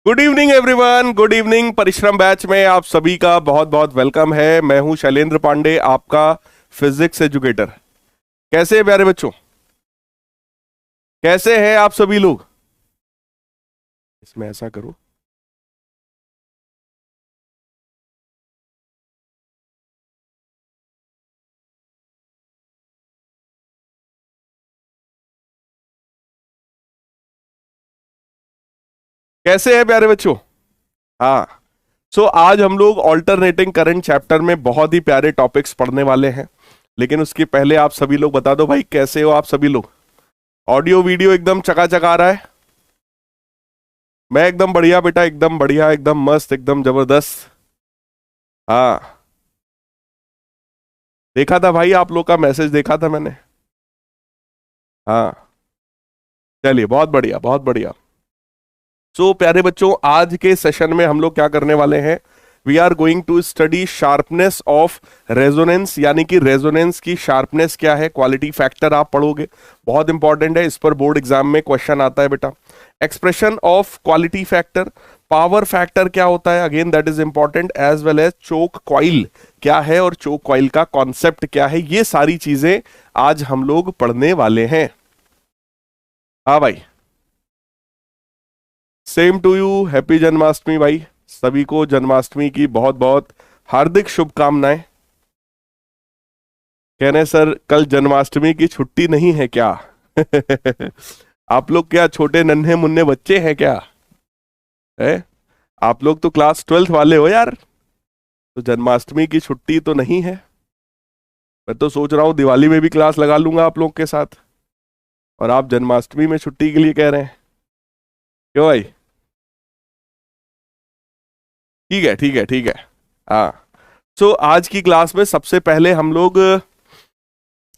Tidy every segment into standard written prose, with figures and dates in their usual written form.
Good evening everyone, good evening. परिश्रम batch में आप सभी का बहुत बहुत वेलकम है। मैं हूं शैलेंद्र पांडे, आपका फिजिक्स एजुकेटर। कैसे हैं प्यारे बच्चों? कैसे हैं आप सभी लोग? इसमें ऐसा करो। कैसे हैं प्यारे बच्चों? हाँ। सो आज हम लोग ऑल्टरनेटिंग करंट चैप्टर में बहुत ही प्यारे टॉपिक्स पढ़ने वाले हैं। लेकिन उसके पहले आप सभी लोग बता दो भाई, कैसे हो आप सभी लोग? ऑडियो वीडियो एकदम चकाचक आ रहा है? मैं एकदम बढ़िया बेटा, एकदम बढ़िया, एकदम मस्त, एकदम जबरदस्त। हाँ, देखा था भाई, आप लोग का मैसेज देखा था मैंने। हाँ, चलिए, बहुत बढ़िया, बहुत बढ़िया। प्यारे बच्चों, आज के सेशन में हम लोग क्या करने वाले हैं? We are going to study sharpness of resonance, यानी कि रेजोनेंस की शार्पनेस क्या है, क्वालिटी फैक्टर आप पढ़ोगे। बहुत इंपॉर्टेंट है, इस पर बोर्ड एग्जाम में क्वेश्चन आता है बेटा। Expression of quality factor, power factor क्या होता है, again that is important, as well as choke coil क्या है और चोक कॉइल का कॉन्सेप्ट क्या है, ये सारी चीजें आज हम लोग पढ़ने वाले हैं। हाँ भाई, same to you, happy Janmashtami भाई। सभी को जन्माष्टमी की बहुत बहुत हार्दिक शुभकामनाएं। कह रहे हैं सर, कल जन्माष्टमी की छुट्टी नहीं है क्या? आप लोग क्या छोटे नन्हे मुन्ने बच्चे हैं क्या? है? आप लोग तो क्लास 12th वाले हो यार। तो जन्माष्टमी की छुट्टी तो नहीं है। मैं तो सोच रहा हूँ दिवाली में भी क्लास लगा लूंगा आप लोग के साथ। और आप जन्माष्टमी में छुट्टी के लिए कह रहे हैं? क्यों भाई? ठीक है, ठीक है, ठीक है। हाँ। आज की क्लास में सबसे पहले हम लोग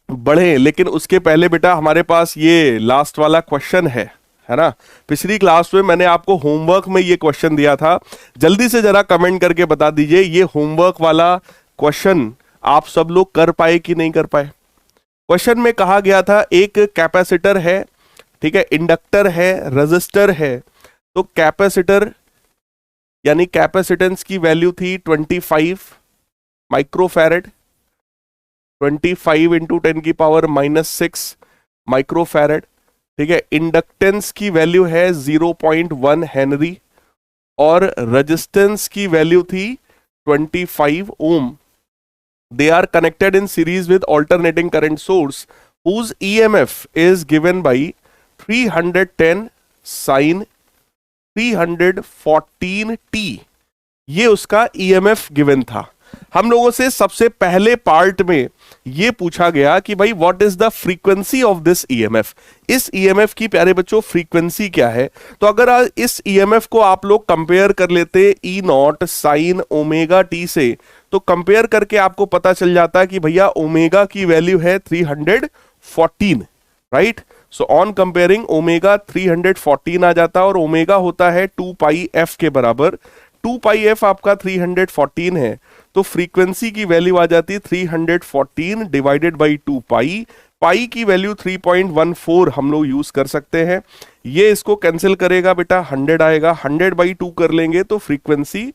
बढ़े, लेकिन उसके पहले बेटा हमारे पास ये लास्ट वाला क्वेश्चन है ना? पिछली क्लास में मैंने आपको होमवर्क में ये क्वेश्चन दिया था। जल्दी से जरा कमेंट करके बता दीजिए, ये होमवर्क वाला क्वेश्चन आप सब लोग कर पाए कि नहीं कर पाए? क्वेश्चन में कहा गया था, एक कैपेसिटर है, ठीक है, इंडक्टर है, रजिस्टर है। तो कैपेसिटर यानी कैपेसिटेंस की वैल्यू थी 25 माइक्रोफैरेड। 25 × 10⁻⁻⁶ माइक्रोफैरेड। ठीक है, इंडक्टेंस की वैल्यू है 0.1 हेनरी और रेजिस्टेंस की वैल्यू थी 25 ohm. They are connected in series with alternating current source whose EMF is given by 310 sin 314t। ये उसका ईएमएफ गिवन था। हम लोगों से सबसे पहले पार्ट में ये पूछा गया कि भाई what is the frequency of this EMF. इस ईएमएफ की प्यारे बच्चों फ्रीक्वेंसी क्या है? तो अगर इस ईएमएफ को आप लोग कंपेयर कर लेते ई नॉट साइन ओमेगा टी से, तो कंपेयर करके आपको पता चल जाता कि भैया ओमेगा की वैल्यू है 314, right? So on comparing omega 314 आ जाता, और ओमेगा होता है 2 पाई एफ के बराबर। 2 पाई एफ आपका 314 है, तो फ्रीक्वेंसी की वैल्यू आ जाती है 314 डिवाइडेड बाई 2 पाई। पाई की वैल्यू 3.14 हम लोग यूज कर सकते हैं। ये इसको कैंसिल करेगा बेटा, 100 आएगा, 100/2 कर लेंगे तो फ्रीक्वेंसी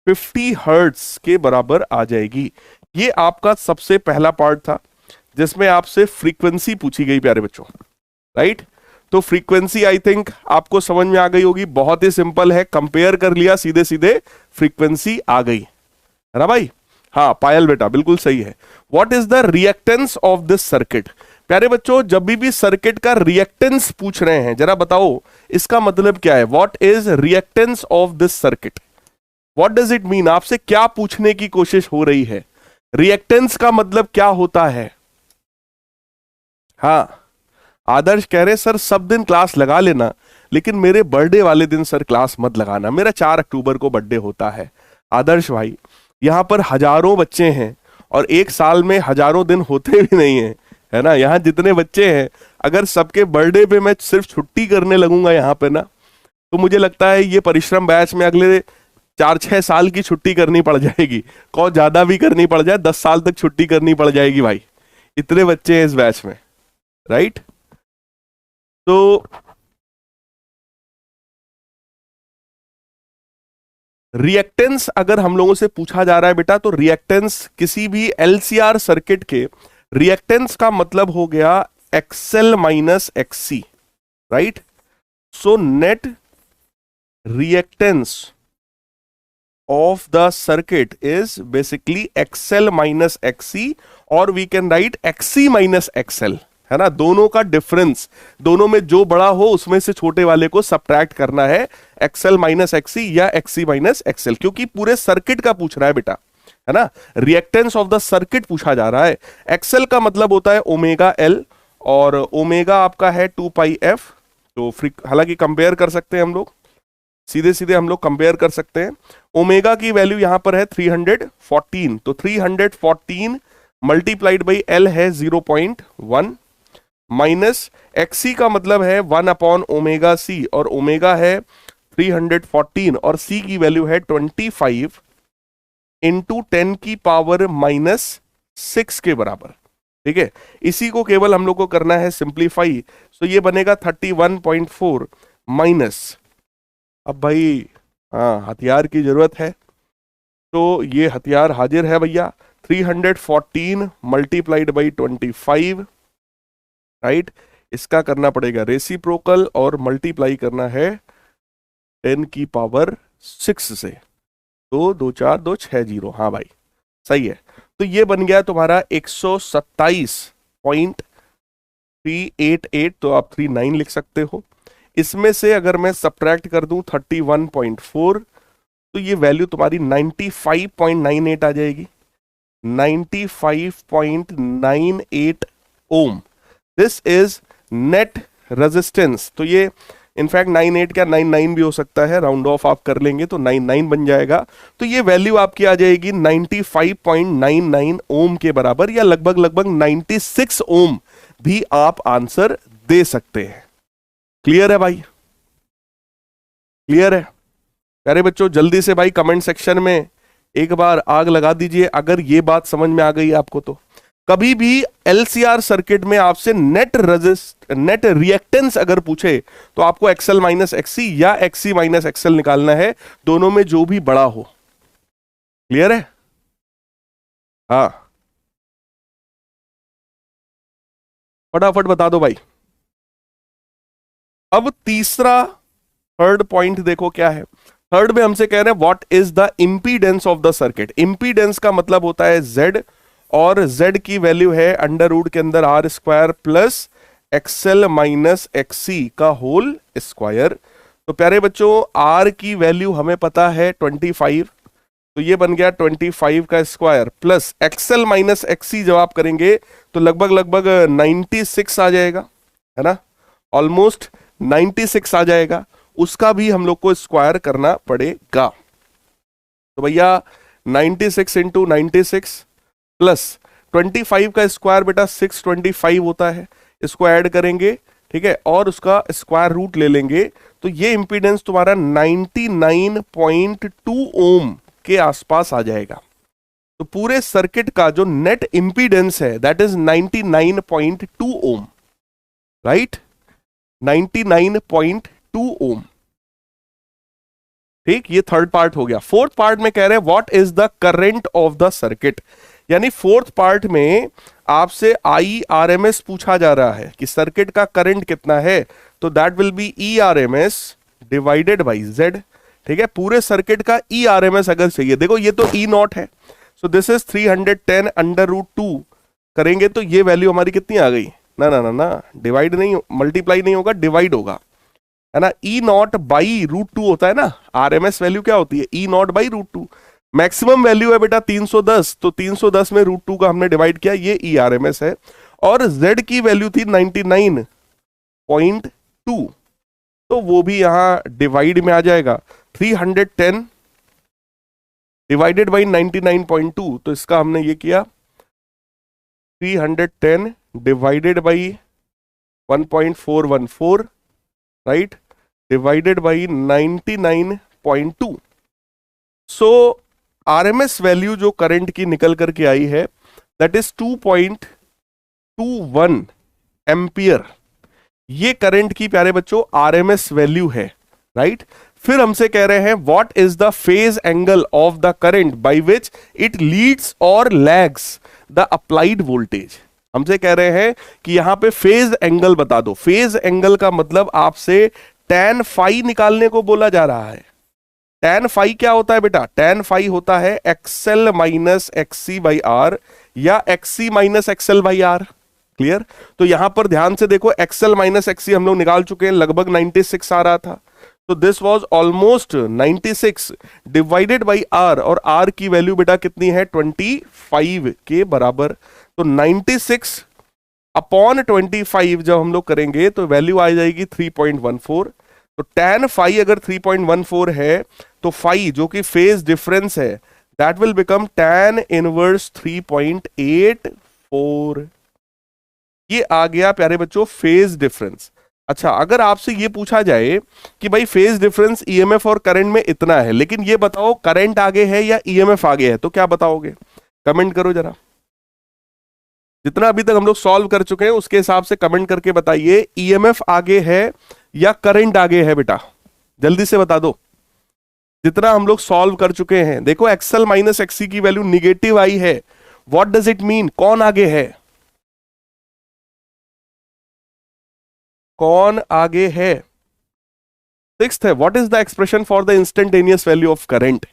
50 हर्ट्स के बराबर आ जाएगी। ये आपका सबसे पहला पार्ट था जिसमें आपसे फ्रीक्वेंसी पूछी गई प्यारे बच्चों, राइट? तो फ्रीक्वेंसी आई थिंक आपको समझ में आ गई होगी, बहुत ही सिंपल है, कंपेयर कर लिया, सीधे सीधे फ्रीक्वेंसी आ गई, है ना भाई? हाँ पायल बेटा, बिल्कुल सही है। What is the reactance of this circuit? प्यारे बच्चों, जब भी सर्किट का रिएक्टेंस पूछ रहे हैं, जरा बताओ इसका मतलब क्या है? What is reactance of this circuit? What does it mean? आपसे क्या पूछने की कोशिश हो रही है? रिएक्टेंस का मतलब क्या होता है? हाँ, आदर्श कह रहे सर सब दिन क्लास लगा लेना, लेकिन मेरे बर्थडे वाले दिन सर क्लास मत लगाना, मेरा 4 अक्टूबर को बर्थडे होता है। आदर्श भाई, यहां पर हजारों बच्चे हैं और एक साल में हजारों दिन होते भी नहीं है, है ना? यहाँ जितने बच्चे हैं, अगर सबके बर्थडे पे मैं सिर्फ छुट्टी करने लगूंगा यहाँ पे ना, तो मुझे लगता है ये परिश्रम बैच में अगले 4-6 साल की छुट्टी करनी पड़ जाएगी। कौ ज्यादा भी करनी पड़ जाए, 10 साल तक छुट्टी करनी पड़ जाएगी भाई, इतने बच्चे हैं इस बैच में, राइट? तो रिएक्टेंस अगर हम लोगों से पूछा जा रहा है बेटा, तो रिएक्टेंस किसी भी एलसीआर सर्किट के रिएक्टेंस का मतलब हो गया XL minus एक्ससी, right? So net reactance of the circuit is basically XL minus XC, और we can write XC minus XL, है ना? दोनों का डिफरेंस, दोनों में जो बड़ा हो उसमें से छोटे वाले को सब्ट्रैक्ट करना है, XL माइनस XC या XC माइनस XL, क्योंकि पूरे सर्किट का पूछ रहा है बेटा, है ना? रिएक्टेंस ऑफ द सर्किट पूछा जा रहा है। XL का मतलब होता है ओमेगा L, और ओमेगा आपका है 2 पाई f, तो हालांकि कंपेयर कर सकते हैं हम लोग, सीधे सीधे हम लोग कंपेयर कर सकते हैं। ओमेगा की वैल्यू यहां पर है 314, तो 314 मल्टीप्लाइड बाई एल है 0.1, माइनस एक्सी का मतलब है 1 अपॉन ओमेगा सी, और ओमेगा है 314 और सी की वैल्यू है 25 इंटू 10 की पावर माइनस 6 के बराबर। ठीक है, इसी को केवल हम लोग को करना है सिंप्लीफाई, तो ये बनेगा 31.4 माइनस, अब भाई हाँ हथियार की जरूरत है, तो ये हथियार हाजिर है भैया, 314 मल्टीप्लाइड बाई 25, राइट? इसका करना पड़ेगा रेसिप्रोकल और मल्टीप्लाई करना है 10 की पावर 6 से, तो 2 4 2 6 0, हाँ भाई सही है। तो ये बन गया तुम्हारा 127.388, तो आप 39 लिख सकते हो। इसमें से अगर मैं सब्ट्रैक्ट कर दूं 31.4, तो ये वैल्यू तुम्हारी 95.98 आ जाएगी, 95.98 ohm. This is net resistance. तो ये इनफैक्ट 98 क्या 99 भी हो सकता है, राउंड ऑफ आप कर लेंगे तो 99 बन जाएगा। तो ये वैल्यू आपकी आ जाएगी 95.99 ओम के बराबर, या लगभग लगभग 96 ओम भी आप आंसर दे सकते हैं। क्लियर है भाई? क्लियर है? प्यारे बच्चों जल्दी से भाई कमेंट सेक्शन में एक बार आग लगा दीजिए अगर ये बात समझ में आ गई आपको। तो कभी भी एलसीआर सर्किट में आपसे नेट रिएक्टेंस अगर पूछे तो आपको एक्सएल माइनस एक्सी या एक्सी माइनस एक्सएल निकालना है, दोनों में जो भी बड़ा हो। क्लियर है? हाँ फटाफट बता दो भाई। अब तीसरा थर्ड पॉइंट देखो क्या है। थर्ड में हमसे कह रहे हैं what is the impedance of the circuit. Impedance का मतलब होता है Z, और Z की वैल्यू है अंडर रूट के अंदर R square plus XL minus XC का होल स्क्वायर। तो प्यारे बच्चों R की वैल्यू हमें पता है 25, तो ये बन गया 25 का square plus XL minus XC जब आप करेंगे तो लगभग लगभग 96 आ जाएगा, है ना? ऑलमोस्ट 96 आ जाएगा, उसका भी हम लोग को स्क्वायर करना पड़ेगा। तो भैया 96 इंटू 96 प्लस 25 का स्क्वायर बेटा 625 होता है, इसको ऐड करेंगे, ठीक है, और उसका स्क्वायर रूट ले लेंगे, तो ये इंपीडेंस तुम्हारा 99.2 ओम के आसपास आ जाएगा। तो पूरे सर्किट का जो नेट इंपीडेंस है दैट इज 99.2 ओम, राइट? 99.2 ओम। ठीक, ये थर्ड पार्ट हो गया। फोर्थ पार्ट में कह रहे हैं what is the current of the circuit, यानी फोर्थ पार्ट में आपसे IRMS पूछा जा रहा है कि सर्किट का करंट कितना है, तो that will B ERMS divided by Z। ठीक है, पूरे सर्किट का ERMS अगर चाहिए, देखो ये तो E0 है, so this is 310 under root 2 करेंगे तो ये वैल्यू हमारी कितनी आ गई? ना ना ना ना, डिवाइड नहीं, मल्टीप्लाई नहीं होगा, डिवाइड होगा, है ना? E0 बाई रूट 2 होता है ना, RMS वैल्यू क्या होती है? E0 by root 2। Maximum value है बेटा 310, तो 310 में रूट 2 का हमने डिवाइड किया, ये ERMS है। और Z की वैल्यू थी 99.2, तो वो भी यहां डिवाइड में आ जाएगा। 310 डिवाइडेड बाई 99.2, तो इसका हमने ये किया 310 divided by 1.414, right, divided by 99.2। So RMS value जो करंट की निकल करके आई है दैट इज 2.21 एम्पियर। ये करंट की प्यारे बच्चों RMS वैल्यू है, राइट? फिर हमसे कह रहे हैं what is the phase angle of the current by which it leads और लैग्स द अप्लाइड वोल्टेज। हमसे कह रहे हैं कि यहां पे फेज एंगल बता दो। फेज एंगल का मतलब आपसे tan फाई निकालने को बोला जा रहा है। tan फाई क्या होता है बेटा? tan फाई होता है XL minus XC by R या XC minus XL by R. Clear? तो यहां पर ध्यान से देखो, एक्सएल माइनस एक्सी हम लोग निकाल चुके हैं, लगभग 96 आ रहा था। तो this was almost 96 divided by R, और आर की वैल्यू बेटा कितनी है? 25 के बराबर। तो 96 अपॉन 25 जब हम लोग करेंगे तो वैल्यू आ जाएगी 3.14। तो tan फाई अगर 3.14 है तो फाई जो कि फेज डिफरेंस है that will become tan inverse 3.84। ये आ गया प्यारे बच्चों फेज डिफरेंस। अच्छा, अगर आपसे ये पूछा जाए कि भाई फेज डिफरेंस ईएमएफ और करंट में इतना है, लेकिन ये बताओ करंट आगे है या ईएमएफ आगे है, तो क्या बताओगे? कमेंट करो जरा। जितना अभी तक हम लोग सॉल्व कर चुके हैं उसके हिसाब से कमेंट करके बताइए, ईएमएफ आगे है या करंट आगे है बेटा? जल्दी से बता दो। जितना हम लोग सॉल्व कर चुके हैं, देखो एक्सएल माइनस एक्सी की वैल्यू निगेटिव आई है। What does it mean? कौन आगे है? कौन आगे है? सिक्स्थ है, what is the expression for the instantaneous value of current?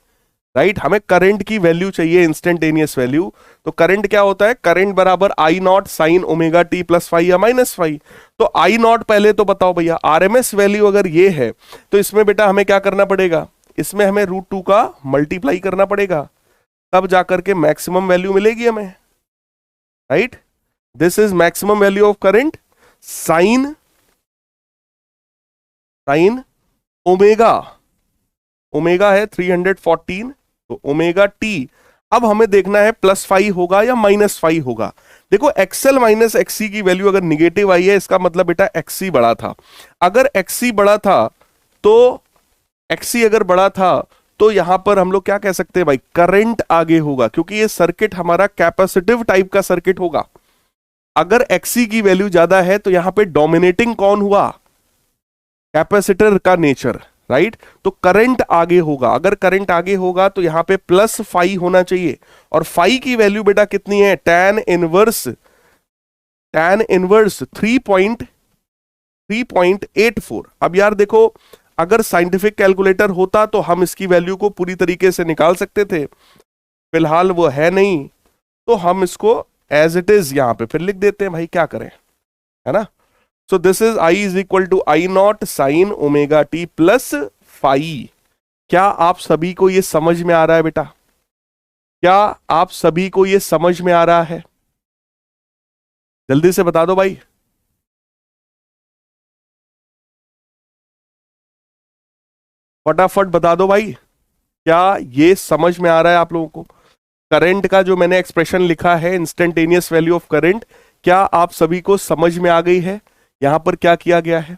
Right, हमें करंट की वैल्यू चाहिए, इंस्टेंटेनियस वैल्यू। तो करंट क्या होता है? करंट बराबर I naught sine omega T plus five या माइनस फाइव। तो आई नॉट पहले तो बताओ भैया, आरएमएस वैल्यू अगर ये है तो इसमें बेटा हमें क्या करना पड़ेगा? इसमें हमें √2 का मल्टीप्लाई करना पड़ेगा, तब जाकर के मैक्सिमम वैल्यू मिलेगी हमें। Right, this is maximum value of current sine omega. Omega है 314, तो ओमेगा टी। अब हमें देखना है +5 होगा या -5 होगा। देखो एक्सएल माइनस एक्सी की वैल्यू अगर निगेटिव आई है, इसका मतलब बेटा एक्सी बड़ा था। अगर एक्सी बड़ा था तो एक्सी अगर बड़ा था तो यहां पर हम लोग क्या कह सकते हैं भाई? करंट आगे होगा, क्योंकि ये सर्किट हमारा कैपेसिटिव टाइप का सर्किट होगा। अगर एक्सी की वैल्यू ज्यादा है तो यहां पे डोमिनेटिंग कौन हुआ? कैपेसिटर का नेचर। राइट, तो करंट आगे होगा। अगर करंट आगे होगा तो यहां पे +5 होना चाहिए, और फाई की वैल्यू बेटा कितनी है? tan inverse 3.84। अब यार देखो, अगर साइंटिफिक कैलकुलेटर होता तो हम इसकी वैल्यू को पूरी तरीके से निकाल सकते थे, फिलहाल वो है नहीं, तो हम इसको एज इट इज यहां पे फिर लिख देते हैं भाई, क्या करें, है ना। So this is I is equal to I naught sin omega T plus phi. क्या आप सभी को ये समझ में आ रहा है बेटा? क्या आप सभी को ये समझ में आ रहा है? जल्दी से बता दो भाई। फटाफट बता दो भाई, क्या ये समझ में आ रहा है आप लोगों को? करंट का जो मैंने एक्सप्रेशन लिखा है, इंस्टेंटेनियस वैल्यू ऑफ करंट, क्या आप सभी को समझ में आ गई है? यहां पर क्या किया गया है?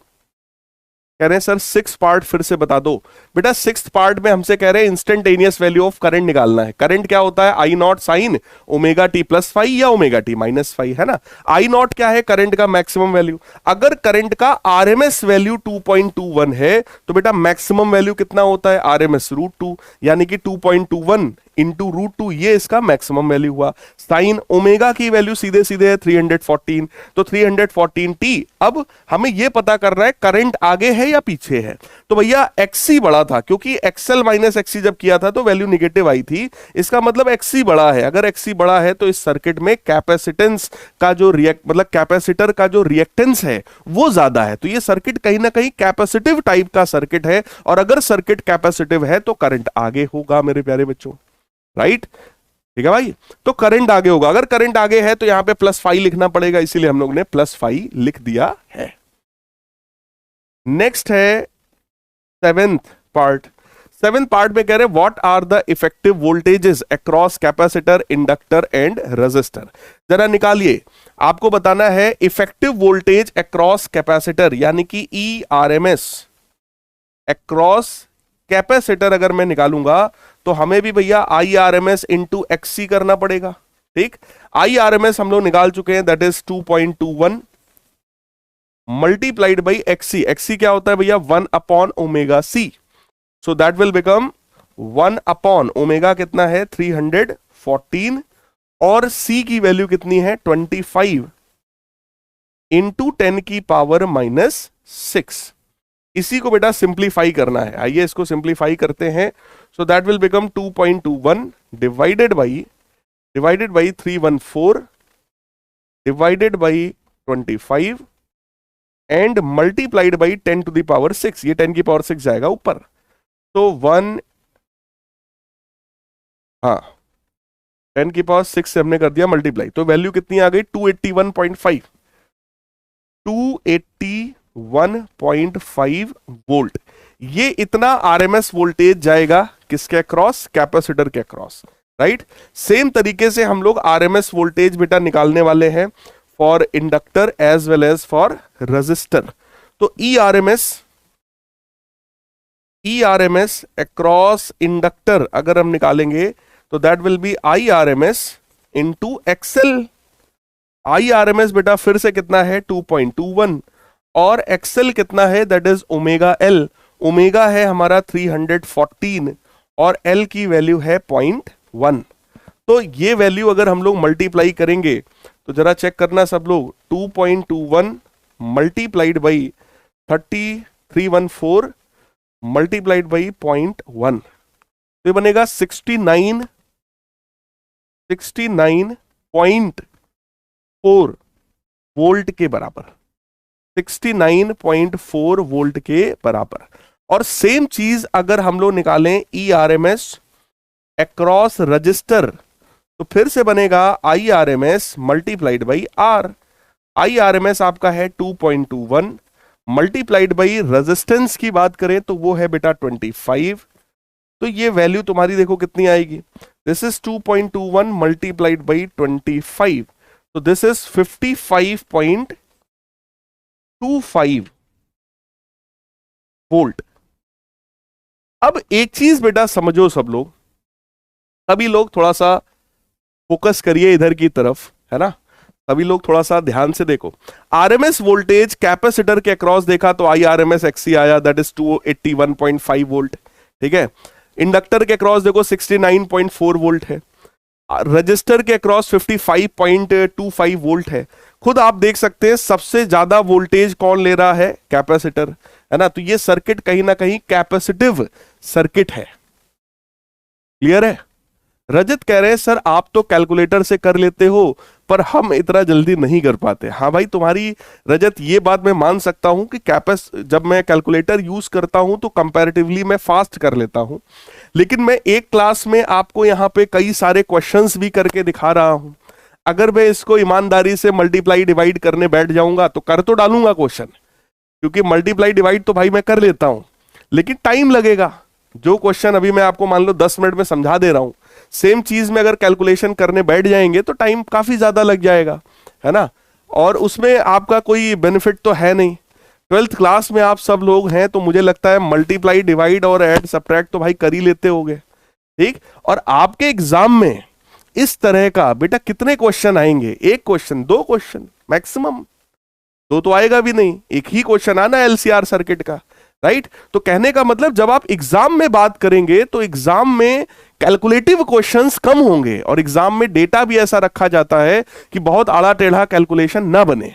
कह रहे हैं सर 6 पार्ट फिर से बता दो। बेटा 6th पार्ट में हमसे कह रहे हैं इंस्टेंटेनियस वैल्यू ऑफ करंट निकालना है। करंट क्या होता है? I naught sine omega T +5 या ओमेगा टी -5, है ना। आई नॉट क्या है? करंट का मैक्सिमम वैल्यू। अगर करंट का आरएमएस वैल्यू 2.21 है तो बेटा मैक्सिमम वैल्यू कितना होता है? आरएमएस √2, यानी कि 2.21 इंटू √2, ये इसका मैक्सिमम वैल्यू हुआ। साइन ओमेगा की वैल्यू सीधे सीधे है 314, तो 314t। अब हमें यह पता करना है करंट आगे है या पीछे है। तो भैया एक्सी बड़ा था, क्योंकि एक्सएल माइनस एक्सी जब किया था तो वैल्यू निगेटिव आई थी, इसका मतलब एक्सी बड़ा है। अगर एक्सी बड़ा है तो इस सर्किट में कैपेसिटेंस का जो मतलब कैपेसिटर का जो रिएक्टेंस है वो ज्यादा है। तो ये सर्किट कहीं ना कहीं कैपेसिटिव टाइप का सर्किट है, और अगर सर्किट कैपेसिटिव है तो करंट आगे होगा मेरे प्यारे बच्चों। राइट, ठीक है भाई, तो करंट आगे होगा। अगर करंट आगे है तो यहां पे +5 लिखना पड़ेगा, इसीलिए हम लोग ने +5 लिख दिया है। नेक्स्ट है 7th पार्ट। 7th पार्ट में कह रहे हैं what are the effective voltages across capacitor, inductor and resistor. जरा निकालिए, आपको बताना है इफेक्टिव वोल्टेज अक्रॉस कैपेसिटर, यानी कि ERMS अक्रॉस कैपेसिटर। अगर मैं निकालूंगा तो हमें भी भैया IRMS इंटू XC करना पड़ेगा। ठीक, IRMS हम लोग निकाल चुके हैं, that is 2.21 multiplied by XC। XC क्या होता है भैया? 1/ω/C। So that will become 1 upon omega कितना है 314 और C की वैल्यू कितनी है 25 इंटू 10 की पावर -6। इसी को बेटा सिंप्लीफाई करना है, आइए इसको सिंप्लीफाई करते हैं। So that will become 2.21 divided by 314 divided by 25 and multiplied by 10 to the power 6। ये 10 की पावर 6 जाएगा ऊपर, तो 10 की पावर 6 से हमने कर दिया मल्टीप्लाई, तो वैल्यू कितनी आ गई 281.5 281.5 वोल्ट। ये इतना आरएमएस वोल्टेज जाएगा किसके अक्रॉस, कैपेसिटर के अक्रॉस, राइट। सेम तरीके से हम लोग आरएमएस वोल्टेज बेटा निकालने वाले हैं for inductor as well as for resistor. तो ई आरएमएस अक्रॉस इंडक्टर अगर हम निकालेंगे तो that will be I RMS into XL. I RMS बेटा फिर से कितना है 2.21 और एक्सएल कितना है that is omega L. Omega है हमारा 314 और एल की वैल्यू है 0.1। तो ये वैल्यू अगर हम लोग मल्टीप्लाई करेंगे तो जरा चेक करना सब लोग, 2.21 मल्टीप्लाइड बाई 314 मल्टीप्लाइड बाई 0.1, तो ये बनेगा 69.4 वोल्ट के बराबर, 69.4 वोल्ट के बराबर। और सेम चीज अगर हम लोग निकालें ई आरएमएस अक्रॉस रजिस्टर तो फिर से बनेगा I RMS multiplied by R. I RMS आपका है 2.21 मल्टीप्लाइड बाई रेजिस्टेंस की बात करें तो वो है बेटा 25। तो ये वैल्यू तुम्हारी देखो कितनी आएगी, दिस इज 2.21 मल्टीप्लाइड बाई 25, तो दिस इज 55.25 वोल्ट। अब एक चीज बेटा समझो सब लोग, सभी लोग थोड़ा सा फोकस करिए इधर की तरफ, है ना, सभी लोग थोड़ा सा ध्यान से देखो। आरएमएस वोल्टेज कैपेसिटर के अक्रॉस देखा तो आई आरएमएस एक्सी आया दैट इज 281.5 वोल्ट, ठीक है। इंडक्टर के अक्रॉस देखो 69.4 वोल्ट है, रजिस्टर के अक्रॉस 55.25 वोल्ट है। खुद आप देख सकते हैं सबसे ज्यादा वोल्टेज कौन ले रहा है, कैपेसिटर, है ना। तो ये सर्किट कहीं ना कहीं कैपेसिटिव सर्किट है, क्लियर है। रजत कह रहे हैं सर आप तो कैलकुलेटर से कर लेते हो पर हम इतना जल्दी नहीं कर पाते। हाँ भाई तुम्हारी रजत ये बात मैं मान सकता हूं कि जब मैं कैलकुलेटर यूज करता हूं तो कंपैरेटिवली मैं फास्ट कर लेता हूं, लेकिन मैं एक क्लास में आपको यहाँ पे कई सारे क्वेश्चंस भी करके दिखा रहा हूं। अगर मैं इसको ईमानदारी से मल्टीप्लाई डिवाइड करने बैठ जाऊंगा तो कर तो डालूंगा क्वेश्चन, क्योंकि मल्टीप्लाई डिवाइड तो भाई मैं कर लेता हूं, लेकिन टाइम लगेगा। जो क्वेश्चन अभी मैं आपको मान लो 10 मिनट में समझा दे रहा हूं, सेम चीज में अगर कैलकुलेशन करने बैठ जाएंगे तो टाइम काफी ज्यादा लग जाएगा, है ना, और उसमें आपका कोई बेनिफिट तो है नहीं। 12th क्लास में आप सब लोग हैं तो मुझे लगता है मल्टीप्लाई डिवाइड और ऐड सब्ट्रैक्ट तो भाई कर ही लेते होगे, ठीक। और आपके एग्जाम में इस तरह का बेटा कितने क्वेश्चन आएंगे, एक क्वेश्चन, दो क्वेश्चन मैक्सिमम, दो तो आएगा भी नहीं, एक ही क्वेश्चन आना एलसीआर सर्किट का, राइट। तो कहने का मतलब जब आप एग्जाम में बात करेंगे तो एग्जाम में कैलकुलेटिव क्वेश्चंस कम होंगे और एग्जाम में डेटा भी ऐसा रखा जाता है कि बहुत आड़ा टेढ़ा कैलकुलेशन ना बने।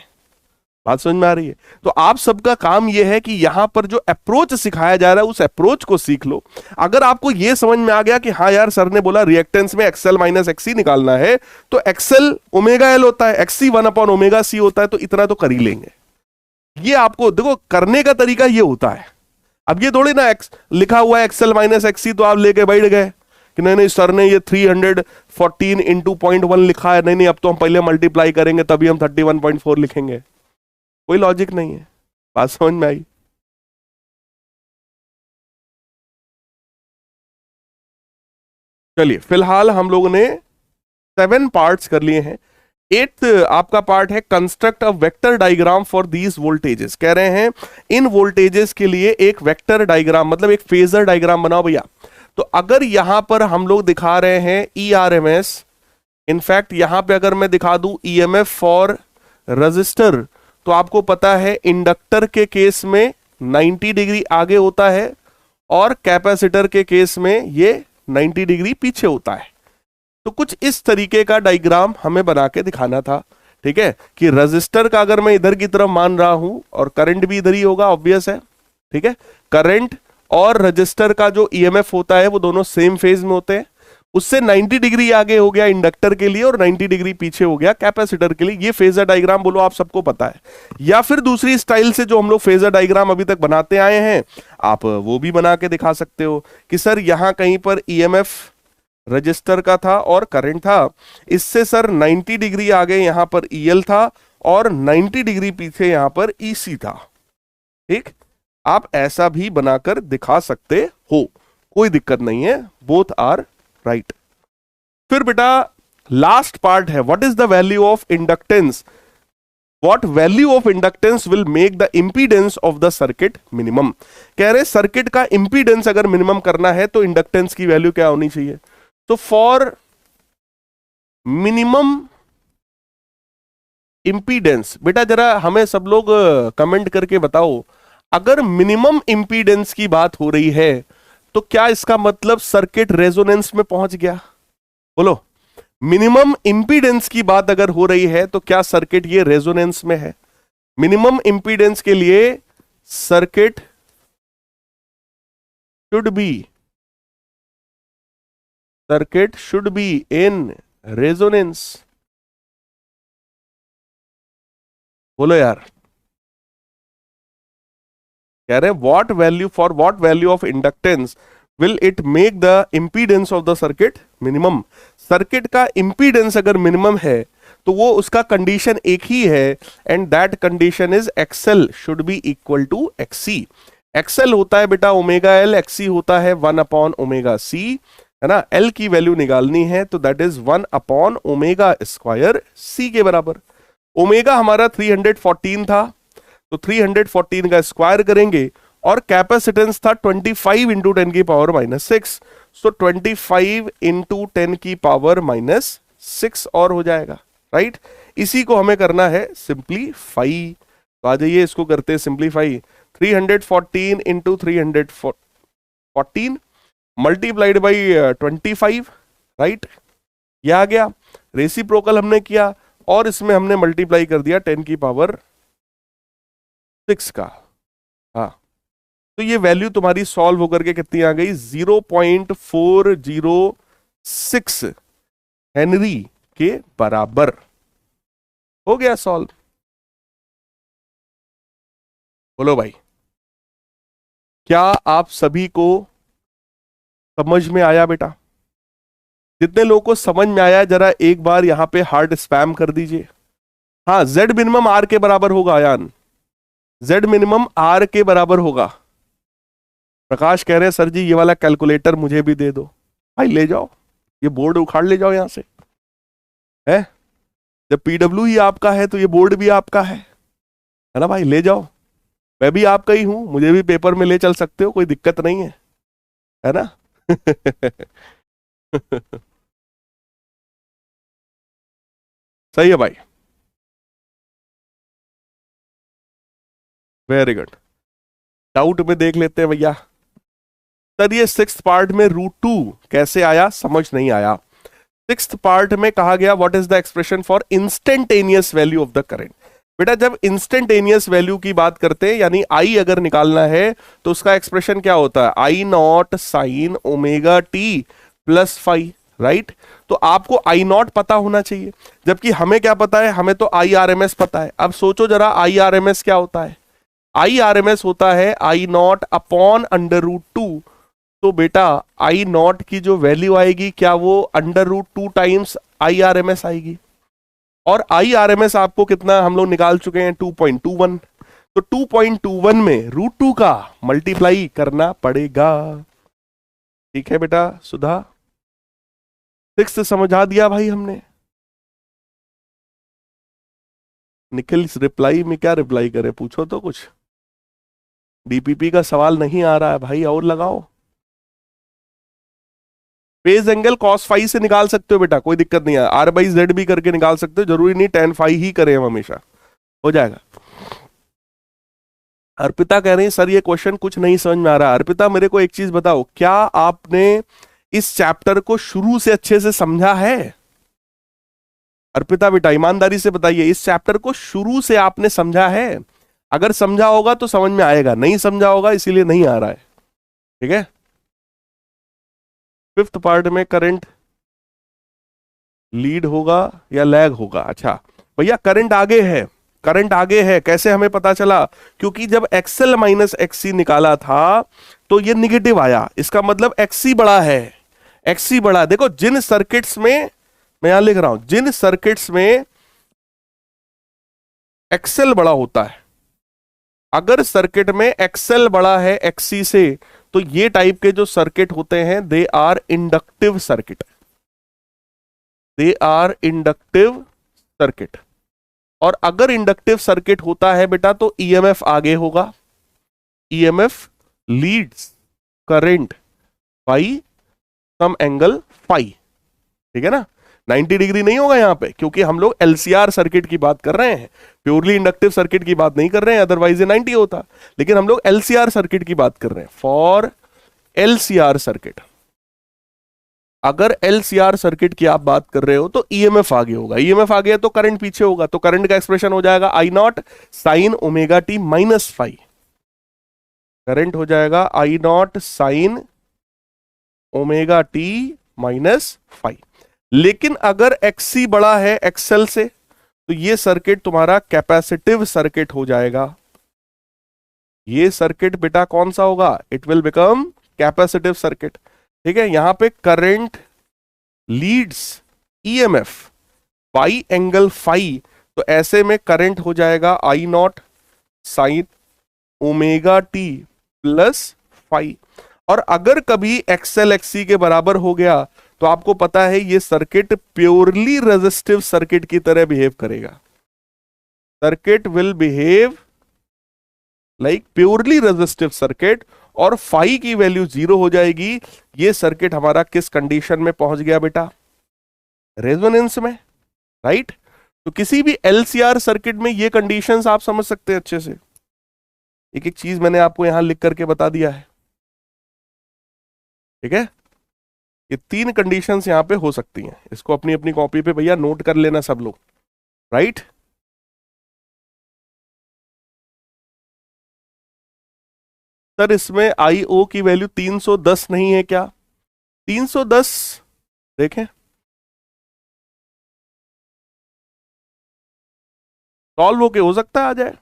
बात समझ में आ रही है। तो आप सबका काम यह है कि यहां पर जो अप्रोच सिखाया जा रहा है उस अप्रोच को सीख लो। अगर आपको यह समझ में आ गया कि हाँ यार सर ने बोला रिएक्टेंस में एक्सएल माइनस एक्सी निकालना है, तो एक्सएल ओमेगा एल होता है, एक्सी 1 अपॉन ओमेगा सी होता है, तो इतना तो कर ही लेंगे। ये आपको देखो करने का तरीका ये होता है। अब ये थोड़ी ना लिखा हुआ है एक्सएल माइनस एक्सी तो आप लेके बैठ गए कि नहीं नहीं सर ने ये 314 इंटू 0.1 लिखा है, नहीं नहीं अब तो हम पहले मल्टीप्लाई करेंगे तभी हम 31.4 लिखेंगे। कोई लॉजिक नहीं है। बात समझ में आई? चलिए फिलहाल हम लोगों ने 7 पार्ट्स कर लिए हैं। 8th आपका पार्ट है construct a vector diagram for these voltages. कह रहे हैं इन वोल्टेजेस के लिए एक वेक्टर डायग्राम मतलब एक फेजर डायग्राम बनाओ भैया। तो अगर यहां पर हम लोग दिखा रहे हैं E R M S, in fact यहां पे अगर मैं दिखा दूं E M F for resistor, तो आपको पता है इंडक्टर के केस में 90 डिग्री आगे होता है और कैपेसिटर के केस में ये 90 डिग्री पीछे होता है। तो कुछ इस तरीके का डायग्राम हमें बना के दिखाना था, ठीक है, कि रजिस्टर का अगर मैं इधर की तरफ मान रहा हूं और करंट भी इधर ही होगा, ऑब्वियस है, ठीक है, करंट और रजिस्टर का जो ईएमएफ होता है वो दोनों सेम फेज में होते हैं। उससे 90 डिग्री आगे हो गया इंडक्टर के लिए और 90 डिग्री पीछे हो गया कैपेसिटर के लिए। ये फेजर डायग्राम बोलो आप सबको पता है। या फिर दूसरी स्टाइल से जो हम लोग फेजर डायग्राम अभी तक बनाते आए हैं, आप वो भी बना के दिखा सकते हो कि सर यहां कहीं पर ईएमएफ रजिस्टर का था और करंट था, इससे सर 90 डिग्री आगे यहां पर ईएल था और 90 डिग्री पीछे यहां पर ईसी था। ठीक, आप ऐसा भी बनाकर दिखा सकते हो, कोई दिक्कत नहीं है, बोथ आर राइट। फिर बेटा लास्ट पार्ट है, what is the value of inductance, what value of inductance will make the impedance of the circuit minimum. कह रहे सर्किट का इंपीडेंस अगर मिनिमम करना है तो इंडक्टेंस की वैल्यू क्या होनी चाहिए। तो फॉर मिनिमम इंपीडेंस, बेटा जरा हमें सब लोग कमेंट करके बताओ, अगर मिनिमम इंपीडेंस की बात हो रही है तो क्या इसका मतलब सर्किट रेजोनेंस में पहुंच गया। बोलो, मिनिमम इंपीडेंस की बात अगर हो रही है तो क्या सर्किट ये रेजोनेंस में है। मिनिमम इंपीडेंस के लिए circuit should be in resonance. बोलो यार, कह रहे हैं what value, for what value of inductance will it make the impedance of the circuit minimum. Circuit का इंपीडेंस अगर मिनिमम है तो वो उसका कंडीशन एक ही है, and that condition is XL should be equal to XC. XL होता है बेटा ओमेगा एल, एक्सी होता है 1 अपॉन ओमेगा सी, है ना। एल की वैल्यू निकालनी है तो that is 1 upon omega square C के बराबर। ओमेगा हमारा 314 था, तो 314 का स्क्वायर करेंगे और कैपेसिटेंस था 25 इंटू 10 की पावर माइनस 6, सो 25 इंटू 10 की पावर माइनस 6 और हो जाएगा, राइट। इसी को हमें करना है सिंप्लीफाई, तो आ जाइए इसको करते हैं simplify. 314 into 314 multiplied by 25, right, यह आ गया। रेसिप्रोकल हमने किया और इसमें हमने मल्टीप्लाई कर दिया 10 की पावर 6 का। हाँ, तो ये वैल्यू तुम्हारी सॉल्व होकर के कितनी आ गई, 0.406 हेनरी के बराबर हो गया सॉल्व। बोलो भाई, क्या आप सभी को समझ में आया बेटा। जितने लोगों को समझ में आया जरा एक बार यहां पे हार्ट स्पैम कर दीजिए। हाँ, जेड मिनिमम आर के बराबर होगा आयान, जेड मिनिमम आर के बराबर होगा। प्रकाश कह रहे हैं सर जी ये वाला कैलकुलेटर मुझे भी दे दो। भाई ले जाओ, ये बोर्ड उखाड़ ले जाओ यहां से, है जब पीडब्ल्यू ही आपका है तो ये बोर्ड भी आपका है ना भाई, ले जाओ। मैं भी आपका ही हूं, मुझे भी पेपर में ले चल सकते हो, कोई दिक्कत नहीं है ना। सही है भाई, वेरी गुड। डाउट में देख लेते हैं भैया। सर ये 6th पार्ट में √2 कैसे आया, समझ नहीं आया। 6th पार्ट में कहा गया what is the expression for instantaneous value of the current. बेटा जब इंस्टेंटेनियस वैल्यू की बात करते हैं यानी आई अगर निकालना है तो उसका एक्सप्रेशन क्या होता है, I naught sine omega T plus phi, right. तो आपको आई नॉट पता होना चाहिए, जबकि हमें क्या पता है, हमें तो आई आर एम एस पता है। अब सोचो जरा आई आर एम एस क्या होता है, आई आर एम एस होता है आई नॉट अपॉन √2। तो बेटा आई नॉट की जो वैल्यू आएगी क्या वो √2 times I R M S आएगी, और आई आर एम एस आपको कितना हम लोग निकाल चुके हैं 2.21। तो 2.21 में √2 का मल्टीप्लाई करना पड़ेगा। ठीक है बेटा सुधा, 6th समझा दिया भाई हमने। निखिल इस रिप्लाई में क्या रिप्लाई करे, पूछो तो कुछ। डीपीपी का सवाल नहीं आ रहा है भाई, और लगाओ। फेज एंगल cos फाई से निकाल सकते हो बेटा, कोई दिक्कत नहीं है। R/Z भी करके निकाल सकते हो, जरूरी नहीं tan फाई ही करें हम हमेशा, हो जाएगा। अर्पिता कह रही है सर ये क्वेश्चन कुछ नहीं समझ में आ रहा। अर्पिता मेरे को एक चीज बताओ, क्या आपने इस चैप्टर को शुरू से अच्छे से समझा है? अर्पिता बेटा ईमानदारी से बताइए, इस चैप्टर को शुरू से आपने समझा है? अगर समझा होगा तो समझ में आएगा, नहीं समझा होगा इसीलिए नहीं आ रहा है। ठीक है, फिफ्थ पार्ट में करंट लीड होगा या लैग होगा। अच्छा भैया करंट आगे है, करंट आगे है, कैसे हमें पता चला? क्योंकि जब एक्सएल माइनस एक्ससी निकाला था तो ये निगेटिव आया, इसका मतलब एक्ससी बड़ा है। एक्ससी बड़ा, देखो जिन सर्किट्स में, मैं यहां लिख रहा हूं, जिन सर्किट्स में एक्सएल बड़ा होता है, अगर सर्किट में एक्सएल बड़ा है एक्ससी से, तो ये टाइप के जो सर्किट होते हैं they are inductive circuit, they are inductive circuit. और अगर इंडक्टिव सर्किट होता है बेटा तो ईएमएफ आगे होगा, EMF leads current by some angle phi. ठीक है ना, 90 डिग्री नहीं होगा यहां पे, क्योंकि हम लोग एलसीआर सर्किट की बात कर रहे हैं, प्योरली इंडक्टिव सर्किट की बात नहीं कर रहे हैं, अदरवाइज ये 90 होता। लेकिन हम लोग एलसीआर सर्किट की बात कर रहे हैं। फॉर एलसीआर सर्किट, अगर एलसीआर सर्किट की आप बात कर रहे हो तो ईएमएफ आगे होगा, ईएमएफ आगे है तो करंट पीछे होगा, तो करंट का एक्सप्रेशन हो जाएगा I naught sine omega T minus phi. Current हो जाएगा I naught sine omega T minus phi. लेकिन अगर एक्ससी बड़ा है एक्सएल से, तो ये सर्किट तुम्हारा कैपेसिटिव सर्किट हो जाएगा। ये सर्किट बेटा कौन सा होगा? It will become capacitive circuit. ठीक है, यहां पे current leads EMF by angle phi, तो ऐसे में करंट हो जाएगा I naught sine omega T plus phi. और अगर कभी एक्सएल एक्ससी के बराबर हो गया तो आपको पता है ये सर्किट प्योरली रेजिस्टिव सर्किट की तरह बिहेव करेगा। Circuit will behave like purely resistive circuit, और फाई की वैल्यू 0 हो जाएगी। ये सर्किट हमारा किस कंडीशन में पहुंच गया बेटा? रेजोनेंस में, राइट। तो किसी भी एलसीआर सर्किट में ये कंडीशंस आप समझ सकते हैं अच्छे से। एक एक चीज मैंने आपको यहां लिख करके बता दिया है। ठीक है, ये 3 कंडीशंस यहां पे हो सकती हैं। इसको अपनी अपनी कॉपी पे भैया नोट कर लेना सब लोग, राइट। सर इसमें आईओ की वैल्यू 310 नहीं है क्या? 310 देखें, सॉल्व होके हो सकता है आ जाए।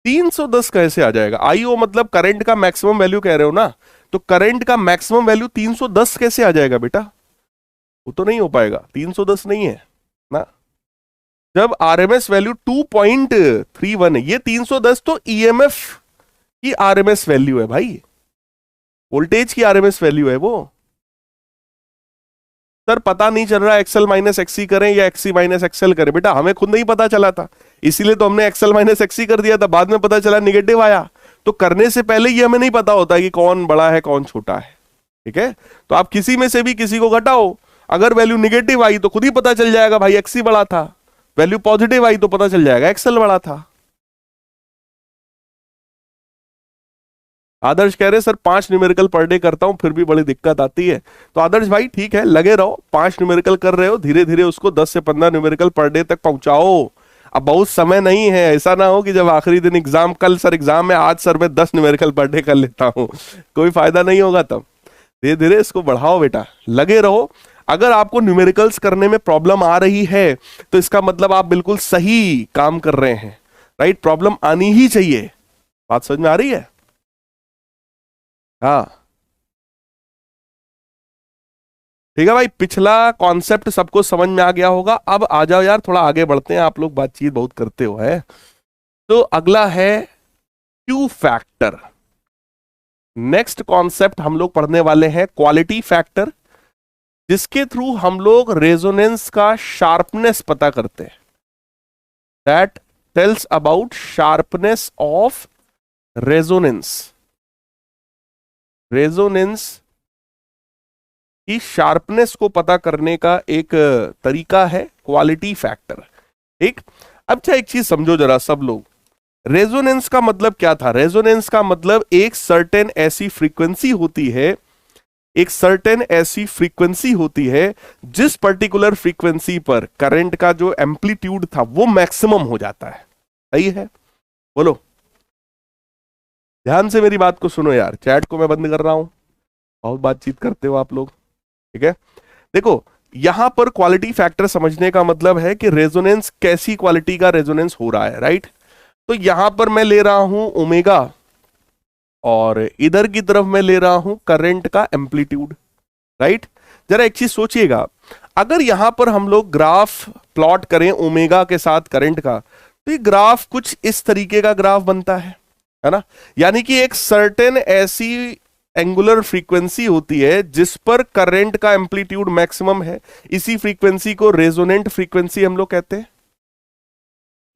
310 कैसे आ जाएगा? आईओ मतलब करंट का मैक्सिमम वैल्यू कह रहे हो ना, तो करंट का मैक्सिमम वैल्यू 310 कैसे आ जाएगा बेटा? वो तो नहीं हो पाएगा, 310 नहीं है ना। जब आरएमएस वैल्यू 2.31 है, ये 310 तो ईएमएफ की आरएमएस वैल्यू है भाई, वोल्टेज की आरएमएस वैल्यू है वो। सर पता नहीं चल रहा एक्सएल माइनस एक्ससी करें या एक्ससी माइनस एक्सएल करें। बेटा हमें खुद नहीं पता चला था, इसीलिए तो हमने एक्सएल माइनस एक्ससी कर दिया था, बाद में पता चला निगेटिव आया। तो करने से पहले ये हमें नहीं पता होता कि कौन बड़ा है कौन छोटा है। ठीक है, तो आप किसी में से भी किसी को घटाओ, अगर वैल्यू निगेटिव आई तो खुद ही पता चल जाएगा भाई एक्ससी बड़ा था, वैल्यू पॉजिटिव आई तो पता चल जाएगा एक्सएल बड़ा था। आदर्श कह रहे सर 5 न्यूमेरिकल पर डे करता हूं फिर भी बड़ी दिक्कत आती है। तो आदर्श भाई ठीक है, लगे रहो, 5 न्यूमेरिकल कर रहे हो, धीरे धीरे उसको 10 से 15 न्यूमेरिकल पर डे तक पहुंचाओ। अब बहुत समय नहीं है, ऐसा ना हो कि जब आखिरी दिन एग्जाम, कल सर एग्जाम है, आज सर मैं 10 न्यूमेरिकल पर डे कर लेता हूं, कोई फायदा नहीं होगा। तब धीरे धीरे इसको बढ़ाओ बेटा, लगे रहो। अगर आपको न्यूमेरिकल्स करने में प्रॉब्लम आ रही है तो इसका मतलब आप बिल्कुल सही काम कर रहे हैं, राइट। प्रॉब्लम आनी ही चाहिए, बात समझ में आ रही है? हाँ ठीक है भाई, पिछला कॉन्सेप्ट सबको समझ में आ गया होगा। अब आ जाओ यार, थोड़ा आगे बढ़ते हैं, आप लोग बातचीत बहुत करते हो है। तो अगला है क्यू फैक्टर। नेक्स्ट कॉन्सेप्ट हम लोग पढ़ने वाले हैं क्वालिटी फैक्टर, जिसके थ्रू हम लोग रेजोनेंस का शार्पनेस पता करते हैं। That tells about sharpness of resonance. Resonance की शार्पनेस को पता करने का एक तरीका है क्वालिटी फैक्टर। ठीक, अच्छा एक चीज समझो जरा सब लोग, रेजोनेंस का मतलब क्या था? रेजोनेंस का मतलब एक सर्टेन ऐसी फ्रीक्वेंसी होती है, एक सर्टेन ऐसी फ्रीक्वेंसी होती है जिस पर्टिकुलर फ्रीक्वेंसी पर करंट का जो एम्पलीट्यूड था वो मैक्सिमम हो जाता है। सही है? बोलो, ध्यान से मेरी बात को सुनो यार, चैट को मैं बंद कर रहा हूं, बहुत बातचीत करते हो आप लोग, ठीक है? देखो, यहां पर क्वालिटी फैक्टर समझने का मतलब है कि रेजोनेंस कैसी क्वालिटी का रेजोनेंस हो रहा है, राइट? तो यहां पर मैं ले रहा हूं ओमेगा और इधर की तरफ मैं ले रहा हूं करंट का एम्पलीट्यूड, राइट? जरा एक चीज सोचिएगा, अगर यहां पर हम लोग ग्राफ प्लॉट करें ओमेगा के साथ करंट का, तो ये ग्राफ कुछ इस तरीके का ग्राफ बनता है ना? यानी कि एक सर्टेन ऐसी एंगुलर फ्रीक्वेंसी होती है जिस पर करंट का एम्पलीट्यूड मैक्सिमम है, इसी फ्रीक्वेंसी को रेजोनेंट फ्रीक्वेंसी हम लोग कहते हैं।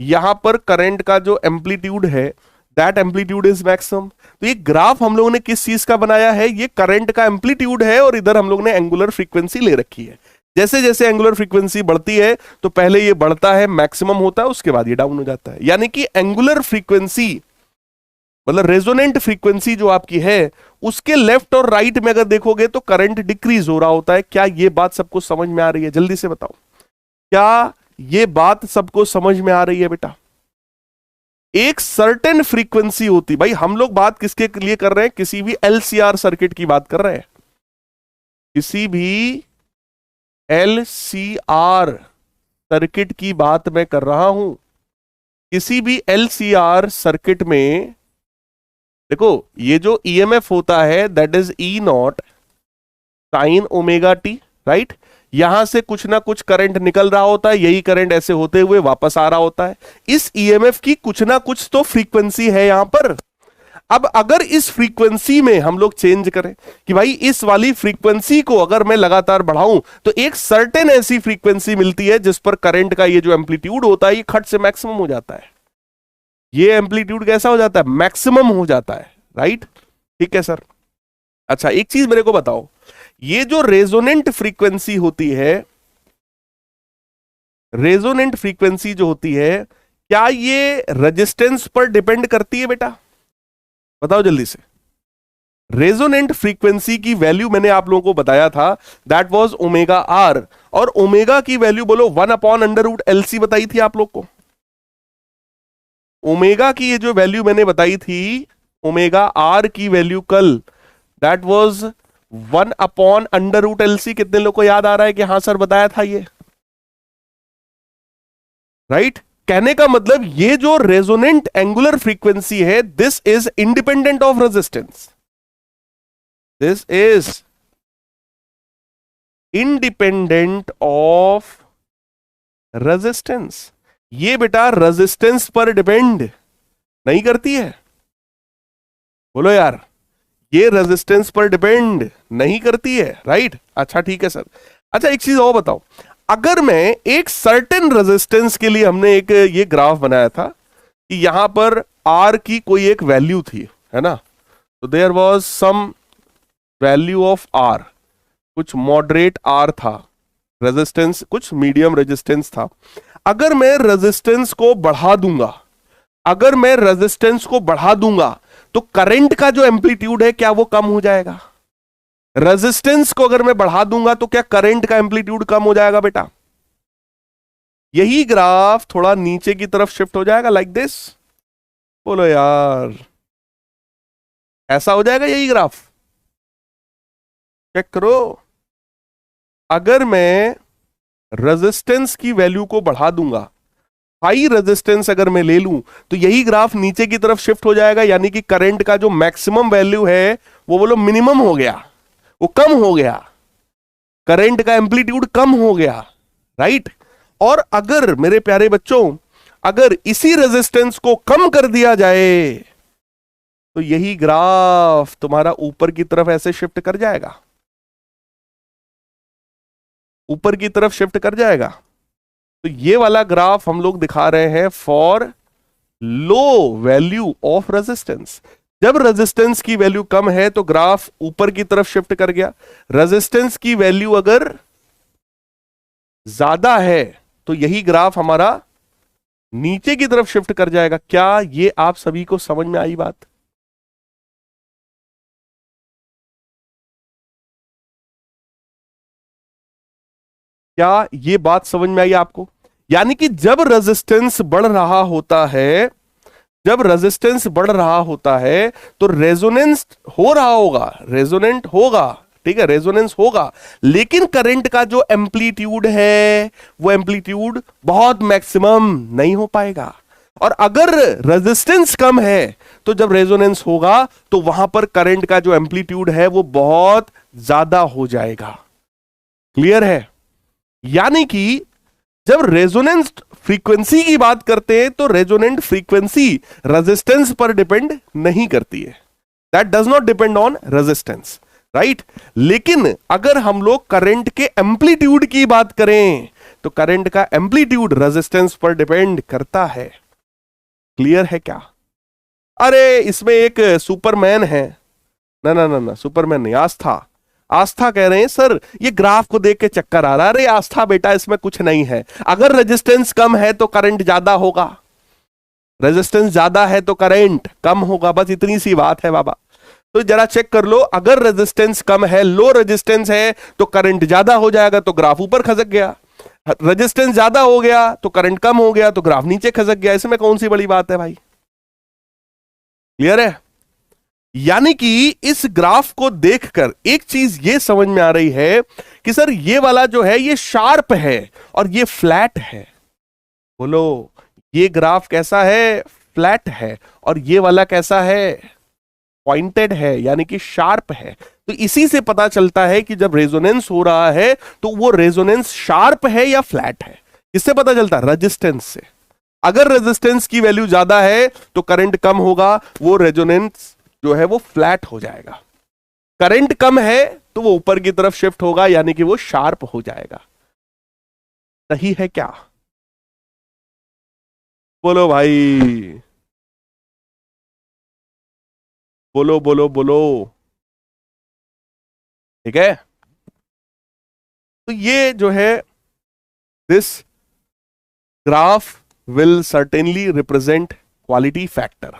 यहां पर करंट का जो एम्पलीट्यूड है दैट एम्पलीट्यूड इज मैक्सिमम। तो ये ग्राफ हम लोगों ने किस चीज का बनाया है? ये करंट का एम्पलीट्यूड है और इधर हम लोग ने एंगुलर फ्रीक्वेंसी ले रखी है। जैसे जैसे एंगुलर फ्रीक्वेंसी बढ़ती है तो पहले ये बढ़ता है, मैक्सिमम होता है, उसके बाद ये डाउन हो जाता है। यानी कि एंगुलर फ्रीक्वेंसी मतलब रेजोनेंट फ्रीक्वेंसी जो आपकी है उसके लेफ्ट और राइट में अगर देखोगे तो करंट डिक्रीज हो रहा होता है। क्या ये बात सबको समझ में आ रही है? जल्दी से बताओ, क्या ये बात सबको समझ में आ रही है बेटा? एक सर्टेन फ्रीक्वेंसी होती, भाई हम लोग बात किसके लिए कर रहे हैं? किसी भी एलसीआर सर्किट की बात कर रहे हैं, किसी भी एलसीआर सर्किट की बात मैं कर रहा हूं। किसी भी एलसीआर सर्किट में देखो, ये जो ईएमएफ होता है that is E not sine omega T, right? यहां से कुछ ना कुछ करंट निकल रहा होता है, यही करंट ऐसे होते हुए वापस आ रहा होता है। इस ईएमएफ की कुछ ना कुछ तो फ्रीक्वेंसी है यहां पर। अब अगर इस फ्रीक्वेंसी में हम लोग चेंज करें कि भाई इस वाली फ्रीक्वेंसी को अगर मैं लगातार बढ़ाऊं तो एक सर्टेन ऐसी फ्रीक्वेंसी मिलती है जिस पर करंट का ये जो एम्पलीट्यूड होता है ये खट से मैक्सिमम हो जाता है। ये एम्पलीट्यूड कैसा हो जाता है? मैक्सिमम हो जाता है, राइट? ठीक है सर। अच्छा एक चीज मेरे को बताओ, ये जो रेजोनेंट फ्रीक्वेंसी होती है, रेजोनेंट फ्रीक्वेंसी जो होती है, क्या ये रेजिस्टेंस पर डिपेंड करती है बेटा? बताओ जल्दी से। रेजोनेंट फ्रीक्वेंसी की वैल्यू मैंने आप लोगों को बताया था, दैट वाज ओमेगा आर, और ओमेगा की वैल्यू बोलो 1/√LC बताई थी आप लोग को। ओमेगा की ये जो वैल्यू मैंने बताई थी, ओमेगा आर की वैल्यू कल, दैट वाज 1/√LC। कितने लोग को याद आ रहा है कि हाँ सर बताया था ये, राइट? कहने का मतलब ये जो रेजोनेंट एंगुलर फ्रीक्वेंसी है this is independent of resistance, this is independent of resistance. ये बेटा रेजिस्टेंस पर डिपेंड नहीं करती है। बोलो यार, ये रेजिस्टेंस पर डिपेंड नहीं करती है, राइट? अच्छा ठीक है सर। अच्छा एक चीज और बताओ, अगर मैं एक सर्टेन रेजिस्टेंस के लिए, हमने एक ये ग्राफ बनाया था कि यहां पर आर की कोई एक वैल्यू थी, है ना? तो there was some value of R, कुछ मॉडरेट आर था, रेजिस्टेंस कुछ मीडियम रेजिस्टेंस था। अगर मैं रेजिस्टेंस को बढ़ा दूंगा, अगर मैं रेजिस्टेंस को बढ़ा दूंगा तो करंट का जो एम्पलीट्यूड है क्या वो कम हो जाएगा? रेजिस्टेंस को अगर मैं बढ़ा दूंगा तो क्या करंट का एम्पलीट्यूड कम हो जाएगा बेटा? यही ग्राफ थोड़ा नीचे की तरफ शिफ्ट हो जाएगा, लाइक दिस। बोलो यार, ऐसा हो जाएगा यही ग्राफ। चेक करो, अगर मैं रेजिस्टेंस की वैल्यू को बढ़ा दूंगा, हाई रेजिस्टेंस अगर मैं ले लूं, तो यही ग्राफ नीचे की तरफ शिफ्ट हो जाएगा। यानी कि करंट का जो मैक्सिमम वैल्यू है वो बोलो मिनिमम हो गया, वो कम हो गया, करंट का एम्पलीट्यूड कम हो गया, राइट? और अगर मेरे प्यारे बच्चों, अगर इसी रेजिस्टेंस को कम कर दिया जाए तो यही ग्राफ तुम्हारा ऊपर की तरफ ऐसे शिफ्ट कर जाएगा, ऊपर की तरफ शिफ्ट कर जाएगा। तो ये वाला ग्राफ हम लोग दिखा रहे हैं for low value of resistance. जब रेजिस्टेंस की वैल्यू कम है तो ग्राफ ऊपर की तरफ शिफ्ट कर गया। रेजिस्टेंस की वैल्यू अगर ज्यादा है तो यही ग्राफ हमारा नीचे की तरफ शिफ्ट कर जाएगा। क्या ये आप सभी को समझ में आई बात? क्या ये बात समझ में आई आपको? यानी कि जब रेजिस्टेंस बढ़ रहा होता है, जब रेजिस्टेंस बढ़ रहा होता है तो रेजोनेंस हो रहा होगा, रेजोनेंट होगा, ठीक है, रेजोनेंस होगा, लेकिन करंट का जो एम्पलीट्यूड है वो एम्पलीट्यूड बहुत मैक्सिमम नहीं हो पाएगा। और अगर रेजिस्टेंस कम है तो जब रेजोनेंस होगा तो वहां पर करंट का जो एम्पलीट्यूड है वो बहुत ज्यादा हो जाएगा। क्लियर है? यानी कि जब रेजोनेंस फ्रीक्वेंसी की बात करते हैं तो रेजोनेंट फ्रीक्वेंसी रेजिस्टेंस पर डिपेंड नहीं करती है, that does not depend on resistance, right. लेकिन अगर हम लोग करंट के एम्पलीट्यूड की बात करें तो करंट का एम्पलीट्यूड रेजिस्टेंस पर डिपेंड करता है। क्लियर है क्या? अरे इसमें एक सुपरमैन है, ना ना ना ना, सुपरमैन नहीं, आस्था। आस्था कह रहे हैं सर ये ग्राफ को देख के चक्कर आ रहा है। अरे आस्था बेटा इसमें कुछ नहीं है, अगर रेजिस्टेंस कम है तो करंट ज्यादा होगा, रेजिस्टेंस ज्यादा है तो करंट कम होगा, बस इतनी सी बात है बाबा। तो जरा चेक कर लो, अगर रेजिस्टेंस कम है, लो रेजिस्टेंस है तो करंट ज्यादा हो जाएगा, तो ग्राफ ऊपर खसक गया। रेजिस्टेंस ज्यादा हो गया तो करंट कम हो गया तो ग्राफ नीचे खसक गया। इसमें कौन सी बड़ी बात है भाई? क्लियर है? यानी कि इस ग्राफ को देखकर एक चीज ये समझ में आ रही है कि सर ये वाला जो है ये शार्प है और ये फ्लैट है। बोलो, ये ग्राफ कैसा है? फ्लैट है। और ये वाला कैसा है? पॉइंटेड है, यानी कि शार्प है। तो इसी से पता चलता है कि जब रेजोनेंस हो रहा है तो वो रेजोनेंस शार्प है या फ्लैट है। किससे पता चलता है? रेजिस्टेंस से। अगर रेजिस्टेंस की वैल्यू ज्यादा है तो करंट कम होगा, वो रेजोनेंस जो है वो फ्लैट हो जाएगा। करंट कम है तो वो ऊपर की तरफ शिफ्ट होगा, यानी कि वो शार्प हो जाएगा। सही है क्या? बोलो भाई, बोलो बोलो बोलो। ठीक है, तो ये जो है this graph will certainly represent quality factor,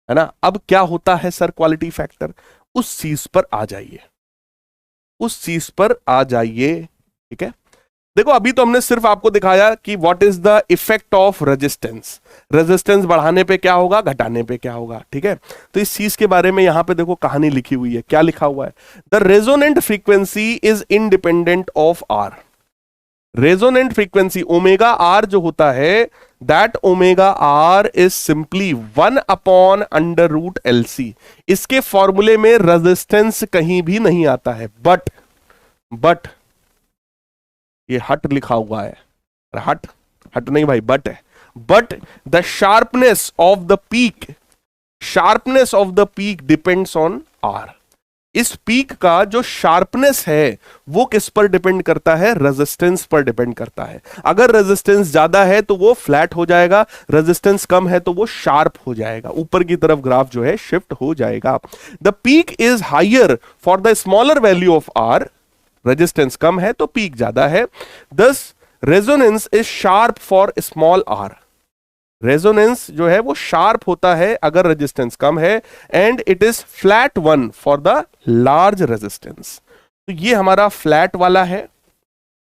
है ना। अब क्या होता है सर क्वालिटी फैक्टर? उस चीज पर आ जाइए, उस चीज पर आ जाइए। ठीक है, देखो अभी तो हमने सिर्फ आपको दिखाया कि what is the effect of resistance, resistance बढ़ाने पे क्या होगा, घटाने पे क्या होगा। ठीक है, तो इस चीज के बारे में यहां पे देखो कहानी लिखी हुई है। क्या लिखा हुआ है? The resonant frequency is independent of R. Resonant frequency omega R जो होता है, that omega R is simply 1/√LC। इसके फॉर्मूले में रेजिस्टेंस कहीं भी नहीं आता है, बट ये हट लिखा हुआ है। हट हट नहीं भाई, बट है। But the sharpness of the peak, sharpness of the peak depends on R. इस पीक का जो शार्पनेस है वो किस पर डिपेंड करता है? रेजिस्टेंस पर डिपेंड करता है। अगर रेजिस्टेंस ज्यादा है तो वो फ्लैट हो जाएगा, रेजिस्टेंस कम है तो वो शार्प हो जाएगा, ऊपर की तरफ ग्राफ जो है शिफ्ट हो जाएगा। The peak is higher for the smaller value of R, resistance कम है तो पीक ज्यादा है। Thus resonance is sharp for small R, resonance जो है वो शार्प होता है अगर रेजिस्टेंस कम है। And it is flat one for the large resistance. तो ये हमारा फ्लैट वाला है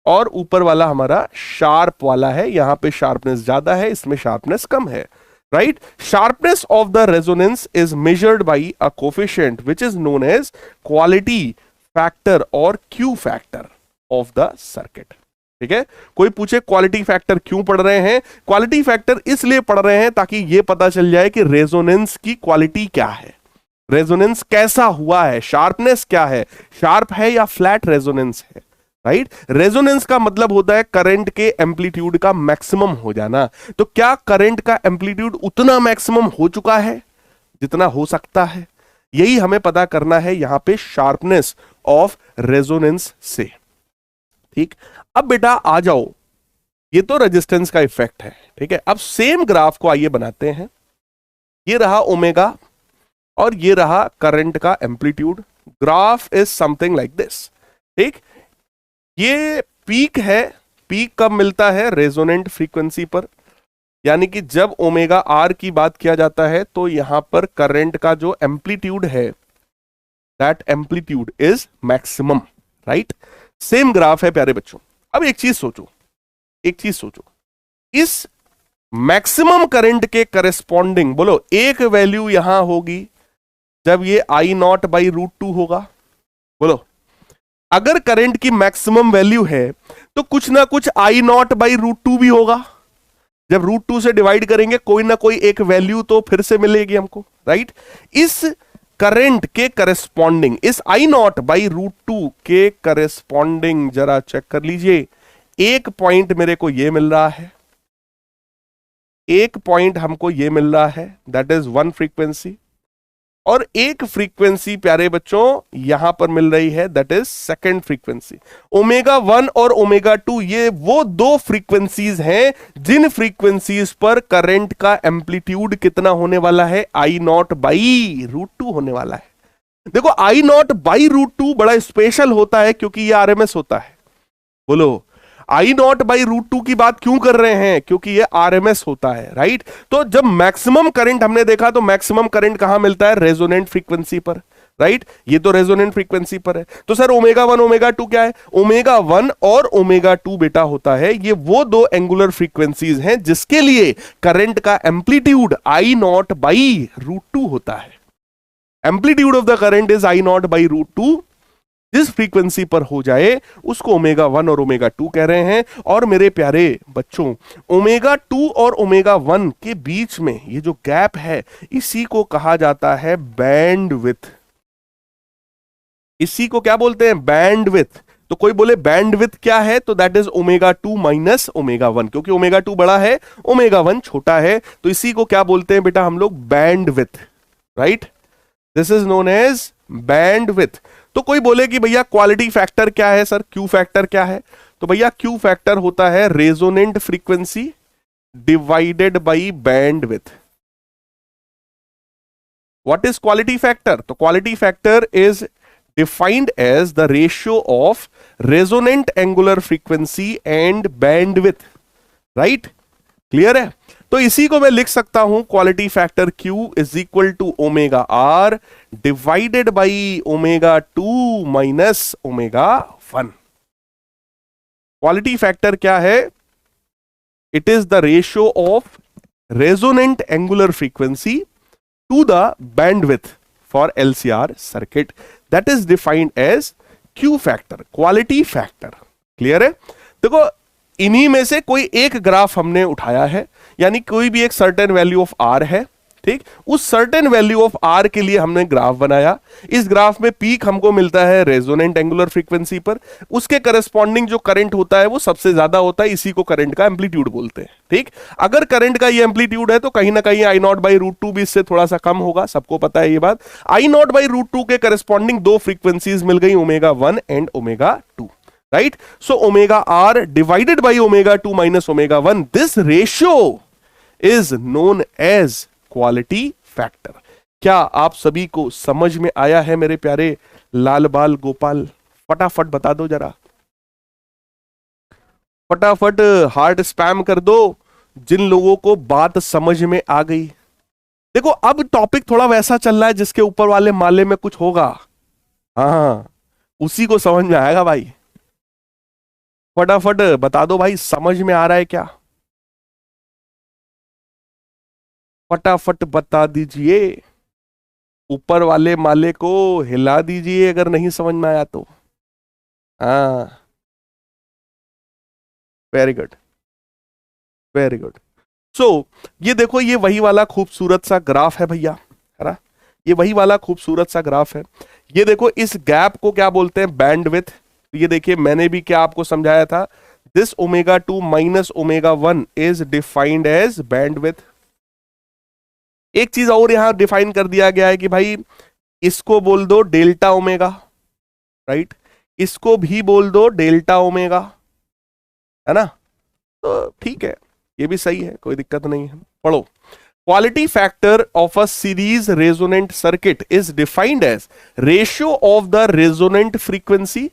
और ऊपर वाला हमारा शार्प वाला है। यहां पे शार्पनेस ज्यादा है, इसमें शार्पनेस कम है, right. Sharpness of the resonance is measured by a coefficient which is known as quality factor और Q factor of the circuit. ठीक है, कोई पूछे क्वालिटी फैक्टर क्यों पढ़ रहे हैं? क्वालिटी फैक्टर इसलिए पढ़ रहे हैं ताकि यह पता चल जाए कि रेजोनेंस की क्वालिटी क्या है, रेजोनेंस कैसा हुआ है, शार्पनेस क्या है, शार्प है या फ्लैट रेजोनेंस है, राइट। रेजोनेंस का मतलब होता है करंट के एम्पलीट्यूड का मैक्सिमम हो जाना। तो क्या करंट का एम्पलीट्यूड उतना मैक्सिमम हो चुका है जितना हो सकता है? यही हमें पता करना है यहां पे शार्पनेस ऑफ रेजोनेंस से। ठीक, अब बेटा आ जाओ, ये तो रेजिस्टेंस का इफेक्ट है। ठीक है, अब सेम ग्राफ को आइए बनाते हैं। ये रहा ओमेगा और ये रहा करंट का amplitude. Graph is something like this. ठीक, ये पीक है, पीक कब मिलता है? रेजोनेंट फ्रीक्वेंसी पर। यानी कि जब ओमेगा आर की बात किया जाता है तो यहां पर करंट का जो एम्पलीट्यूड है, that amplitude is maximum, right. Same graph है प्यारे बच्चों। अब एक चीज सोचो, एक चीज सोचो, इस मैक्सिमम करंट के करस्पॉन्डिंग बोलो एक वैल्यू यहां होगी जब ये आई नॉट बाई रूट टू होगा। बोलो, अगर करंट की मैक्सिमम वैल्यू है तो कुछ ना कुछ आई नॉट बाई रूट टू भी होगा। जब रूट टू से डिवाइड करेंगे कोई ना कोई एक वैल्यू तो फिर से मिलेगी हमको, राइट। इस करंट के करस्पॉन्डिंग, इस आई नॉट बाई रूट टू के करस्पॉन्डिंग जरा चेक कर लीजिए, एक पॉइंट मेरे को ये मिल रहा है, एक पॉइंट हमको ये मिल रहा है, दैट इज वन फ्रीक्वेंसी, और एक फ्रीक्वेंसी प्यारे बच्चों यहां पर मिल रही है, that is second frequency. Omega 1 और ओमेगा 2 ये वो दो फ्रीक्वेंसीज हैं जिन फ्रीक्वेंसीज पर करंट का एम्पलीट्यूड कितना होने वाला है, I naught by root to होने वाला है। देखो आई नॉट बाई रूट टू बड़ा स्पेशल होता है क्योंकि ये आरएमएस होता है। बोलो, आई नॉट बाई रूट टू की बात क्यों कर रहे हैं, क्योंकि ये आरएमएस होता है, राइट। तो जब मैक्सिमम करंट हमने देखा तो मैक्सिमम करंट कहां मिलता है, रेजोनेंट फ्रीक्वेंसी पर, राइट। ये तो रेजोनेंट फ्रीक्वेंसी पर है। तो सर ओमेगा 1 ओमेगा 2 क्या है, ओमेगा 1 और ओमेगा 2 बेटा होता है ये वो दो एंगुलर फ्रीक्वेंसीज हैं जिसके लिए करंट का amplitude I naught by root two होता है। Amplitude of the current is I naught by root two. जिस फ्रीक्वेंसी पर हो जाए उसको ओमेगा 1 और ओमेगा 2 कह रहे हैं। और मेरे प्यारे बच्चों, ओमेगा 2 और ओमेगा 1 के बीच में ये जो गैप है इसी को कहा जाता है बैंडविड्थ। इसी को क्या बोलते हैं, बैंडविड्थ। तो कोई बोले बैंडविड्थ क्या है, तो that is omega 2 minus omega 1, क्योंकि ओमेगा 2 बड़ा है ओमेगा 1 छोटा है, तो इसी को क्या बोलते हैं बेटा हम लोग, bandwidth, right. This is known as bandwidth. तो कोई बोले कि भैया क्वालिटी फैक्टर क्या है सर, क्यू फैक्टर क्या है, तो भैया क्यू फैक्टर होता है resonant frequency divided by bandwidth. What is quality factor, तो quality factor is defined as the ratio of resonant angular frequency and bandwidth, right. Clear है। तो इसी को मैं लिख सकता हूं, quality factor Q is equal to omega R divided by omega 2 minus omega 1। Quality factor क्या है, it is the ratio of resonant angular frequency to the bandwidth for LCR circuit, that is defined as Q factor, quality factor. Clear है। देखो इन्हीं में से कोई एक graph हमने उठाया है, यानी कोई भी एक सर्टेन वैल्यू ऑफ आर है, ठीक, उस सर्टेन वैल्यू ऑफ आर के लिए हमने ग्राफ बनाया। इस ग्राफ में पीक हमको मिलता है रेजोनेंट एंगुलर फ्रीक्वेंसी पर, उसके करस्पॉन्डिंग जो करंट होता है वो सबसे ज्यादा होता है, इसी को करंट का एम्पलीट्यूड बोलते हैं, ठीक। अगर करंट का ये एम्पलीट्यूड है तो कहीं ना कहीं आई नॉट बाई रूट टू भी इससे थोड़ा सा कम होगा, सबको पता है ये बात। आई नॉट बाई रूट टू के करस्पॉन्डिंग दो फ्रीक्वेंसीज मिल गई, omega 1 and omega 2, right? So omega r divided by omega 2 minus omega 1, this ratio is known as quality factor. क्या आप सभी को समझ में आया है मेरे प्यारे लाल बाल गोपाल? फटाफट बता दो जरा, फटाफट हार्ट स्पैम कर दो जिन लोगों को बात समझ में आ गई। देखो अब टॉपिक थोड़ा वैसा चल रहा है जिसके ऊपर वाले माले में कुछ होगा, हाँ उसी को समझ में आएगा भाई। फटाफट बता दो भाई, समझ में आ रहा है क्या? फटाफट बता दीजिए, ऊपर वाले माले को हिला दीजिए अगर नहीं समझ में आया तो। हाँ वेरी गुड, वेरी गुड। सो ये देखो, ये वही वाला खूबसूरत सा ग्राफ है भैया, है ना, ये वही वाला खूबसूरत सा ग्राफ है। ये देखो इस गैप को क्या बोलते हैं, बैंडविड्थ। ये देखिए मैंने भी क्या आपको समझाया था, this omega 2 minus omega 1 is defined as bandwidth. एक चीज और यहां डिफाइन कर दिया गया है कि भाई इसको बोल दो डेल्टा ओमेगा, राइट, इसको भी बोल दो डेल्टा ओमेगा, है ना। तो ठीक है, ये भी सही है, कोई दिक्कत नहीं है। पढ़ो, quality factor of a series resonant circuit is defined as ratio of the resonant frequency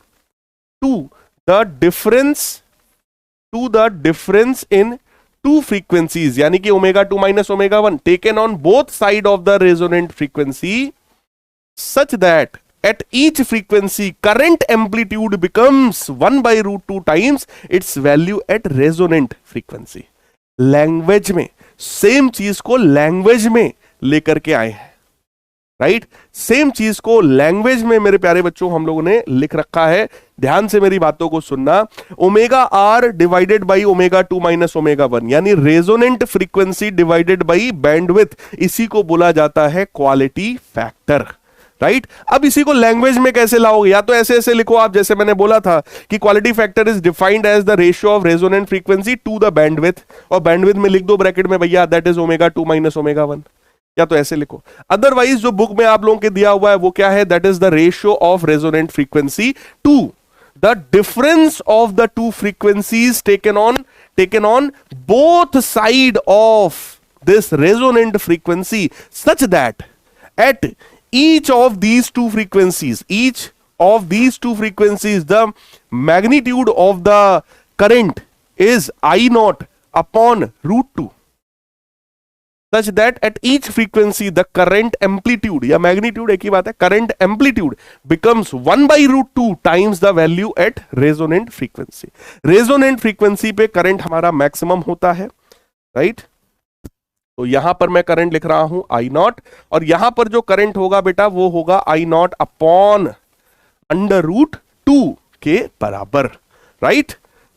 to the difference in two frequencies यानी कि omega 2 minus omega 1 taken on both side of the resonant frequency such that at each frequency current amplitude becomes 1 by root 2 times its value at resonant frequency। Language में same चीज को language में लेकर के आए हैं, राइट? सेम चीज को लैंग्वेज में मेरे प्यारे बच्चों हम लोगों ने लिख रखा है। ध्यान से मेरी बातों को सुनना। Omega R divided by omega 2 minus omega 1 यानी resonant frequency divided by bandwidth, इसी को बोला जाता है क्वालिटी फैक्टर, राइट? अब इसी को लैंग्वेज में कैसे लाओगे? या तो ऐसे ऐसे लिखो आप, जैसे मैंने बोला था कि quality factor is defined as the ratio of resonant frequency to the bandwidth, और बैंडविड्थ में लिख दो ब्रैकेट में भैया that is omega 2 minus omega 1, या तो ऐसे लिखो। अदरवाइज जो बुक में आप लोगों के दिया हुआ है वो क्या है? That is the ratio of resonant frequency to the difference of the two frequencies taken on both side of this resonant frequency such that at each of these two frequencies, the magnitude of the current is I naught upon root 2 such that at each frequency the current amplitude या magnitude एक ही बात है, current amplitude becomes 1 by root 2 times the value at resonant frequency। resonant frequency पे current हमारा maximum होता है, right? तो यहां पर मैं करंट लिख रहा हूं आई नॉट, और यहां पर जो करंट होगा बेटा वो होगा आई नॉट अपॉन अंडर रूट 2 के बराबर, राइट?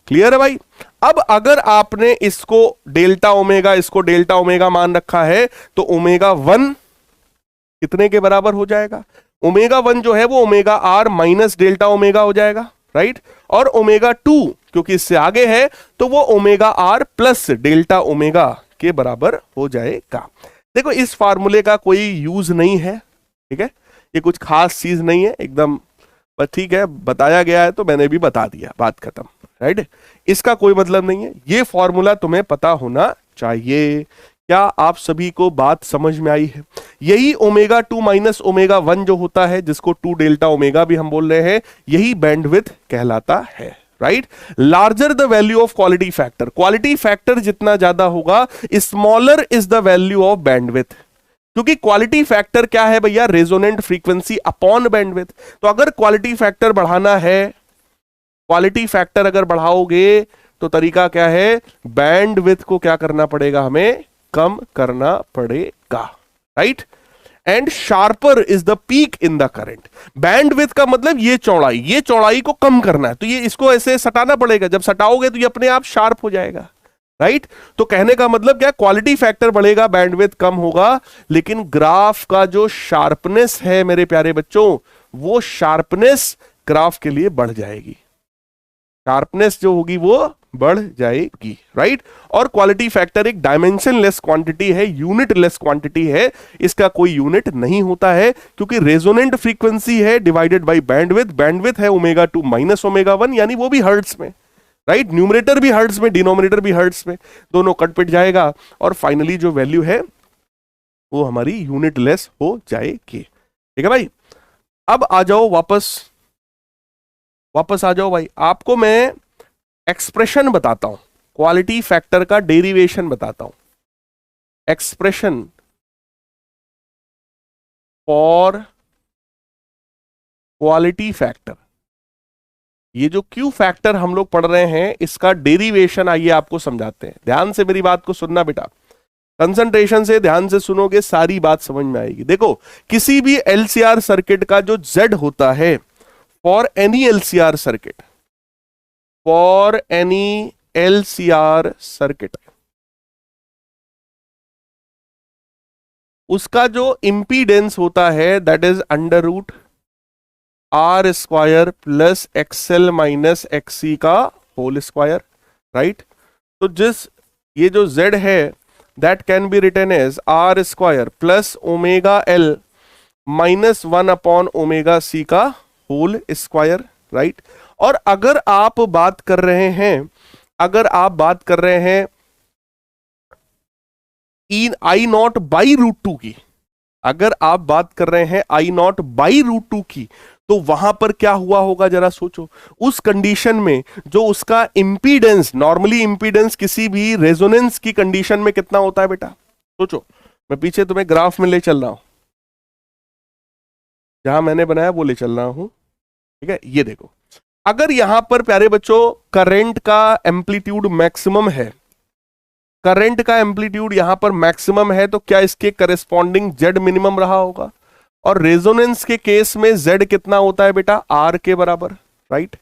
क्लियर है भाई? अब अगर आपने इसको डेल्टा ओमेगा मान रखा है तो ओमेगा 1 कितने के बराबर हो जाएगा? ओमेगा 1 जो है वो omega R minus delta omega हो जाएगा, राइट? और ओमेगा 2 क्योंकि इससे आगे है तो वो omega R plus delta omega के बराबर हो जाएगा। देखो इस फार्मूले का कोई यूज नहीं है, ठीक है? ये कुछ खास चीज नहीं है एकदम, बस ठीक है बताया गया है तो मैंने भी बता दिया, बात खत्म, राइट? इसका कोई मतलब नहीं है, ये फॉर्मूला तुम्हें पता होना चाहिए। क्या आप सभी को बात समझ में आई है? यही ओमेगा 2 माइनस ओमेगा 1 जो होता है, जिसको 2 डेल्टा ओमेगा भी हम बोल रहे हैं, यही बैंडविड्थ कहलाता है, right? Larger the value of quality factor जितना ज्यादा होगा smaller is the value of bandwidth, क्योंकि क्वालिटी फैक्टर क्या है भैया? Resonant frequency upon bandwidth. तो अगर क्वालिटी फैक्टर बढ़ाना है, क्वालिटी फैक्टर अगर बढ़ाओगे तो तरीका क्या है? बैंडविड्थ को क्या करना पड़ेगा? हमें कम करना पड़ेगा, right? And sharper is the peak in the current. Bandwidth का मतलब ये चौड़ाई को कम करना है, तो ये इसको ऐसे सटाना पड़ेगा, जब सटाओगे तो ये अपने आप शार्प हो जाएगा, राइट? तो कहने का मतलब क्या? क्वालिटी फैक्टर बढ़ेगा, बैंडविड्थ कम होगा, लेकिन ग्राफ का जो शार्पनेस है मेरे प्यारे बच्चों, वो शार्पनेस ग्राफ के लिए बढ़ जाएगी, शार्पनेस जो होगी वो बढ़ जाएगी, राइट? और क्वालिटी फैक्टर एक डायमेंशन लेस क्वांटिटी है, यूनिट लेस क्वांटिटी है, इसका कोई यूनिट नहीं होता है, क्योंकि रेजोनेंट फ्रीक्वेंसी है डिवाइडेड बाय बैंडविड्थ है ओमेगा 2 माइनस ओमेगा 1 यानी वो भी हर्ट्ज में, राइट? न्यूमरेटर भी हर्ट्ज में, डिनोमिनेटर भी हर्ट्ज में, दोनों कट पिट जाएगा और फाइनली जो वैल्यू है वो हमारी यूनिट लेस हो जाएगी, ठीक है भाई? अब आ जाओ वापस आ जाओ भाई, आपको मैं एक्सप्रेशन बताता हूं, क्वालिटी फैक्टर का डेरिवेशन बताता हूं। एक्सप्रेशन फॉर क्वालिटी फैक्टर, ये जो क्यू फैक्टर हम लोग पढ़ रहे हैं इसका डेरिवेशन आइए आपको समझाते हैं। ध्यान से मेरी बात को सुनना बेटा, कंसंट्रेशन से ध्यान से सुनोगे सारी बात समझ में आएगी। देखो किसी भी एलसीआर सर्किट का जो Z होता है, फॉर एनी एलसीआर सर्किट, उसका जो इंपीडेंस होता है that is under root R square plus XL minus XC का होल स्क्वायर, राइट? तो ये जो Z है that can be written as R square plus omega L minus 1 upon omega C का होल स्क्वायर, राइट? और अगर आप बात कर रहे हैं इन आई नॉट बाई रूट 2 की, अगर आप बात कर रहे हैं आई नॉट बाई रूट 2 की, तो वहां पर क्या हुआ होगा जरा सोचो। उस कंडीशन में जो उसका इंपीडेंस, नॉर्मली इंपीडेंस किसी भी रेजोनेंस की कंडीशन में कितना होता है बेटा, सोचो। मैं पीछे तुम्हें ग्राफ में ले चल रहा हूं, जहां मैंने बनाया वो ले चल रहा हूं, ठीक है। ये देखो, अगर यहां पर प्यारे बच्चों करंट का एम्पलीट्यूड मैक्सिमम है, करंट का एम्पलीट्यूड यहां पर मैक्सिमम है, तो क्या इसके करस्पॉन्डिंग जेड मिनिमम रहा होगा। और रेजोनेंस के केस में जेड कितना होता है बेटा, आर के बराबर, राइट।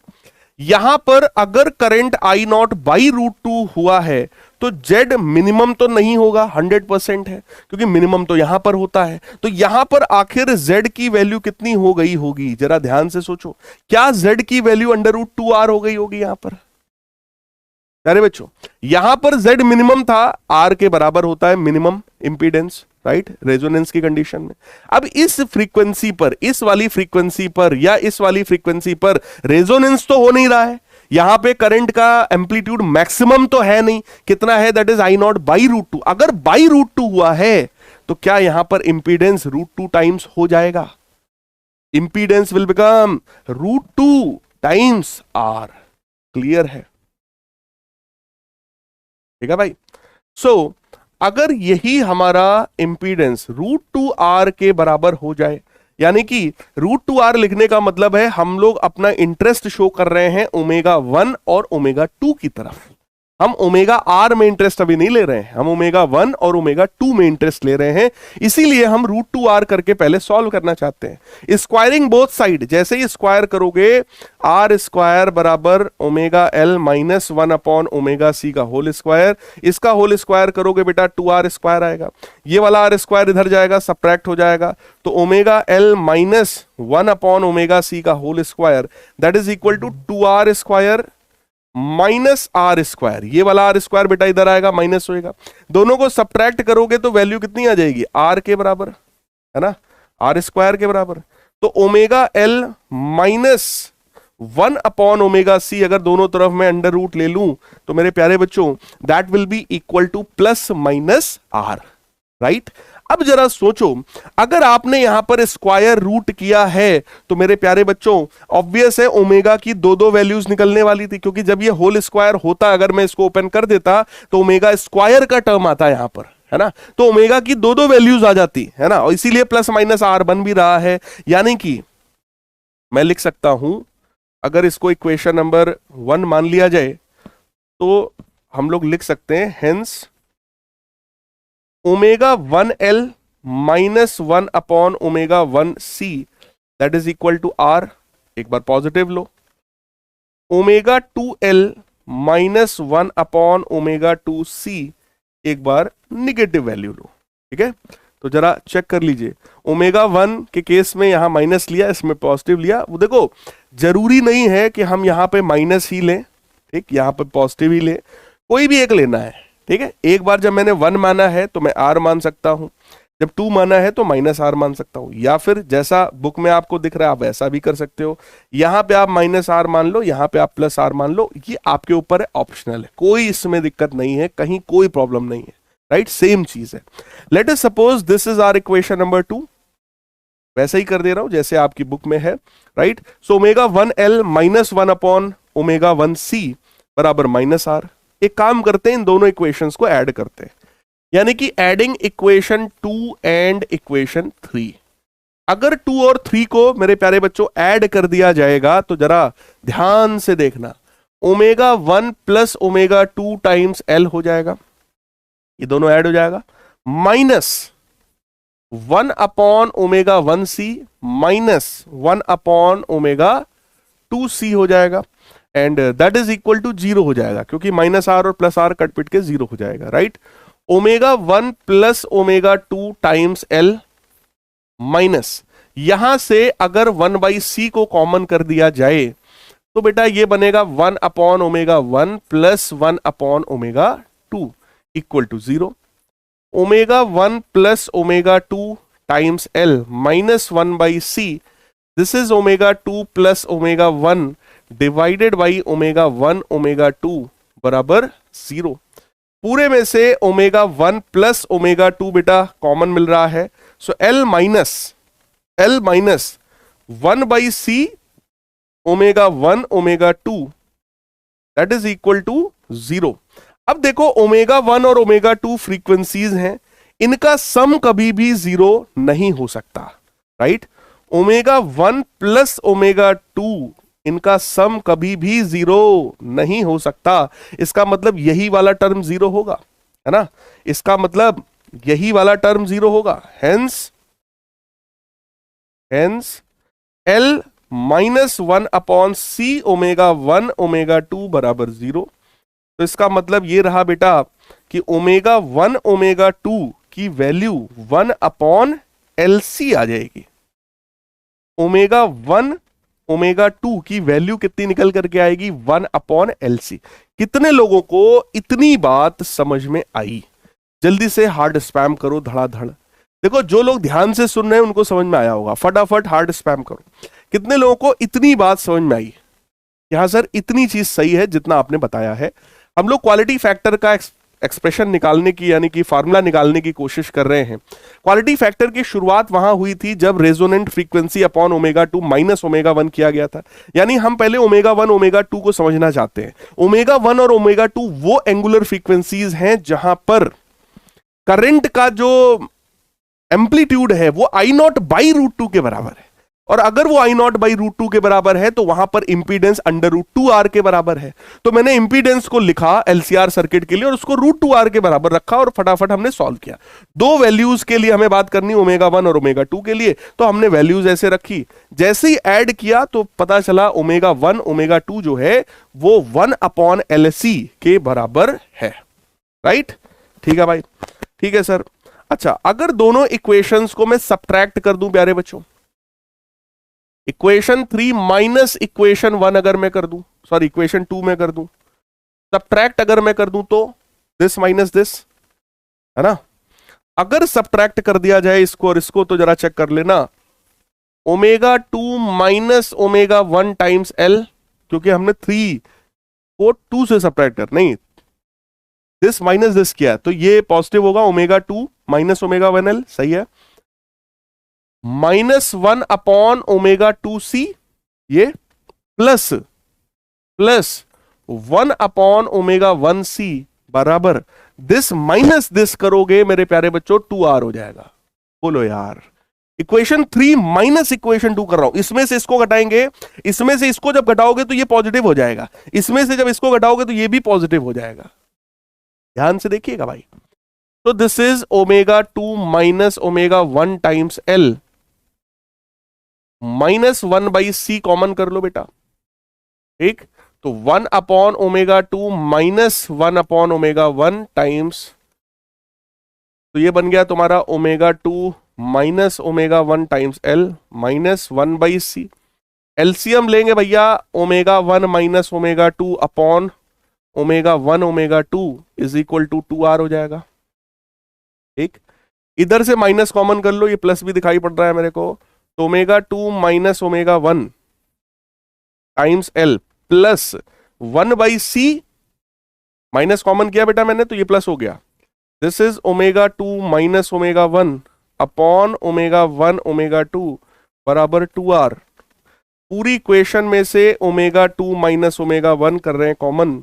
यहां पर अगर current I naught by root two हुआ है तो जेड मिनिमम तो नहीं होगा, 100% है, क्योंकि मिनिमम तो यहां पर होता है। तो यहां पर आखिर जेड की वैल्यू कितनी हो गई होगी, जरा ध्यान से सोचो। क्या जेड की वैल्यू अंडर रूट 2r हो गई होगी यहां पर। अरे बच्चों, यहां पर z मिनिमम था, r के बराबर होता है मिनिमम इंपीडेंस, राइट, रेजोनेंस की कंडीशन में। अब इस फ्रीक्वेंसी पर, इस वाली फ्रीक्वेंसी पर या इस वाली फ्रीक्वेंसी पर रेजोनेंस तो हो नहीं रहा है, यहां पे करंट का एम्पलीट्यूड मैक्सिमम तो है नहीं, कितना है, that is I naught by root two. अगर बाई रूट टू हुआ है तो क्या यहां पर इंपीडेंस रूट टू टाइम्स हो जाएगा, impedance will become root two times R. Clear है, ठीक है भाई। सो अगर यही हमारा इंपीडेंस रूट टू आर के बराबर हो जाए, यानी कि रूट टू आर लिखने का मतलब है हम लोग अपना इंटरेस्ट शो कर रहे हैं ओमेगा 1 और ओमेगा 2 की तरफ। हम ओमेगा आर में इंटरेस्ट अभी नहीं ले रहे हैं, हम ओमेगा 1 और ओमेगा 2 में इंटरेस्ट ले रहे हैं, इसीलिए हम रूट टू आर करके पहले सॉल्व करना चाहते हैं। स्क्वायरिंग बोथ साइड, जैसे ही स्क्वायर करोगे आर स्क्वायर बराबर omega L minus 1 upon omega C का होल स्क्वायर, इसका होल स्क्वायर करोगे बेटा 2r स्क्वायर आएगा, ये वाला आर स्क्वायर इधर जाएगा, सब्ट्रैक्ट हो जाएगा, तो omega L minus 1 upon omega C का whole square that is equal to 2r square minus R square. ये वाला आर स्क्वायर बेटा इधर आएगा, माइनस होएगा, दोनों को सब्ट्रैक्ट करोगे तो वैल्यू कितनी आ जाएगी, आर के बराबर, है ना, आर स्क्वायर के बराबर। तो omega L minus 1 upon omega C अगर दोनों तरफ मैं अंडर रूट ले लूं तो मेरे प्यारे बच्चों that will be equal to plus minus R, right. अब जरा सोचो, अगर आपने यहां पर स्क्वायर रूट किया है तो मेरे प्यारे बच्चों ऑब्वियस है ओमेगा की दो दो वैल्यूज निकलने वाली थी, क्योंकि जब ये होल स्क्वायर होता, अगर मैं इसको ओपन कर देता तो ओमेगा स्क्वायर का टर्म आता यहां पर, है ना, तो ओमेगा की दो दो वैल्यूज आ जाती, है ना, और इसीलिए प्लस माइनस आर बन भी रहा है। यानी कि मैं लिख सकता हूं, अगर इसको इक्वेशन नंबर 1 मान लिया जाए तो हम लोग लिख सकते हैं hence omega 1l minus 1 upon omega 1c that is equal to R, एक बार पॉजिटिव लो, omega 2l minus 1 upon omega 2c एक बार निगेटिव वैल्यू लो, ठीक है। तो जरा चेक कर लीजिए, ओमेगा 1 के केस में यहां माइनस लिया, इसमें पॉजिटिव लिया। वो देखो जरूरी नहीं है कि हम यहां पे माइनस ही लें, ठीक, यहां पे पॉजिटिव ही ले, कोई भी एक लेना है, ठीक है। एक बार जब मैंने 1 माना है तो मैं r मान सकता हूं, जब 2 माना है तो माइनस आर मान सकता हूं, या फिर जैसा बुक में आपको दिख रहा है आप वैसा भी कर सकते हो। यहां पे आप माइनस आर मान लो, यहां पे आप प्लस आर मान लो, ये आपके ऊपर है, ऑप्शनल है, कोई इसमें दिक्कत नहीं है, कहीं कोई प्रॉब्लम नहीं है, राइट, सेम चीज है। Let us suppose this is our equation number 2, वैसे ही कर दे रहा हूं जैसे आपकी बुक में है, right. So omega 1l minus 1 upon omega 1c बराबर माइनस आर। एक काम करते हैं, इन दोनों इक्वेशंस को ऐड करते हैं, यानी कि एडिंग इक्वेशन 2 एंड इक्वेशन 3। अगर 2 और 3 को मेरे प्यारे बच्चों ऐड कर दिया जाएगा तो जरा ध्यान से देखना, omega 1 plus omega 2 times L हो जाएगा, ये दोनों ऐड हो जाएगा, minus 1 upon omega 1c minus 1 upon omega 2c हो जाएगा, and that is equal to 0 हो जाएगा, क्योंकि माइनस आर और प्लस आर कट पिट के 0 हो जाएगा, राइट। Omega 1 plus omega 2 times L minus, यहां से अगर 1 बाई सी को कॉमन कर दिया जाए तो बेटा ये बनेगा 1 upon omega 1 plus 1 upon omega 2 equal to 0। Omega 1 plus omega 2 times L minus 1 by C, this is omega 2 plus omega 1 divided by omega 1 omega 2 बराबर 0। पूरे में से ओमेगा 1 प्लस ओमेगा 2 बेटा कॉमन मिल रहा है, so L minus 1/c omega 1 omega 2 that is equal to 0। अब देखो ओमेगा 1 और ओमेगा 2 फ्रीक्वेंसीज हैं, इनका सम कभी भी 0 नहीं हो सकता, राइट। ओमेगा 1 प्लस ओमेगा 2 इनका सम कभी भी 0 नहीं हो सकता। इसका मतलब यही वाला टर्म 0 होगा, है ना, इसका मतलब यही वाला टर्म 0 होगा। Hence L -1/c omega 1 omega 2 बराबर 0। तो इसका मतलब ये रहा बेटा कि ओमेगा 1 ओमेगा 2 की वैल्यू 1/LC आ जाएगी। ओमेगा 1 ओमेगा 2 की वैल्यू कितनी निकल करके आएगी? 1/LC। कितने लोगों को इतनी बात समझ में आई? जल्दी से हार्ड स्पैम करो धड़ाधड़। देखो जो लोग ध्यान से सुन रहे हैं उनको समझ में आया होगा, फटाफट हार्ड स्पैम करो। कितने लोगों को इतनी बात समझ में आई? यहां सर इतनी चीज सही है जितना आपने बताया है। हम लोग क्वालिटी फैक्टर का एक्सप्रेशन निकालने की यानी कि फार्मूला निकालने की कोशिश कर रहे हैं। क्वालिटी फैक्टर की शुरुआत वहां हुई थी जब resonant frequency upon omega 2 minus omega 1 किया गया था। यानी हम पहले ओमेगा 1 ओमेगा 2 को समझना चाहते हैं। ओमेगा 1 और ओमेगा 2 वो एंगुलर फ्रीक्वेंसीज हैं जहां पर करंट का जो एम्पलीट्यूड है वो I0/√2 के बराबर है, और अगर वो I0/√2 के बराबर है तो वहां पर इंपीडेंस √2R के बराबर है। तो मैंने इंपीडेंस को लिखा LCR सर्किट के लिए और उसको √2R के बराबर रखा और फटाफट हमने सॉल्व किया। दो वैल्यूज के लिए हमें बात करनी, ओमेगा 1 और ओमेगा 2 के लिए, तो हमने वैल्यूज ऐसे रखी। जैसे ही ऐड किया तो पता चला ओमेगा 1 ओमेगा 2 जो है वो 1/LC के बराबर है, राइट। ठीक है भाई, ठीक है सर। अच्छा, अगर दोनों इक्वेशंस को मैं सब्ट्रैक्ट कर दूं प्यारे बच्चों, इक्वेशन 3 माइनस इक्वेशन 1 अगर मैं कर दूं, सॉरी इक्वेशन 2 में कर दूं, सब्ट्रैक्ट अगर मैं कर दूं तो दिस माइनस दिस, है ना। अगर सब्ट्रैक्ट कर दिया जाए इसको और इसको तो जरा चेक कर लेना, omega 2 minus omega 1 times L, क्योंकि हमने 3 को 2 से सब्ट्रैक्ट कर, नहीं दिस माइनस दिस किया तो ये पॉजिटिव होगा, ओमेगा 2 माइनस ओमेगा 1L, सही है। -1 अपॉन ओमेगा 2C, ये प्लस 1 अपॉन ओमेगा 1C बराबर दिस माइनस दिस करोगे मेरे प्यारे बच्चों 2R हो जाएगा। बोलो यार, इक्वेशन 3 माइनस इक्वेशन 2 कर रहा हूं, इसमें से इसको घटाएंगे, इसमें से इसको जब घटाओगे तो ये पॉजिटिव हो जाएगा, इसमें से जब इसको घटाओगे तो ये भी पॉजिटिव हो जाएगा। ध्यान से देखिएगा भाई। तो this is omega 2 minus omega 1 times L, -1/C common कर लो बेटा, ठीक। तो 1 upon omega 2 minus 1 upon omega 1 times, तो ये बन गया तुम्हारा omega 2 minus omega 1 times L -1/C। LCM लेंगे भैया, omega 1 minus omega 2 upon omega 1 omega 2 is equal to 2R हो जाएगा, ठीक। इधर से माइनस कॉमन कर लो, ये प्लस भी दिखाई पड़ रहा है मेरे को, तो omega 2 minus omega 1 times L plus 1/C, minus common किया बेटा मैंने तो ये प्लस हो गया। This is omega 2 minus omega 1 upon omega 1 omega 2 बराबर 2R। पूरी इक्वेशन में से ओमेगा 2 माइनस ओमेगा 1 कर रहे हैं कॉमन,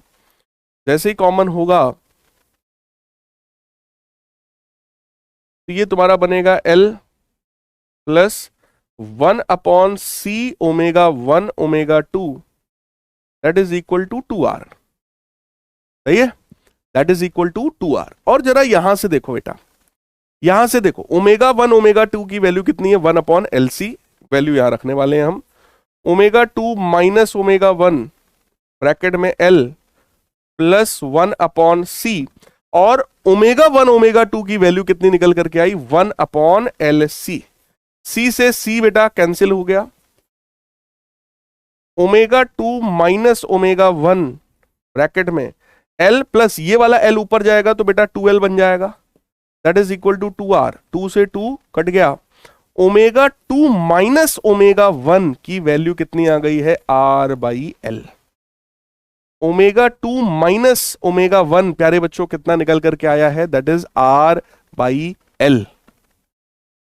जैसे ही कॉमन होगा तो ये तुम्हारा बनेगा L plus 1 upon C omega 1 omega 2 that is equal to 2R, सही है, that is equal to 2R। और जरा यहां से देखो बेटा, यहां से देखो ओमेगा 1 ओमेगा 2 की वैल्यू कितनी है? 1/LC, वैल्यू यहां रखने वाले हैं हम। ओमेगा 2 माइनस ओमेगा 1 ब्रैकेट में L प्लस 1/C, और ओमेगा 1 ओमेगा 2 की वैल्यू कितनी निकल करके आई? 1/LC। C से C बेटा कैंसिल हो गया, ओमेगा 2 माइनस ओमेगा 1 ब्रैकेट में L प्लस ये वाला L ऊपर जाएगा तो बेटा 2L बन जाएगा, that is equal to 2R। 2 से 2 कट गया, ओमेगा 2 माइनस ओमेगा 1 की वैल्यू कितनी आ गई है? R/L। ओमेगा 2 माइनस ओमेगा 1 प्यारे बच्चों कितना निकल करके आया है? That is R/L।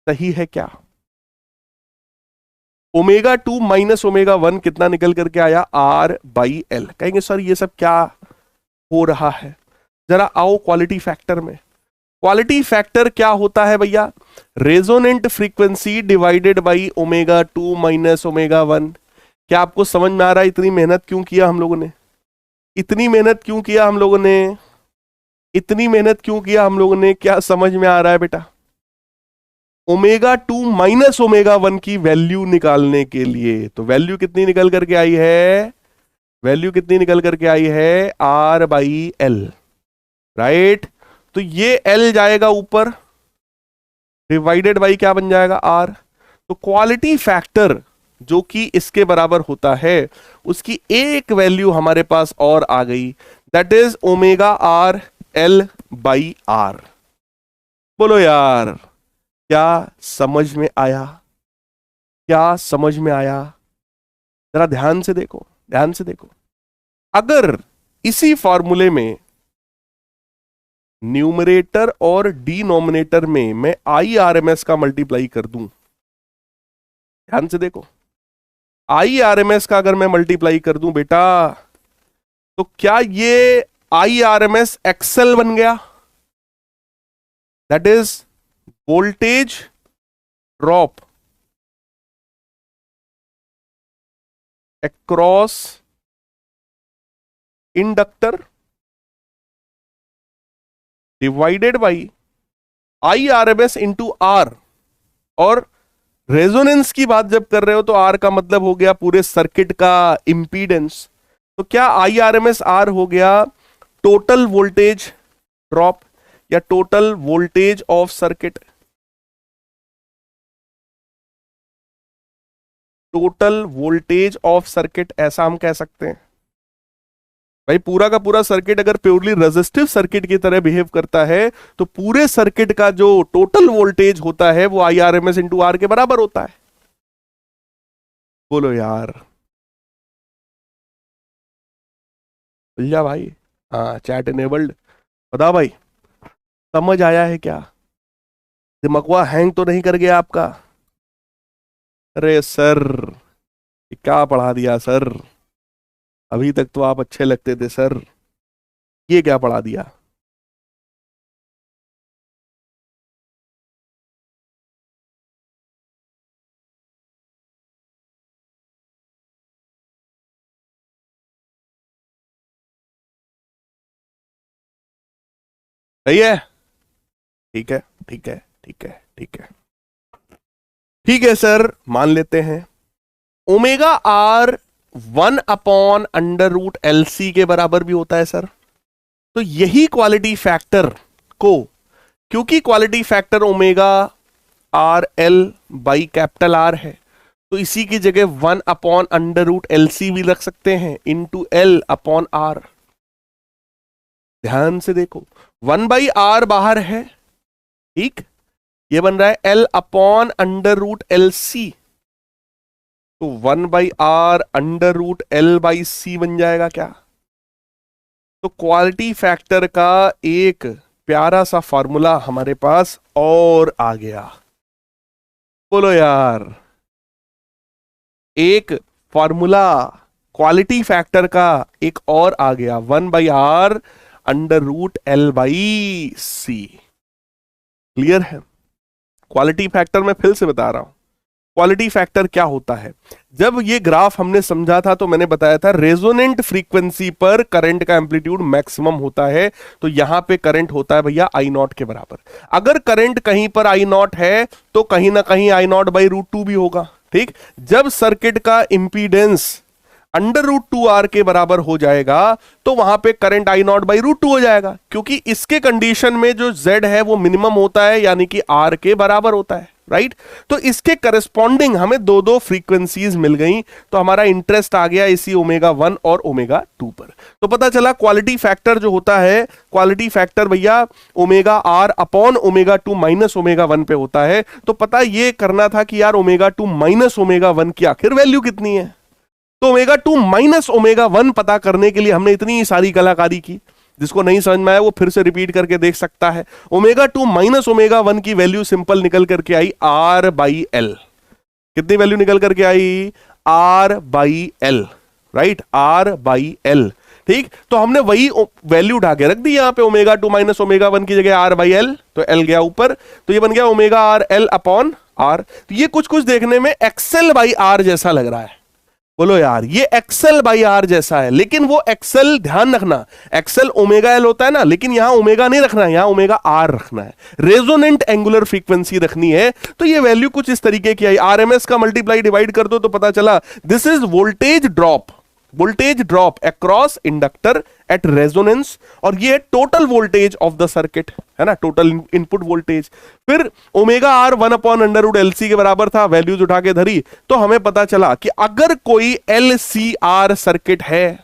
सही है क्या? ओमेगा 2 माइनस ओमेगा 1 कितना निकल करके आया, R/L। कहेंगे सर ये सब क्या हो रहा है, जरा आओ क्वालिटी फैक्टर में। क्वालिटी फैक्टर क्या होता है भैया, resonant frequency divided by omega 2 minus omega 1। क्या आपको समझ में आ रहा है इतनी मेहनत क्यों किया हम लोगों ने, इतनी मेहनत क्यों किया हम लोगों ने, इतनी मेहनत क्यों किया हम लोगों ने, क्या समझ में आ रहा है बेटा? ओमेगा 2 माइनस ओमेगा 1 की वैल्यू निकालने के लिए। तो वैल्यू कितनी निकल करके आई है, वैल्यू कितनी निकल करके आई है, R/L, राइट। तो ये L जाएगा ऊपर, डिवाइडेड बाई क्या बन जाएगा, R। तो क्वालिटी फैक्टर जो कि इसके बराबर होता है, उसकी एक वैल्यू हमारे पास और आ गई, दैट इज ओमेगा R/L/R। बोलो यार, क्या समझ में आया, क्या समझ में आया? जरा ध्यान से देखो, ध्यान से देखो। अगर इसी फॉर्मूले में न्यूमरेटर और डिनोमिनेटर में मैं IRMS का मल्टीप्लाई कर दूं, ध्यान से देखो, IRMS का अगर मैं मल्टीप्लाई कर दूं बेटा, तो क्या ये IRMS XL बन गया, that is voltage drop across inductor divided by IRMS into R। और रेजोनेंस की बात जब कर रहे हो तो R का मतलब हो गया पूरे सर्किट का इंपीडेंस। तो क्या IRMS R हो गया टोटल वोल्टेज ड्रॉप या total voltage of circuit, total voltage of circuit, ऐसा हम कह सकते हैं। भाई पूरा का पूरा सर्किट अगर प्योरली रेजिस्टिव सर्किट की तरह बिहेव करता है, तो पूरे सर्किट का जो टोटल वोल्टेज होता है वो IRMS इंटू R के बराबर होता है। बोलो यार, भैया भाई, हाँ चैट इनेबल्ड, बता भाई समझ आया है क्या? दिमागवा हैंग तो नहीं कर गया आपका? अरे सर क्या पढ़ा दिया सर, अभी तक तो आप अच्छे लगते थे सर, ये क्या पढ़ा दिया? सही है, ठीक है, ठीक है, ठीक है, ठीक है, ठीक है सर, मान लेते हैं ओमेगा R 1/√LC के बराबर भी होता है सर। तो यही क्वालिटी फैक्टर को, क्योंकि क्वालिटी फैक्टर ओमेगा RL/R है, तो इसी की जगह 1/√LC भी रख सकते हैं इंटू L/R। ध्यान से देखो, 1/R बाहर है, ठीक, ये बन रहा है L/√LC, तो 1/R√L/C बन जाएगा क्या? तो क्वालिटी फैक्टर का एक प्यारा सा फॉर्मूला हमारे पास और आ गया। बोलो यार, एक फॉर्मूला क्वालिटी फैक्टर का एक और आ गया, 1/R√L/C। क्लियर है? क्वालिटी फैक्टर मैं फिर से बता रहा हूं, क्वालिटी फैक्टर क्या होता है। जब ये ग्राफ हमने समझा था तो मैंने बताया था रेजोनेंट फ्रीक्वेंसी पर करंट का एम्पलीट्यूड मैक्सिमम होता है, तो यहां पे करंट होता है भैया I0 के बराबर। अगर करंट कहीं पर I0 है तो कहीं ना कहीं I0/√2 भी होगा, ठीक। जब सर्किट का इंपीडेंस √2R के बराबर हो जाएगा तो वहां पे करंट I0/√2 हो जाएगा, क्योंकि इसके कंडीशन में जो Z है वो मिनिमम होता है, यानी कि R के बराबर होता है, राइट। तो इसके करस्पॉन्डिंग हमें दो दो फ्रीक्वेंसीज मिल गई, तो हमारा इंटरेस्ट आ गया इसी ओमेगा 1 और ओमेगा 2 पर। तो पता चला क्वालिटी फैक्टर जो होता है, क्वालिटी फैक्टर भैया omega R upon omega 2 minus omega 1 पे होता है। तो पता ये करना था कि यार ओमेगा 2 माइनस ओमेगा 1 की आखिर वैल्यू कितनी है। तो ओमेगा 2 माइनस ओमेगा 1 पता करने के लिए हमने इतनी सारी कलाकारी की, जिसको नहीं समझ में आया वो फिर से रिपीट करके देख सकता है। ओमेगा 2 माइनस ओमेगा 1 की वैल्यू सिंपल निकल करके आई R/L। कितनी वैल्यू निकल करके आई? R/L, right, R/L। ठीक, तो हमने वही वैल्यू उठा के रख दी यहां पे, ω2 - ω1 की जगह R/L, तो L गया ऊपर, तो ये बन गया ω/L अपॉन R। तो ये कुछ कुछ देखने में XL/R जैसा लग रहा है। बोलो यार, ये XL/R जैसा है, लेकिन वो XL, ध्यान रखना, XL ω/L होता है ना, लेकिन यहां ओमेगा नहीं रखना है, यहां ω/R रखना है, रेजोनेंट एंगुलर फ्रीक्वेंसी रखनी है। तो ये वैल्यू कुछ इस तरीके की आई, RMS का मल्टीप्लाई डिवाइड कर दो तो पता चला this is voltage drop across inductor at resonance, और ये total voltage of the circuit है ना, टोटल इनपुट वोल्टेज। फिर ω/R 1/√LC के बराबर था, वैल्यूज उठा के धरी, तो हमें पता चला कि अगर कोई LCR सर्किट है,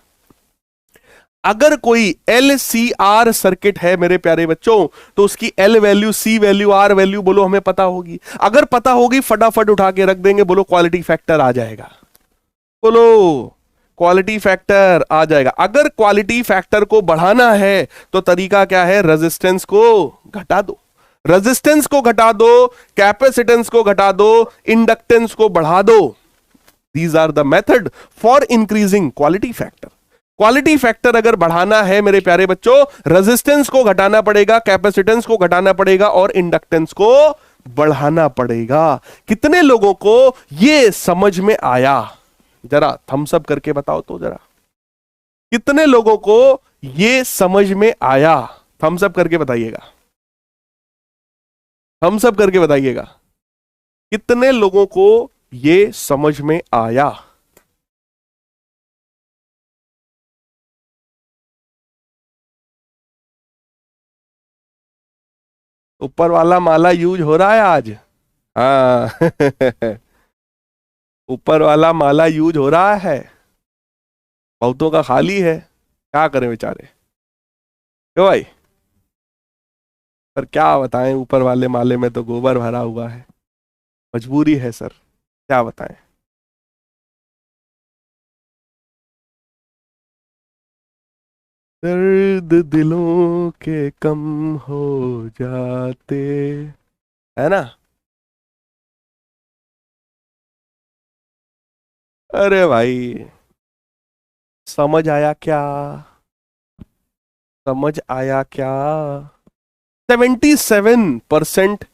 अगर कोई LCR सर्किट है मेरे प्यारे बच्चों, तो उसकी L value, C value, R value बोलो हमें पता होगी। अगर पता होगी फटाफट उठा के रख देंगे, बोलो क्वालिटी फैक्टर आ जाएगा, बोलो क्वालिटी फैक्टर आ जाएगा। अगर क्वालिटी फैक्टर को बढ़ाना है तो तरीका क्या है? रेजिस्टेंस को घटा दो, रेजिस्टेंस को घटा दो, कैपेसिटेंस को घटा दो, इंडक्टेंस को बढ़ा दो। These are the method for increasing quality factor. Quality factor अगर बढ़ाना है मेरे प्यारे बच्चों, रेजिस्टेंस को घटाना पड़ेगा, कैपेसिटेंस को घटाना पड़ेगा और इंडक्टेंस को बढ़ाना पड़ेगा। कितने लोगों को यह समझ में आया? जरा थम्स अप करके बताओ तो जरा, कितने लोगों को यह समझ में आया? थम्स अप करके बताइएगा, थम्स अप करके बताइएगा, कितने लोगों को यह समझ में आया? ऊपर वाला माला यूज हो रहा है आज? हाँ ऊपर वाला माला यूज हो रहा है, बहुतों का खाली है, क्या करें बेचारे, क्यों भाई? पर क्या बताएं, ऊपर वाले माले में तो गोबर भरा हुआ है, मजबूरी है सर, क्या बताएं। दर्द दिलों के कम हो जाते, है ना? अरे भाई, समझ आया क्या? समझ आया क्या? 77%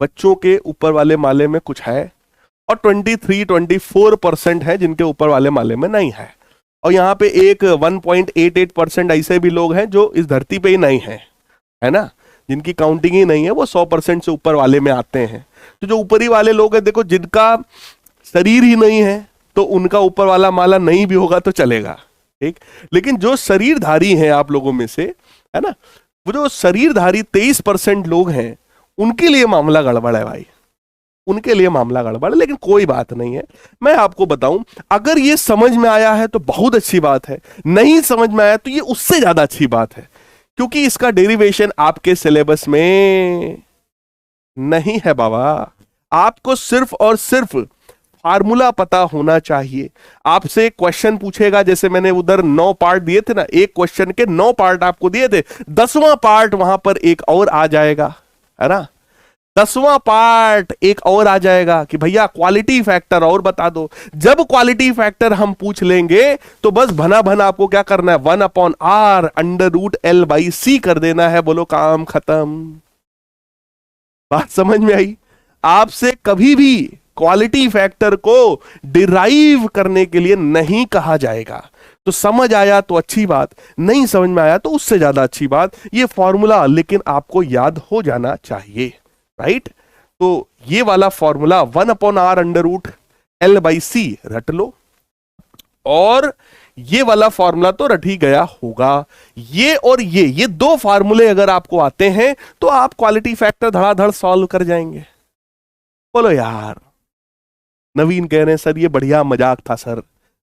बच्चों के ऊपर वाले माले में कुछ है, और 23-24% है जिनके ऊपर वाले माले में नहीं है। और यहाँ पे एक 1.88% ऐसे भी लोग हैं जो इस धरती पे ही नहीं है ना, जिनकी काउंटिंग ही नहीं है, वो 100% से ऊपर वाले में आते हैं। तो जो ऊपरी वाले लोग हैं, देखो जिनका शरीर ही नहीं है तो उनका ऊपर वाला माला नहीं भी होगा तो चलेगा, ठीक। लेकिन जो शरीरधारी हैं आप लोगों में से, है ना, वो जो शरीरधारी 23% लोग हैं, उनके लिए मामला गड़बड़ है भाई, उनके लिए मामला गड़बड़ है। लेकिन कोई बात नहीं है, मैं आपको बताऊं, अगर ये समझ में आया है तो बहुत अच्छी बात है, नहीं समझ में आया तो ये उससे ज्यादा अच्छी बात है, क्योंकि इसका डेरिवेशन आपके सिलेबस में नहीं है बाबा। आपको सिर्फ और सिर्फ फार्मूला पता होना चाहिए। आपसे क्वेश्चन पूछेगा, जैसे मैंने उधर 9 पार्ट दिए थे ना, एक क्वेश्चन के 9 पार्ट आपको दिए थे, 10वां पार्ट वहां पर एक और आ जाएगा, है ना, 10वां पार्ट एक और आ जाएगा कि भैया क्वालिटी फैक्टर और बता दो। जब क्वालिटी फैक्टर हम पूछ लेंगे तो बस भना भना आपको क्या करना है, 1/R√L/C कर देना है, बोलो काम खत्म। बात समझ में आई? आपसे कभी भी क्वालिटी फैक्टर को डिराइव करने के लिए नहीं कहा जाएगा। तो समझ आया तो अच्छी बात, नहीं समझ में आया तो उससे ज्यादा अच्छी बात। ये फॉर्मूला लेकिन आपको याद हो जाना चाहिए, राइट। तो ये वाला फॉर्मूला 1/R√L/C रट लो, और ये वाला फॉर्मूला तो रट ही गया होगा। ये और ये 2 फार्मूले अगर आपको आते हैं तो आप क्वालिटी फैक्टर धड़ाधड़ सॉल्व कर जाएंगे। बोलो यार। नवीन कह रहे हैं सर ये बढ़िया मजाक था सर,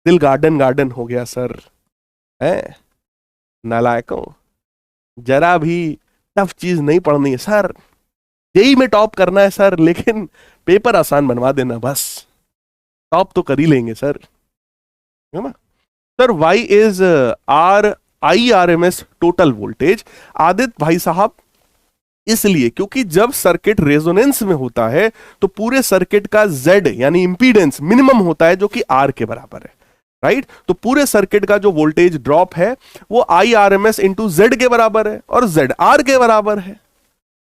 दिल गार्डन गार्डन हो गया सर, है नालायकों, जरा भी टफ चीज नहीं पढ़नी है सर, जेई में टॉप करना है सर, लेकिन पेपर आसान बनवा देना बस, टॉप तो कर ही लेंगे सर, है ना। Sir why is IRMS total voltage. Aditya भाई साहब इसलिए क्योंकि जब सर्किट रेजोनेंस में होता है तो पूरे सर्किट का Z यानी इंपीडेंस मिनिमम होता है जो कि R के बराबर है, राइट। तो पूरे सर्किट का जो वोल्टेज ड्रॉप है वो IRMS इंटू Z के बराबर है और Z R के बराबर है।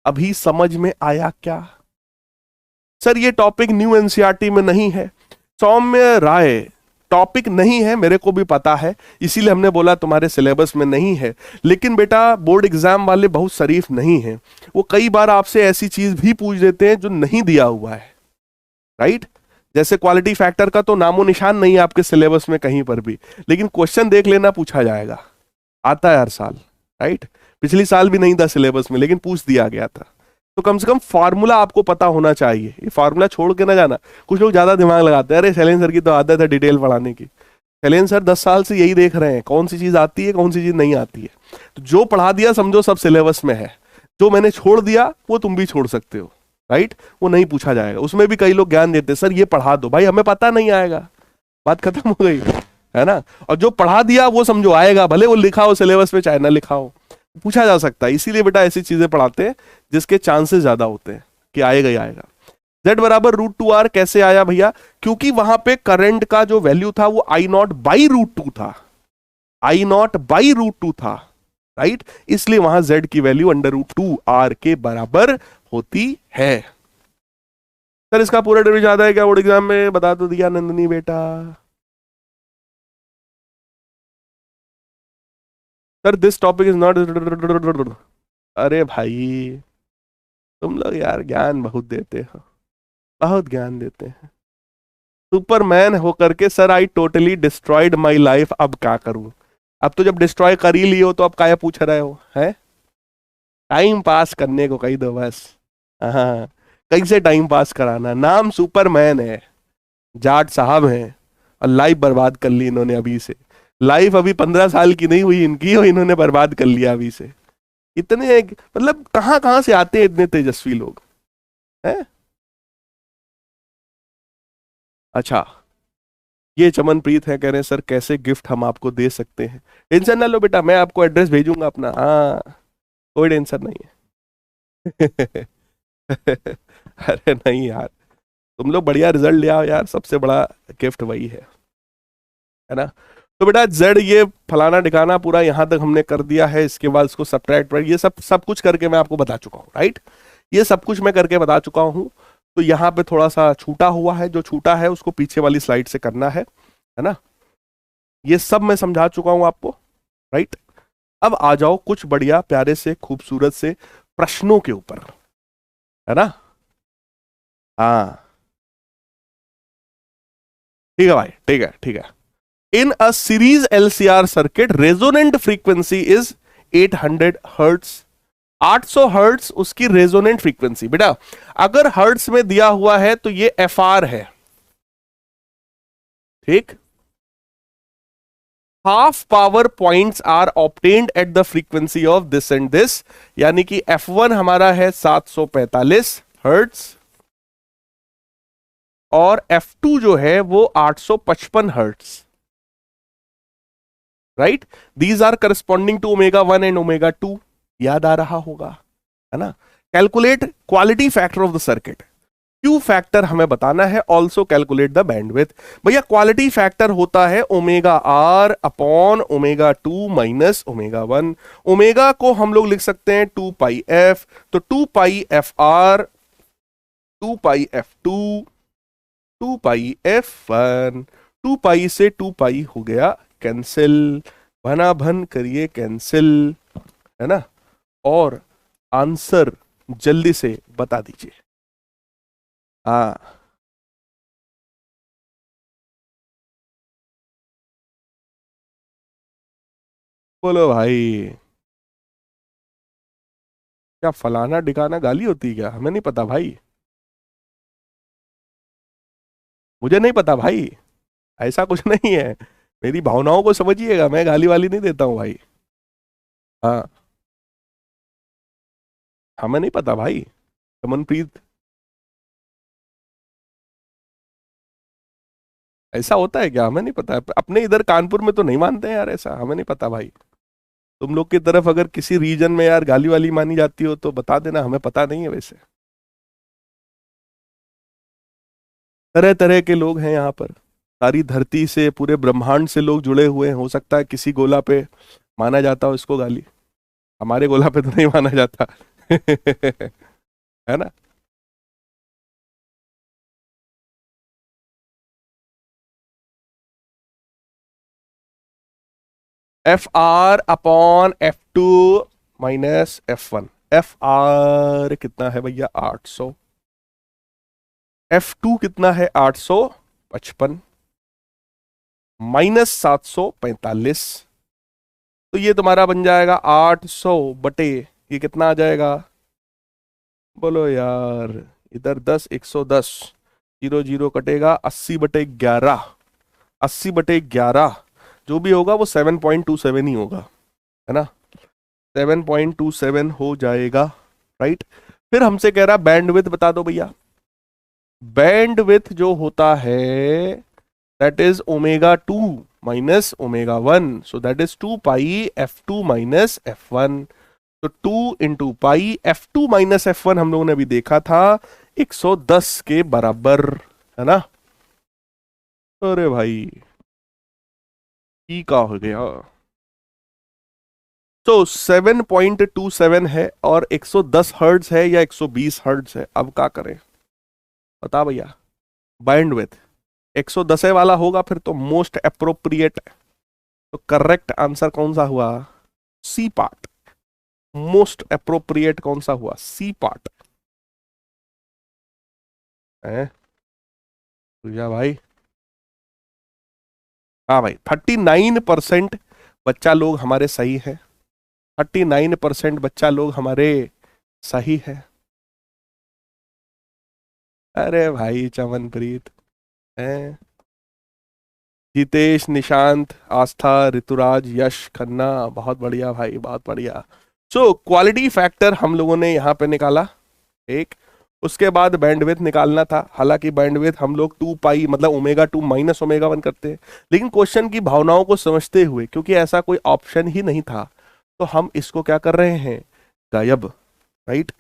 अभी समझ में आया क्या? सर ये टॉपिक न्यू एनसीईआरटी में नहीं है, सौम्य राय टॉपिक नहीं है, मेरे को भी पता है, इसीलिए हमने बोला तुम्हारे सिलेबस में नहीं है। लेकिन बेटा बोर्ड एग्जाम वाले बहुत शरीफ नहीं है, वो कई बार आपसे ऐसी चीज भी पूछ देते हैं जो नहीं दिया हुआ है, राइट। जैसे क्वालिटी फैक्टर का तो नामो निशान नहीं है आपके सिलेबस में कहीं पर भी, लेकिन क्वेश्चन देख लेना पूछा जाएगा, आता है हर साल, राइट। पिछली साल भी नहीं था सिलेबस में लेकिन पूछ दिया गया था। तो कम से कम फार्मूला आपको पता होना चाहिए, ये फार्मूला छोड़ के ना जाना। कुछ लोग ज्यादा दिमाग लगाते हैं, अरे शैलेंद्र सर की तो आदत है डिटेल पढ़ाने की। शैलेंद्र सर 10 साल से यही देख रहे हैं कौन सी चीज आती है कौन सी चीज नहीं आती है। तो जो पढ़ा दिया समझो सब सिलेबस में है, जो मैंने छोड़ दिया वो तुम भी छोड़ सकते हो, राइट। वो नहीं पूछा जाएगा, उसमें भी कई लोग ज्ञान देते हैं, सर ये पढ़ा दो, भाई हमें पता नहीं आएगा, बात खत्म हो गई, है ना। और जो पढ़ा दिया वो समझो आएगा, भले वो लिखा हो सिलेबस में चाहे ना लिखा हो, पूछा जा सकता है। इसीलिए बेटा ऐसी चीजें पढ़ाते हैं जिसके चांसेस ज्यादा होते हैं कि आएगा ही आएगा। Z बराबर √2R कैसे आया भैया? क्योंकि वहां पे करंट का जो वैल्यू था वो I0/√2 था, I0/√2 था, राइट। इसलिए वहां Z की वैल्यू √2R के बराबर होती है। सर इसका पूरा डिवीजन आता है क्या बोर्ड एग्जाम में? बता तो दिया नंदनी बेटा। Sir this topic is not, अरे भाई तुम लोग यार ज्ञान बहुत देते हो, बहुत ज्ञान देते हैं। सुपरमैन होकर के sir I totally destroyed my life, अब क्या करूं? अब तो जब डिस्ट्रॉय कर ही लियो तो अब क्या पूछ रहे हो? है टाइम पास करने को कही दो बस। हाँ, कैसे टाइम पास कराना, नाम सुपरमैन है, जाट साहब हैं और लाइफ बर्बाद कर ली इन्होंने अभी से। लाइफ अभी 15 साल की नहीं हुई इनकी और इन्होंने बर्बाद कर लिया अभी से। इतने मतलब कहां कहां से आते हैं इतने तेजस्वी लोग, हैं? अच्छा, ये चमनप्रीत है, कह रहे हैं सर कैसे गिफ्ट हम आपको दे सकते हैं? टेंशन ना लो बेटा, मैं आपको एड्रेस भेजूंगा अपना, हाँ कोई टेंशन नहीं है। अरे नहीं यार, तुम लोग बढ़िया रिजल्ट ले आओ यार, सबसे बड़ा गिफ्ट वही है ना। तो बेटा जेड ये फलाना ठिकाना पूरा यहां तक हमने कर दिया है, इसके बाद इसको सब्ट्रैक्ट ये सब सब कुछ करके मैं आपको बता चुका हूँ, राइट। ये सब कुछ मैं करके बता चुका हूँ। तो यहाँ पे थोड़ा सा छूटा हुआ है, जो छूटा है उसको पीछे वाली स्लाइड से करना है ना। ये सब मैं समझा चुका हूं आपको, राइट। अब आ जाओ कुछ बढ़िया प्यारे से खूबसूरत से प्रश्नों के ऊपर, है ना। हाँ ठीक है भाई, ठीक है ठीक है। In a series LCR circuit resonant frequency is 800 hertz. 800 hertz उसकी रेजोनेंट फ्रीक्वेंसी। बेटा अगर हर्ट्स में दिया हुआ है तो ये FR है, ठीक। Half power points are obtained at the frequency of this and this, यानी कि F1 हमारा है 745 हर्ट्स और F2 जो है वो 855 hertz, right. These are corresponding to ω1 and ω2, याद आ रहा होगा, है ना। Calculate quality factor of the circuit, Q factor हमें बताना है, ऑल्सो कैलकुलेट द बैंडविड्थ। भैया क्वालिटी फैक्टर होता है ω/R अपॉन ω2 माइनस ω1। ओमेगा को हम लोग लिख सकते हैं 2πf, तो 2πfR, 2πf2, 2πf1, 2π से 2π हो गया कैंसिल, भना भन करिए कैंसिल, है ना। और आंसर जल्दी से बता दीजिए। हाँ बोलो भाई, क्या फलाना डिकाना गाली होती है क्या? हमें नहीं पता भाई, मुझे नहीं पता भाई, ऐसा कुछ नहीं है। मेरी भावनाओं को समझिएगा, मैं गाली वाली नहीं देता हूँ भाई। हाँ हमें नहीं पता भाई, चमनप्रीत, ऐसा होता है क्या? हमें नहीं पता, अपने इधर कानपुर में तो नहीं मानते हैं यार ऐसा, हमें नहीं पता भाई। तुम लोग की तरफ अगर किसी रीजन में यार गाली वाली मानी जाती हो तो बता देना, हमें पता नहीं है वैसे। तरह तरह के लोग हैं यहाँ पर, सारी धरती से पूरे ब्रह्मांड से लोग जुड़े हुए हैं। हो सकता है किसी गोला पे माना जाता हो इसको गाली, हमारे गोला पे तो नहीं माना जाता। है ना। F R upon F2 minus F1। F R कितना है भैया 800, F2 कितना है 855 माइनस 745। तो ये तुम्हारा बन जाएगा 800 बटे ये कितना आ जाएगा, बोलो यार, इधर 10 110, 0 0 कटेगा, 80 बटे 11, 80 बटे 11 जो भी होगा वो 7.27 ही होगा, है ना, 7.27 हो जाएगा, राइट। फिर हमसे कह रहा बैंडविड्थ बता दो भैया। बैंडविड्थ जो होता है that is ω2 minus ω1, so that is 2 pi F2 minus F1। तो 2 into pi F2 minus F1 हम लोगों ने अभी देखा था 110 के बराबर, है ना। अरे भाई ई का हो गया। तो 7.27 है और 110 हर्ट्ज है या 120 हर्ट्ज है, अब क्या करें बता भैया। बैंडविड्थ 110 वाला होगा फिर तो मोस्ट अप्रोप्रिएट, तो करेक्ट आंसर कौन सा हुआ, सी पार्ट। मोस्ट अप्रोप्रिएट कौन सा हुआ, सी पार्ट है भैया भाई। हाँ भाई 39% बच्चा लोग हमारे सही है, 39% बच्चा लोग हमारे सही है। अरे भाई चमनप्रीत है, जितेश, निशांत, आस्था, ऋतुराज, यश खन्ना, बहुत बढ़िया भाई, बहुत बढ़िया। सो क्वालिटी फैक्टर हम लोगों ने यहाँ पे निकाला एक, उसके बाद बैंडविड्थ निकालना था। हालांकि बैंडविड्थ हम लोग 2 पाई मतलब ω2 माइनस ω1 करते हैं, लेकिन क्वेश्चन की भावनाओं को समझते हुए, क्योंकि ऐसा कोई ऑप्शन ही नहीं था, तो हम इसको क्या कर रहे हैं, गायब, राइट।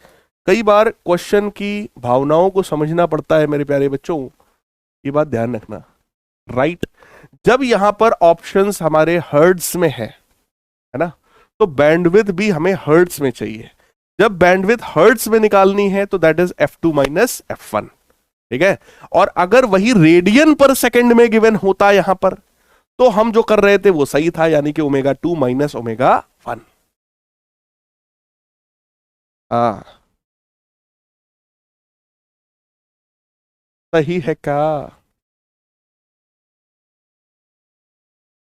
कई बार क्वेश्चन की भावनाओं को समझना पड़ता है मेरे प्यारे बच्चों, ये बात ध्यान रखना, राइट। जब यहां पर ऑप्शंस हमारे हर्ट्ज में है ना, तो बैंडविड्थ भी हमें हर्ट्ज में चाहिए। जब बैंडविड्थ हर्ट्ज में निकालनी है तो that is F2 minus F1, ठीक है। और अगर वही रेडियन पर सेकंड में गिवन होता यहां पर, तो हम जो कर रहे थे वो सही था, यानी कि ω2 माइनस ω1। सही है क्या,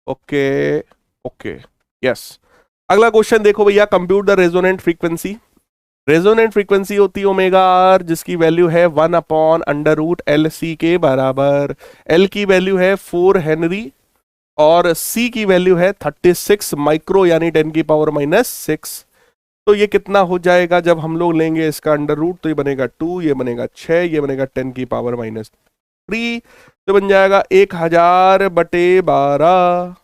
ओके ओके यस। अगला क्वेश्चन देखो भैया, compute the resonant frequency. Resonant frequency होती है ω/r, जिसकी वैल्यू है 1/√LC के बराबर। L की वैल्यू है 4 हेनरी और C की वैल्यू है 36 माइक्रो यानी 10⁻⁻�6। तो ये कितना हो जाएगा जब हम लोग लेंगे इसका √, तो ये बनेगा 2, ये बनेगा 6, ये बनेगा 10⁻⁻3, तो बन जाएगा 1000/12,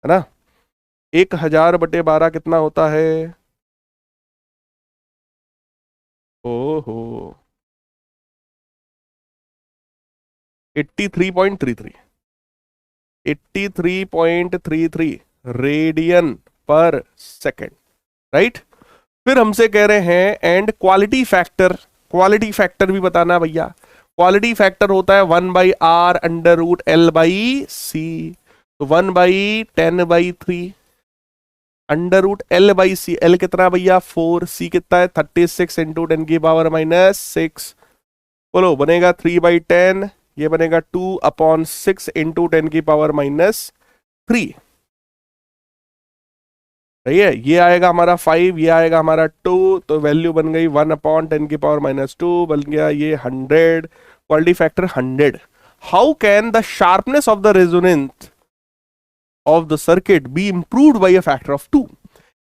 है ना। 1000/12 कितना होता है, ओहो 83.33, 83.33 रेडियन पर सेकेंड, राइट। फिर हमसे कह रहे हैं and quality factor, quality factor भी बताना भैया। क्वालिटी फैक्टर होता है 1/r√L/c, तो 1/10/3 √L/c। L कितना भैया 4, C कितना है 36 इंटू 10⁻⁻6, बोलो बनेगा 3/10, ये बनेगा 2/6 इंटू 10⁻⁻3, सही है। ये आएगा हमारा 5, ये आएगा हमारा 2, तो वैल्यू बन गई 1/10⁻², बन गया ये 100, quality factor 100। How can the sharpness of the resonance of the circuit be improved by a factor of 2।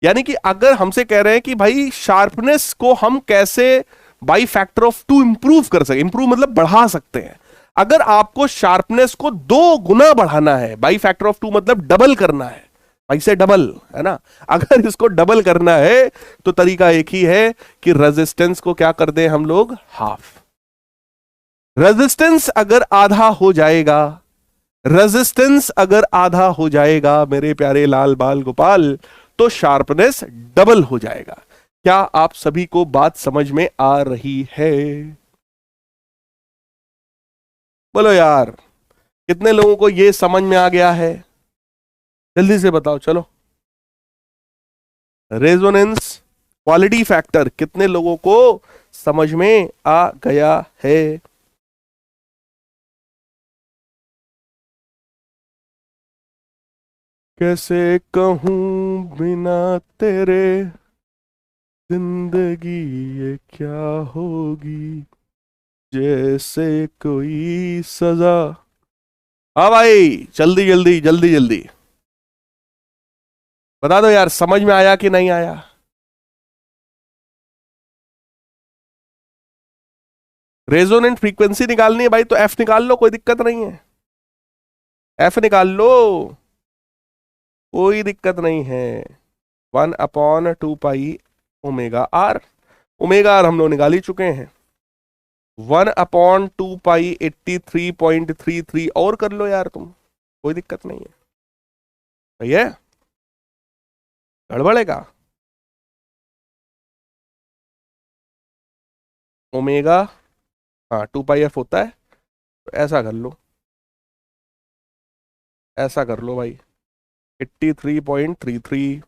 यानी कि अगर हमसे कह रहे हैं कि भाई शार्पनेस को हम कैसे बाई फैक्टर ऑफ 2 इंप्रूव कर सके, इंप्रूव मतलब बढ़ा सकते हैं। अगर आपको शार्पनेस को 2 गुना बढ़ाना है, बाई फैक्टर ऑफ 2 मतलब डबल करना है, ऐसे डबल, है ना। अगर इसको डबल करना है तो तरीका एक ही है कि रेजिस्टेंस को क्या कर दें हम लोग, हाफ। रेजिस्टेंस अगर आधा हो जाएगा, रेजिस्टेंस अगर आधा हो जाएगा मेरे प्यारे लाल बाल गोपाल, तो शार्पनेस डबल हो जाएगा। क्या आप सभी को बात समझ में आ रही है? बोलो यार, कितने लोगों को यह समझ में आ गया है? जल्दी से बताओ चलो। रेजोनेंस क्वालिटी फैक्टर कितने लोगों को समझ में आ गया है? कैसे कहूं बिना तेरे जिंदगी ये क्या होगी, जैसे कोई सजा। हाँ भाई, जल्दी जल्दी जल्दी जल्दी बता दो यार, समझ में आया कि नहीं आया? रेजोनेंट फ्रीक्वेंसी निकालनी है भाई, तो एफ निकाल लो, कोई दिक्कत नहीं है। एफ निकाल लो, कोई दिक्कत नहीं है। 1/2 pi omega R. Omega R हम लोग निकाल ही चुके हैं। 1/2 पाई 83.33 और कर लो यार तुम, कोई दिक्कत नहीं है। सही है, गड़बड़ेगा। ओमेगा, हाँ 2 पाई एफ होता है, तो ऐसा कर लो, ऐसा कर लो भाई। 83.33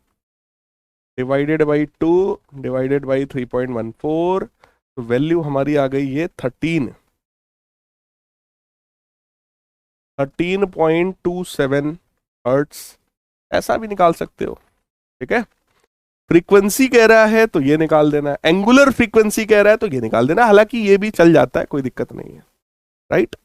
डिवाइडेड बाई 2 डिवाइडेड बाई 3.14, तो वैल्यू हमारी आ गई ये 13.27 हर्ट्स। ऐसा भी निकाल सकते हो, ठीक है। फ्रीक्वेंसी कह रहा है तो ये निकाल देना, एंगुलर फ्रीक्वेंसी कह रहा है तो ये निकाल देना, हालांकि ये भी चल जाता है, कोई दिक्कत नहीं है, राइट।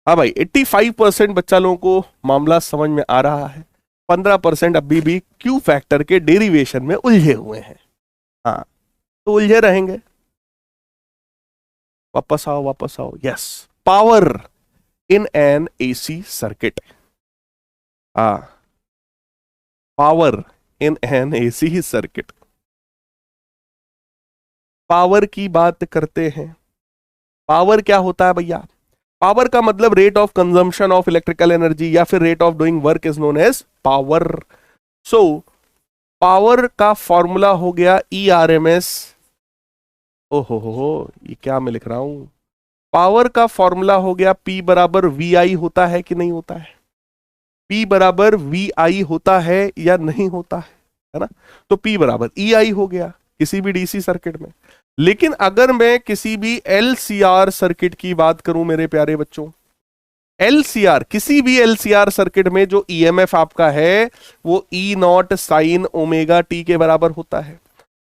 हाँ भाई, 85% बच्चा लोगों को मामला समझ में आ रहा है। 15% अभी भी क्यू फैक्टर के डेरिवेशन में उलझे हुए हैं। हाँ, तो उलझे रहेंगे। वापस आओ वापस आओ। Yes, power in an AC circuit. हाँ, power in an AC circuit. Power की बात करते हैं। पावर क्या होता है भैया? पावर का मतलब rate of consumption of electrical energy या फिर rate of doing work is known as power. So power का फॉर्मूला हो गया ई आर एम एस। ओहो, ये क्या मैं लिख रहा हूं? पावर का फॉर्मूला हो गया P बराबर वी आई होता है कि नहीं होता है? P बराबर वी आई होता है या नहीं होता है ना? तो P बराबर ई आई हो गया किसी भी डीसी सर्किट में। लेकिन अगर मैं किसी भी LCR सर्किट की बात करूं मेरे प्यारे बच्चों, LCR, किसी भी LCR सर्किट में जो EMF आपका है वो E not sine omega T के बराबर होता है,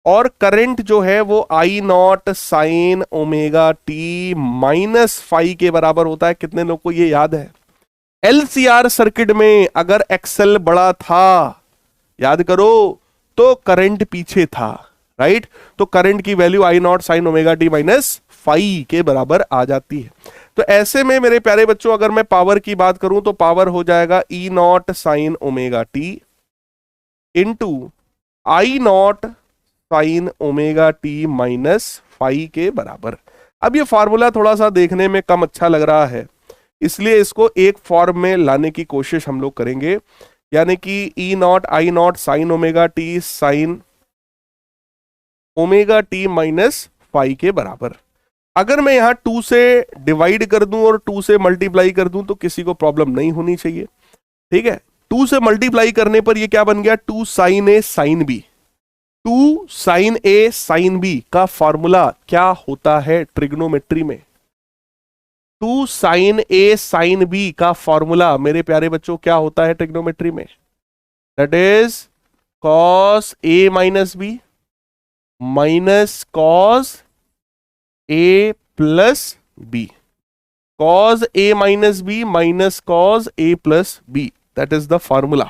और करंट जो है वो I not sine omega T minus phi के बराबर होता है। कितने लोग को ये याद है? LCR सर्किट में अगर XL बड़ा था, याद करो, तो करंट पीछे था, राइट। तो करंट की value I not sine omega T minus phi के बराबर आ जाती है। तो ऐसे में मेरे प्यारे बच्चों, अगर मैं पावर की बात करूं तो पावर हो जाएगा E not sine omega t into I not sine omega T minus phi के बराबर। अब ये फॉर्मूला थोड़ा सा देखने में कम अच्छा लग रहा है, इसलिए इसको एक फॉर्म में लाने की कोशिश हम लोग करेंगे, यानी कि E not I not sine omega t sine omega T minus phi के बराबर। अगर मैं यहां 2 से डिवाइड कर दूं और 2 से मल्टीप्लाई कर दूं तो किसी को प्रॉब्लम नहीं होनी चाहिए, ठीक है। 2 से मल्टीप्लाई करने पर ये क्या बन गया? 2 sine A sine B. 2 sine A sine B का फॉर्मूला क्या होता है ट्रिग्नोमेट्री में? 2 साइन ए साइन बी का फॉर्मूला मेरे प्यारे बच्चों क्या होता है ट्रिग्नोमेट्री में? That is cos A minus B minus cos A plus B. Cos A minus B minus cos A plus B, that is the formula.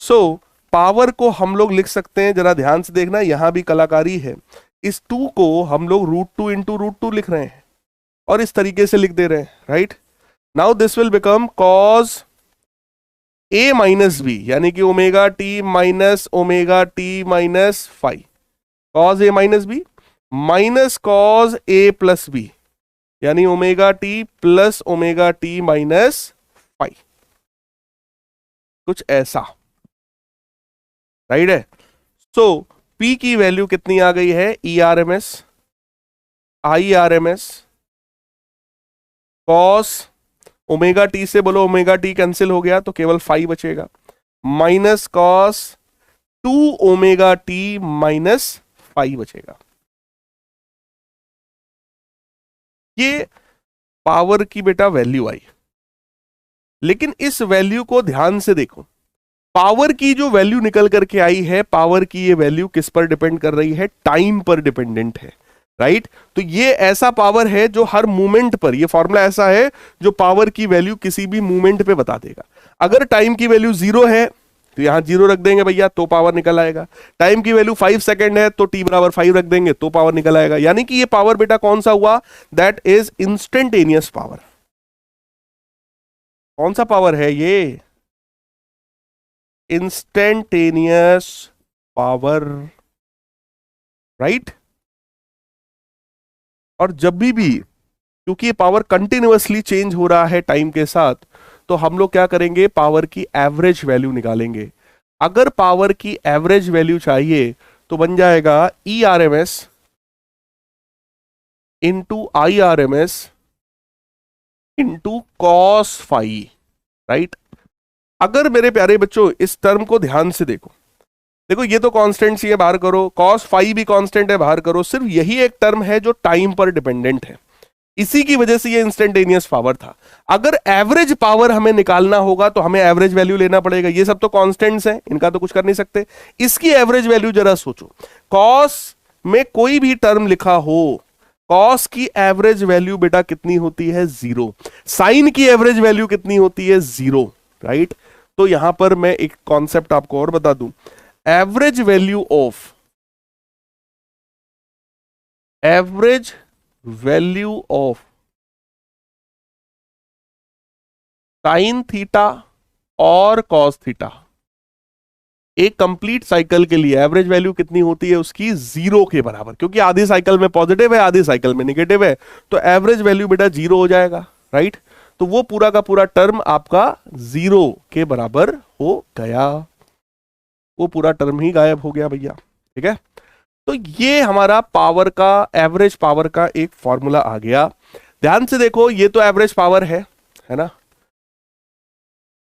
So power को हम लोग लिख सकते हैं, जरा ध्यान से देखना, यहां भी कलाकारी है। इस 2 को हम लोग √2 इंटू √2 लिख रहे हैं और इस तरीके से लिख दे रहे हैं, right. Now this will become cos A minus B, यानी कि omega T minus five, cos A minus B minus cos A plus B, यानी omega T plus omega T minus five, कुछ ऐसा, राइट है। सो पी की value कितनी आ गई है, E R M S, I R M S cos omega t से बोलो, ओमेगा टी कैंसिल हो गया तो केवल फाइव बचेगा, minus cos two omega T minus five बचेगा। ये पावर की बेटा वैल्यू आई, लेकिन इस वैल्यू को ध्यान से देखो, पावर की जो वैल्यू निकल करके आई है, पावर की ये वैल्यू किस पर डिपेंड कर रही है, टाइम पर डिपेंडेंट है, राइट। तो ये ऐसा पावर है जो हर मूवमेंट पर, ये फॉर्मूला ऐसा है जो पावर की वैल्यू किसी भी मूवमेंट पे बता देगा। अगर टाइम की वैल्यू जीरो है तो यहां जीरो रख देंगे भैया तो पावर निकल आएगा, टाइम की वैल्यू 5 सेकंड है तो टी बराबर 5 रख देंगे तो पावर निकल आएगा। यानी कि ये पावर बेटा कौन सा हुआ, दैट इज इंस्टेंटेनियस पावर। कौन सा पावर है ये, इंस्टेंटेनियस पावर, राइट। और जब भी क्योंकि ये पावर कंटिन्यूअसली चेंज हो रहा है टाइम के साथ, तो हम लोग क्या करेंगे, पावर की एवरेज वैल्यू निकालेंगे। अगर पावर की एवरेज वैल्यू चाहिए तो बन जाएगा E R M S into I R M S into cos phi, right. अगर मेरे प्यारे बच्चों इस टर्म को ध्यान से देखो, देखो ये तो कांस्टेंट सी है, बाहर करो, कॉस फाई भी कांस्टेंट है, बाहर करो, सिर्फ यही एक टर्म है जो टाइम पर डिपेंडेंट है, इसी की वजह से ये इंस्टेंटेनियस पावर था। अगर एवरेज पावर हमें निकालना होगा तो हमें एवरेज वैल्यू लेना पड़ेगा, ये सब तो कांस्टेंट्स हैं, इनका तो कुछ कर नहीं सकते। इसकी एवरेज वैल्यू जरा सोचो, कॉस में कोई भी टर्म लिखा हो, कॉस की एवरेज वैल्यू बेटा कितनी होती है, जीरो। साइन की एवरेज वैल्यू कितनी होती है, जीरो, राइट। तो यहां पर मैं एक कॉन्सेप्ट आपको और बता दूं, average value of sine theta और कॉस थीटा, एक कंप्लीट साइकिल के लिए एवरेज वैल्यू कितनी होती है उसकी, जीरो के बराबर, क्योंकि आधी साइकिल में पॉजिटिव है आधी साइकिल में निगेटिव है, तो एवरेज वैल्यू बेटा जीरो हो जाएगा, राइट। तो वो पूरा का पूरा टर्म आपका जीरो के बराबर हो गया, वो पूरा टर्म ही गायब हो गया भैया, ठीक है। तो ये हमारा पावर का, एवरेज पावर का एक फॉर्मूला आ गया। ध्यान से देखो, ये तो एवरेज पावर है ना।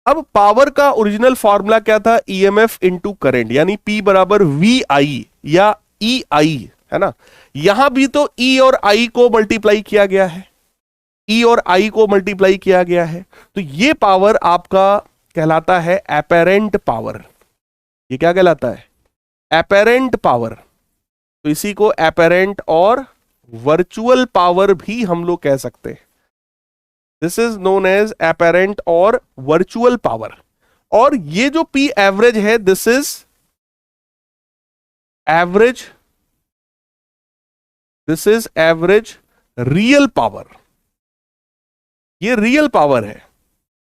अब पावर का ओरिजिनल फॉर्मूला क्या था, ईएमएफ इनटू करंट, यानी पी बराबर वी आई या ई आई, है ना। यहां भी तो ई और आई को मल्टीप्लाई किया गया है, ई और आई को मल्टीप्लाई किया गया है, तो ये पावर आपका कहलाता है एपेरेंट पावर। ये क्या कहलाता है, एपेरेंट पावर। तो इसी को एपेरेंट और वर्चुअल पावर भी हम लोग कह सकते हैं। This is known as apparent और वर्चुअल पावर। और ये जो पी एवरेज है, this is average, this is average real power, ये रियल पावर है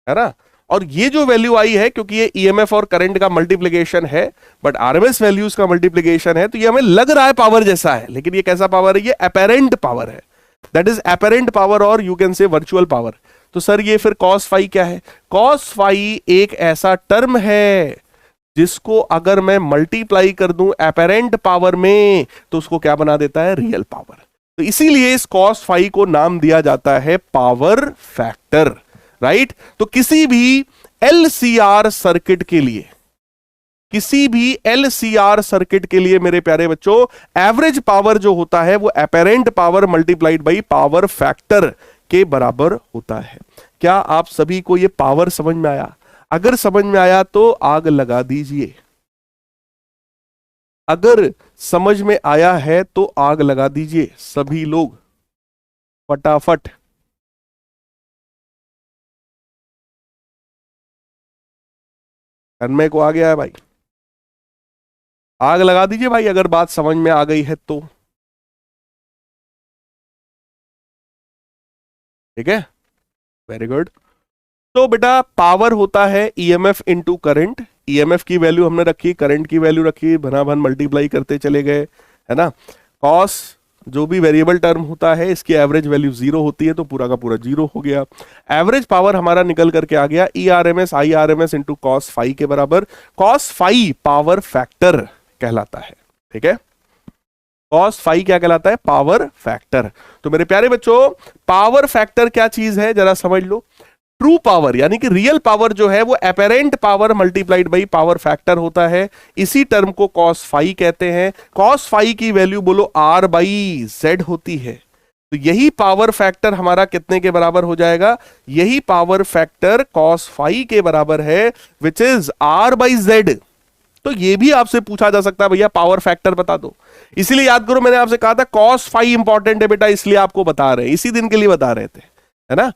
ना। और ये जो वैल्यू आई है, क्योंकि ये ईएमएफ और करंट का मल्टीप्लिकेशन है, बट आरएमएस वैल्यूज का मल्टीप्लिकेशन है, तो ये हमें लग रहा है पावर जैसा है, लेकिन ये कैसा पावर है, ये अपेरेंट पावर है, दैट इज अपेरेंट पावर, और you can say virtual power. तो सर ये फिर कॉस फाई क्या है, कॉस फाई एक ऐसा टर्म है जिसको अगर मैं मल्टीप्लाई कर दूं अपेरेंट पावर में तो उसको क्या बना देता है, रियल पावर। तो इसीलिए इस कॉस फाई को नाम दिया जाता है पावर फैक्टर, राइट। तो किसी भी एलसीआर सर्किट के लिए, किसी भी एलसीआर सर्किट के लिए मेरे प्यारे बच्चों, एवरेज पावर जो होता है वो apparent power multiplied by power factor के बराबर होता है। क्या आप सभी को ये पावर समझ में आया? अगर समझ में आया तो आग लगा दीजिए, अगर समझ में आया है तो आग लगा दीजिए सभी लोग फटाफट। तन्मय को आ गया है भाई, आग लगा दीजिए भाई अगर बात समझ में आ गई है तो, ठीक है, वेरी गुड। तो बेटा पावर होता है ईएमएफ इनटू करंट। ईएमएफ की वैल्यू हमने रखी, करंट की वैल्यू रखी, भना भन मल्टीप्लाई करते चले गए, है ना। कॉस जो भी वेरिएबल टर्म होता है इसकी एवरेज वैल्यू 0 होती है, तो पूरा का पूरा 0 हो गया। एवरेज पावर हमारा निकल करके आ गया E R M S I R M S into cos phi के बराबर। कॉस फाई पावर फैक्टर कहलाता है, ठीक है। कॉस फाई क्या कहलाता है? Power factor. तो मेरे प्यारे बच्चों, पावर फैक्टर क्या चीज है जरा समझ लो। ट्रू पावर यानी कि रियल पावर जो है वो apparent power multiplied by power factor होता है। इसी टर्म को कॉस फाई कहते हैं। कॉस फाई की वैल्यू बोलो आर बाई जेड होती है। तो यही पावर फैक्टर हमारा कितने के बराबर हो जाएगा? यही पावर फैक्टर कॉस फाई के बराबर है, which is R by Z. तो ये भी आपसे पूछा जा सकता है भैया पावर फैक्टर बता दो। इसीलिए याद करो मैंने आपसे कहा था कॉस फाई इंपॉर्टेंट है बेटा, इसलिए आपको बता रहे हैं, इसी दिन के लिए बता रहे थे, है ना।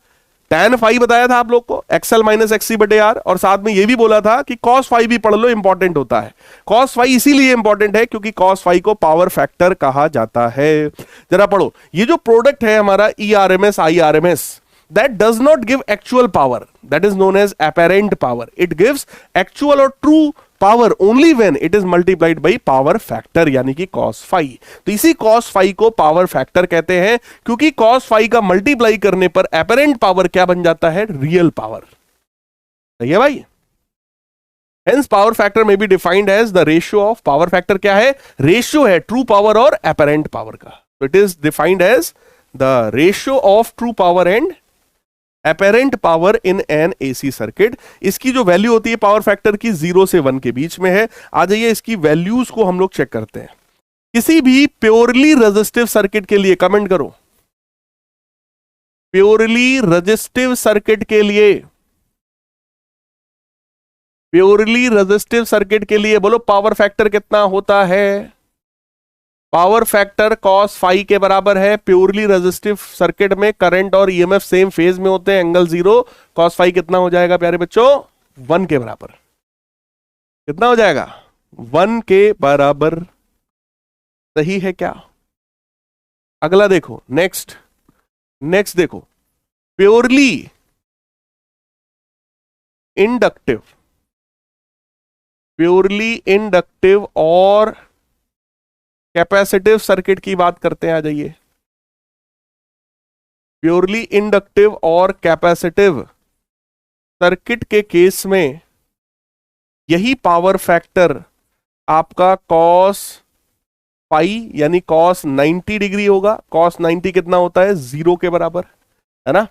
tan फाई बताया था आप लोग को एक्सएल माइनस एक्सी बटे आर, और साथ में ये भी बोला था कि cos फाई भी पढ़ लो, इंपॉर्टेंट होता है। cos फाई इसीलिए इंपॉर्टेंट है क्योंकि cos फाई को पावर फैक्टर कहा जाता है। जरा पढ़ो, ये जो प्रोडक्ट है हमारा E R M S I R M S, that does not give actual power, that is known as apparent power. It gives actual or true power only when it is multiplied by power factor यानी कि cos phi। तो इसी cos phi को power factor कहते हैं क्योंकि cos phi का multiply करने पर apparent पावर क्या बन जाता है? Real power. सही है भाई। Hence power factor may be defined as the ratio of power factor क्या है? रेशियो है ट्रू पावर और apparent पावर का। So it is defined as the ratio of true power and apparent power in an AC circuit. इसकी जो value होती है power factor की 0 से 1 के बीच में है। आ जाइए इसकी वैल्यूज को हम लोग चेक करते हैं। किसी भी प्योरली रेजिस्टिव सर्किट के लिए कमेंट करो, प्योरली रेजिस्टिव सर्किट के लिए, प्योरली रेजिस्टिव सर्किट के लिए बोलो पावर फैक्टर कितना होता है? पावर फैक्टर cos फाई के बराबर है। प्योरली रेजिस्टिव सर्किट में करंट और ईएमएफ सेम फेज में होते हैं, एंगल 0। cos फाई कितना हो जाएगा प्यारे बच्चों? 1 के बराबर। कितना हो जाएगा? 1 के बराबर। सही है क्या? अगला देखो, नेक्स्ट देखो, प्योरली इंडक्टिव, प्योरली इंडक्टिव और कैपेसिटिव सर्किट की बात करते हैं। आ जाइए, प्योरली इंडक्टिव और कैपेसिटिव सर्किट के केस में यही पावर फैक्टर आपका cos फाई यानी cos 90 डिग्री होगा। cos 90 कितना होता है? 0 के बराबर, है ना।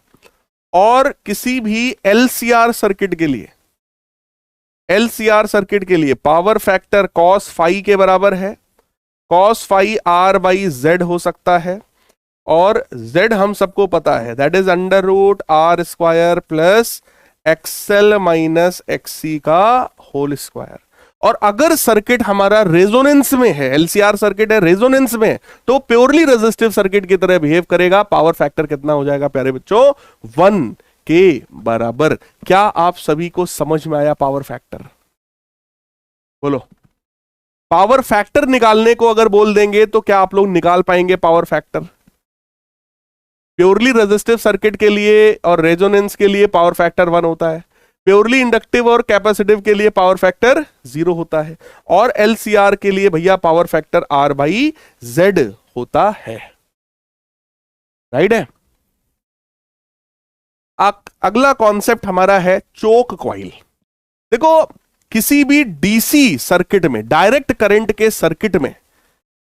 और किसी भी एलसीआर सर्किट के लिए, एलसीआर सर्किट के लिए पावर फैक्टर cos फाई के बराबर है। cos phi R by Z हो सकता है, और z हम सबको पता है that is under root R square plus XL minus XC का होल स्क्वायर। और अगर सर्किट हमारा रेजोनेंस में है, एलसीआर सर्किट है रेजोनेंस में, तो प्योरली रेजिस्टिव सर्किट की तरह बिहेव करेगा। पावर फैक्टर कितना हो जाएगा प्यारे बच्चों? 1 के बराबर। क्या आप सभी को समझ में आया पावर फैक्टर? बोलो। पावर फैक्टर निकालने को अगर बोल देंगे तो क्या आप लोग निकाल पाएंगे power factor? Purely resistive circuit के लिए और रेजोनेंस के लिए पावर फैक्टर 1 होता है, प्योरली इंडक्टिव और कैपेसिटिव के लिए पावर फैक्टर 0 होता है, और एलसीआर के लिए भैया power factor R by Z होता है। राइट है। अगला कॉन्सेप्ट हमारा है चोक कॉइल। देखो, किसी भी डीसी सर्किट में, डायरेक्ट करंट के सर्किट में,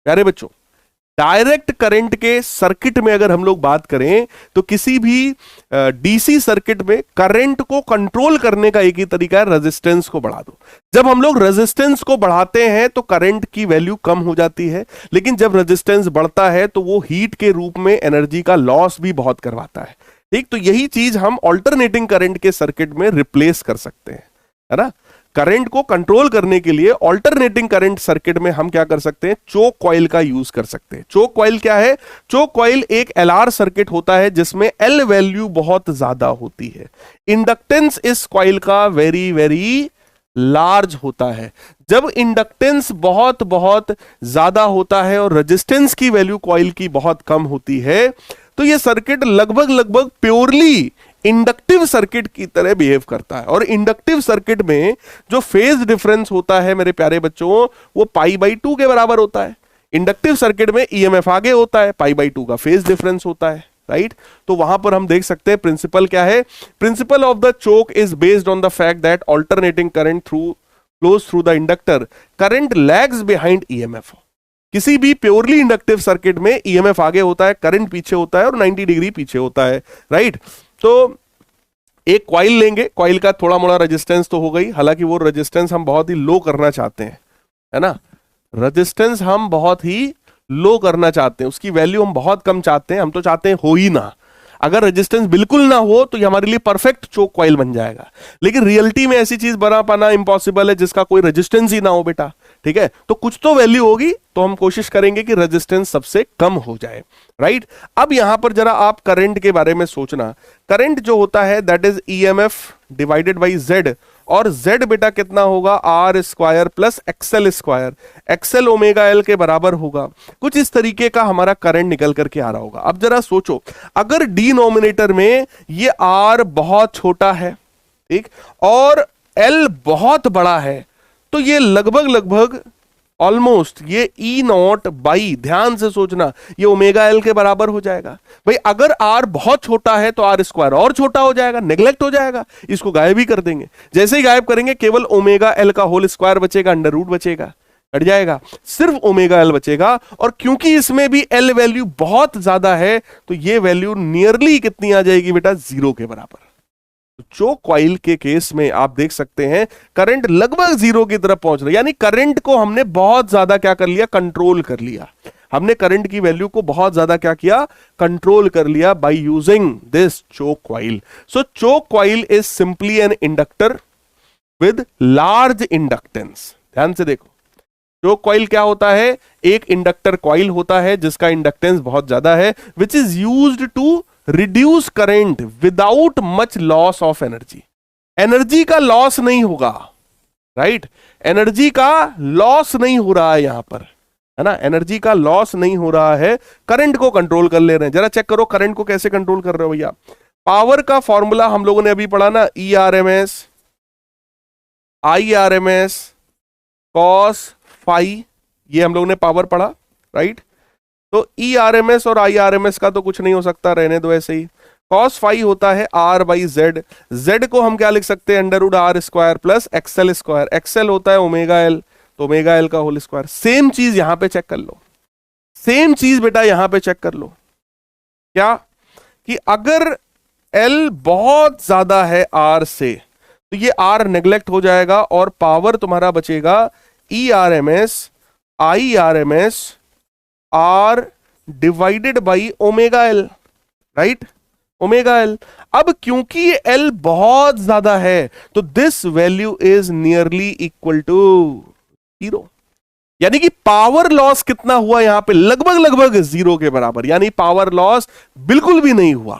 प्यारे बच्चों, डायरेक्ट करंट के सर्किट में अगर हम लोग बात करें तो किसी भी डीसी सर्किट में करंट को कंट्रोल करने का एक ही तरीका है, रेजिस्टेंस को बढ़ा दो। जब हम लोग रेजिस्टेंस को बढ़ाते हैं तो करंट की वैल्यू कम हो जाती है, लेकिन जब रेजिस्टेंस बढ़ता है तो वो हीट के रूप में एनर्जी का लॉस भी बहुत करवाता है। ठीक, तो यही चीज हम ऑल्टरनेटिंग करंट के सर्किट में रिप्लेस कर सकते हैं, है ना। करंट को कंट्रोल करने के लिए ऑल्टरनेटिंग करंट सर्किट में हम क्या कर सकते हैं? चोक कॉइल का यूज कर सकते हैं। चोक कॉइल क्या है? चोक कॉइल एक एलआर सर्किट होता है जिसमें एल वैल्यू बहुत ज्यादा होती है। इंडक्टेंस इस कॉइल का वेरी वेरी लार्ज होता है। जब इंडक्टेंस बहुत बहुत ज्यादा होता है और रेजिस्टेंस की वैल्यू कॉइल की बहुत कम होती है, तो ये सर्किट लगभग लगभग प्योरली इंडक्टिव सर्किट की तरह बिहेव करता है। और इंडक्टिव सर्किट में जो फेज डिफरेंस होता है मेरे प्यारे बच्चों, वो π/2 के बराबर होता है। इंडक्टिव सर्किट में ईएमएफ आगे होता है, π/2 का फेज डिफरेंस होता है, राइट। तो वहां पर हम देख सकते हैं प्रिंसिपल क्या है। Principle of the choke is based on the fact that alternating current flows through the inductor, current lags behind EMF. किसी भी प्योरली इंडक्टिव सर्किट में ईएमएफ आगे होता है, करंट पीछे होता है और 90 डिग्री पीछे होता है, राइट। तो एक कॉइल लेंगे, कॉइल का थोड़ा मोड़ा रेजिस्टेंस तो हो गई, हालांकि वो रेजिस्टेंस हम बहुत ही लो करना चाहते हैं, है ना। रेजिस्टेंस हम बहुत ही लो करना चाहते हैं, उसकी वैल्यू हम बहुत कम चाहते हैं, हम तो चाहते हैं हो ही ना। अगर रेजिस्टेंस बिल्कुल ना हो तो ये हमारे लिए परफेक्ट चोक कॉइल बन जाएगा, लेकिन रियलिटी में ऐसी चीज बना पाना इम्पॉसिबल है जिसका कोई रेजिस्टेंस ही ना हो बेटा, ठीक है। तो कुछ तो वैल्यू होगी, तो हम कोशिश करेंगे कि रेजिस्टेंस सबसे कम हो जाए, राइट। अब यहां पर जरा आप करंट के बारे में सोचना। करंट जो होता है that is EMF divided by Z, और Z बेटा कितना होगा, R square plus XL square, XL omega L के बराबर होगा। कुछ इस तरीके का हमारा करंट निकल करके आ रहा होगा। अब जरा सोचो, अगर डिनोमिनेटर में ये R बहुत छोटा है, ठीक, और L बहुत बड़ा है, तो ये लगभग ऑलमोस्ट ये E नॉट बाई, ध्यान से सोचना, ये ओमेगा L के बराबर हो जाएगा। भाई अगर R बहुत छोटा है तो R स्क्वायर और छोटा हो जाएगा, नेग्लेक्ट हो जाएगा, इसको गायब ही कर देंगे। जैसे ही गायब करेंगे केवल ओमेगा L का होल स्क्वायर बचेगा, अंडर रूट बचेगा, कट जाएगा, सिर्फ ओमेगा L बचेगा। और क्योंकि इसमें भी L वैल्यू बहुत ज्यादा है तो ये वैल्यू नियरली कितनी आ जाएगी बेटा, 0 के बराबर। चोक कॉइल के केस में आप देख सकते हैं करंट लगभग 0 की तरफ पहुंच रहा है, यानी करंट को हमने बहुत ज्यादा क्या कर लिया, कंट्रोल कर लिया। हमने करंट की वैल्यू को बहुत ज्यादा क्या किया, कंट्रोल कर लिया by using this choke coil. So choke coil is simply an inductor with large inductance. ध्यान से देखो, चोक कॉइल क्या होता है, एक इंडक्टर कॉइल होता है जिसका इंडक्टेंस बहुत ज्यादा है, which is used to reduce current without much loss of energy. Energy का लॉस नहीं होगा, राइट, एनर्जी का लॉस नहीं हो रहा है यहां पर, है ना, एनर्जी का लॉस नहीं हो रहा है, करंट को कंट्रोल कर ले रहे हैं। जरा चेक करो करंट को कैसे कंट्रोल कर रहे हो भैया। पावर का फॉर्मूला हम लोगों ने अभी पढ़ा ना, ERMS IRMS cos फाई, ये हम लोगों ने पावर पढ़ा, राइट। तो ERMS और IRMS का तो कुछ नहीं हो सकता, रहने दो ऐसे ही। cos फाई होता है R बाई Z, Z को हम क्या लिख सकते हैं, under root R square plus XL square, XL होता है ओमेगा L, तो ओमेगा L का होल स्क्वायर। सेम चीज यहां पे चेक कर लो, सेम चीज बेटा यहां पे चेक कर लो, क्या कि अगर L बहुत ज्यादा है R से तो ये R नेग्लेक्ट हो जाएगा और पावर तुम्हारा बचेगा ERMS IRMS R divided by omega L, right, omega L। अब क्योंकि ये L बहुत ज्यादा है तो this value is nearly equal to 0, यानी कि पावर लॉस कितना हुआ यहां पे, लगभग 0 के बराबर, यानी पावर लॉस बिल्कुल भी नहीं हुआ,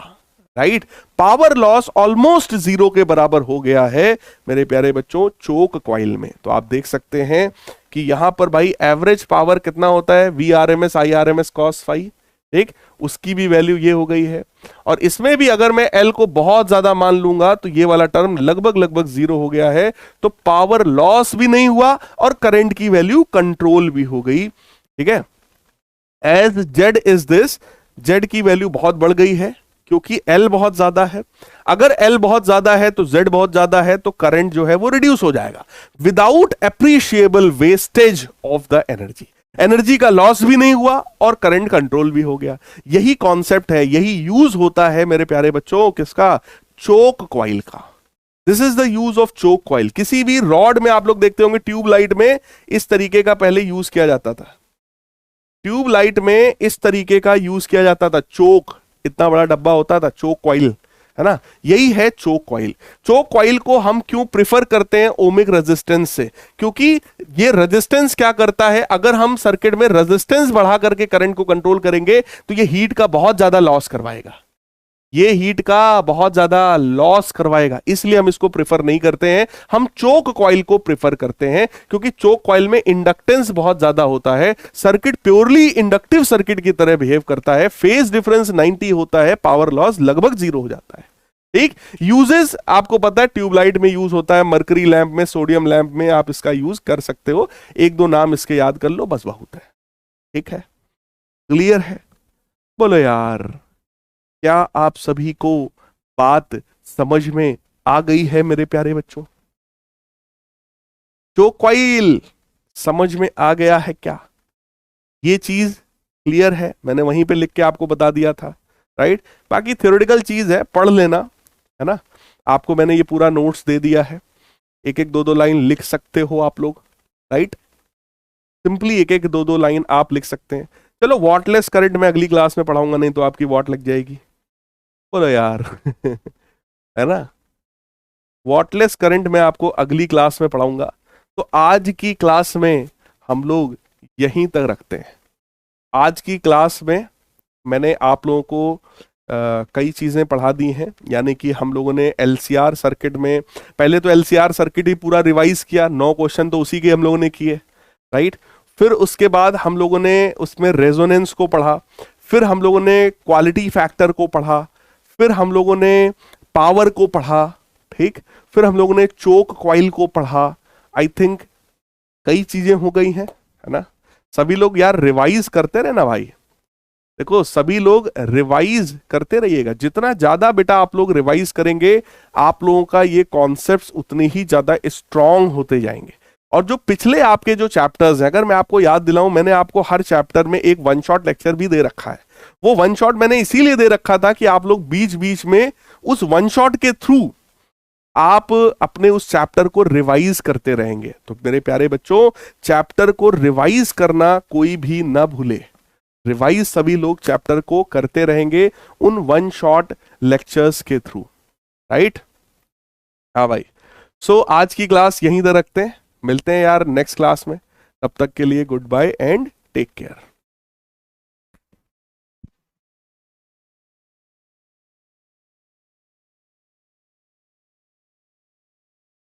राइट। पावर लॉस ऑलमोस्ट 0 के बराबर हो गया है मेरे प्यारे बच्चों चोक कॉइल में। तो आप देख सकते हैं कि यहां पर भाई एवरेज पावर कितना होता है, VRMS IRMS cos फाई, ठीक, उसकी भी वैल्यू ये हो गई है। और इसमें भी अगर मैं L को बहुत ज्यादा मान लूंगा तो ये वाला टर्म लगभग 0 हो गया है, तो पावर लॉस भी नहीं हुआ और करंट की वैल्यू कंट्रोल भी हो गई, ठीक है। As Z is this, Z की वैल्यू बहुत बढ़ गई है क्योंकि L बहुत ज्यादा है। अगर L बहुत ज्यादा है तो Z बहुत ज्यादा है, तो करंट जो है वो रिड्यूस हो जाएगा without appreciable wastage of the energy. Energy का लॉस भी नहीं हुआ और करंट कंट्रोल भी हो गया। यही कॉन्सेप्ट है, यही यूज होता है मेरे प्यारे बच्चों किसका, चोक कॉइल का। This is the use of choke coil. किसी भी रॉड में आप लोग देखते होंगे ट्यूब लाइट में इस तरीके का पहले यूज किया जाता था, ट्यूब लाइट में इस तरीके का यूज किया जाता था, चोक, इतना बड़ा डब्बा होता था, चोक कॉइल, है ना, यही है चोक कॉइल। चोक कॉइल को हम क्यों प्रिफर करते हैं ओमिक रेजिस्टेंस से, क्योंकि ये रेजिस्टेंस क्या करता है, अगर हम सर्किट में रेजिस्टेंस बढ़ा करके करंट को कंट्रोल करेंगे तो ये हीट का बहुत ज्यादा लॉस करवाएगा, ये हीट का बहुत ज्यादा लॉस करवाएगा, इसलिए हम इसको प्रेफर नहीं करते हैं। हम चोक कॉइल को प्रेफर करते हैं क्योंकि चोक कॉइल में इंडक्टेंस बहुत ज्यादा होता है, सर्किट प्योरली इंडक्टिव सर्किट की तरह बिहेव करता है, फेज डिफरेंस 90 होता है, पावर लॉस लगभग 0 हो जाता है। ठीक। यूजेस आपको पता है, ट्यूबलाइट में यूज होता है, मरकरी लैंप में, सोडियम लैंप में आप इसका यूज कर सकते हो। एक दो नाम इसके याद कर लो बस बहुत है। ठीक है, क्लियर है? बोलो यार, क्या आप सभी को बात समझ में आ गई है मेरे प्यारे बच्चों? जो कॉइल समझ में आ गया है क्या? ये चीज क्लियर है? मैंने वहीं पे लिख के आपको बता दिया था, राइट। बाकी थ्योरेटिकल चीज है, पढ़ लेना, है ना। आपको मैंने ये पूरा नोट्स दे दिया है, एक एक दो दो लाइन लिख सकते हो आप लोग, राइट। सिंपली एक एक दो दो लाइन आप लिख सकते हैं। चलो वॉटलेस करंट मैं अगली क्लास में पढ़ाऊंगा, नहीं तो आपकी वॉट लग जाएगी। बोलो यार है ना। वॉटलेस करंट मैं आपको अगली क्लास में पढ़ाऊंगा। तो आज की क्लास में हम लोग यहीं तक रखते हैं। आज की क्लास में मैंने आप लोगों को कई चीज़ें पढ़ा दी हैं, यानी कि हम लोगों ने एलसीआर सर्किट में, पहले तो एलसीआर सर्किट ही पूरा रिवाइज किया, 9 क्वेश्चन तो उसी के हम लोगों ने किए, राइट। फिर उसके बाद हम लोगों ने उसमें रेजोनेंस को पढ़ा, फिर हम लोगों ने क्वालिटी फैक्टर को पढ़ा, फिर हम लोगों ने पावर को पढ़ा, ठीक। फिर हम लोगों ने चोक कॉइल को पढ़ा। आई थिंक कई चीजें हो गई हैं, है ना। सभी लोग यार रिवाइज करते रहे ना भाई, देखो सभी लोग रिवाइज करते रहिएगा। जितना ज्यादा बेटा आप लोग रिवाइज करेंगे, आप लोगों का ये कॉन्सेप्ट्स उतने ही ज्यादा स्ट्रांग होते जाएंगे। और जो पिछले आपके जो चैप्टर्स हैं, अगर मैं आपको याद दिलाऊं, मैंने आपको हर चैप्टर में एक वन शॉट लेक्चर भी दे रखा है। वो वन शॉट मैंने इसीलिए दे रखा था कि आप लोग बीच बीच में उस वन शॉट के थ्रू आप अपने उस चैप्टर को रिवाइज करते रहेंगे। तो मेरे प्यारे बच्चों, चैप्टर को रिवाइज करना कोई भी ना भूले। रिवाइज सभी लोग चैप्टर को करते रहेंगे उन वन शॉट लेक्चर्स के थ्रू, राइट। हाँ भाई। सो आज की क्लास यहीं तक रखते हैं, मिलते हैं यार नेक्स्ट क्लास में। तब तक के लिए good bye and take care.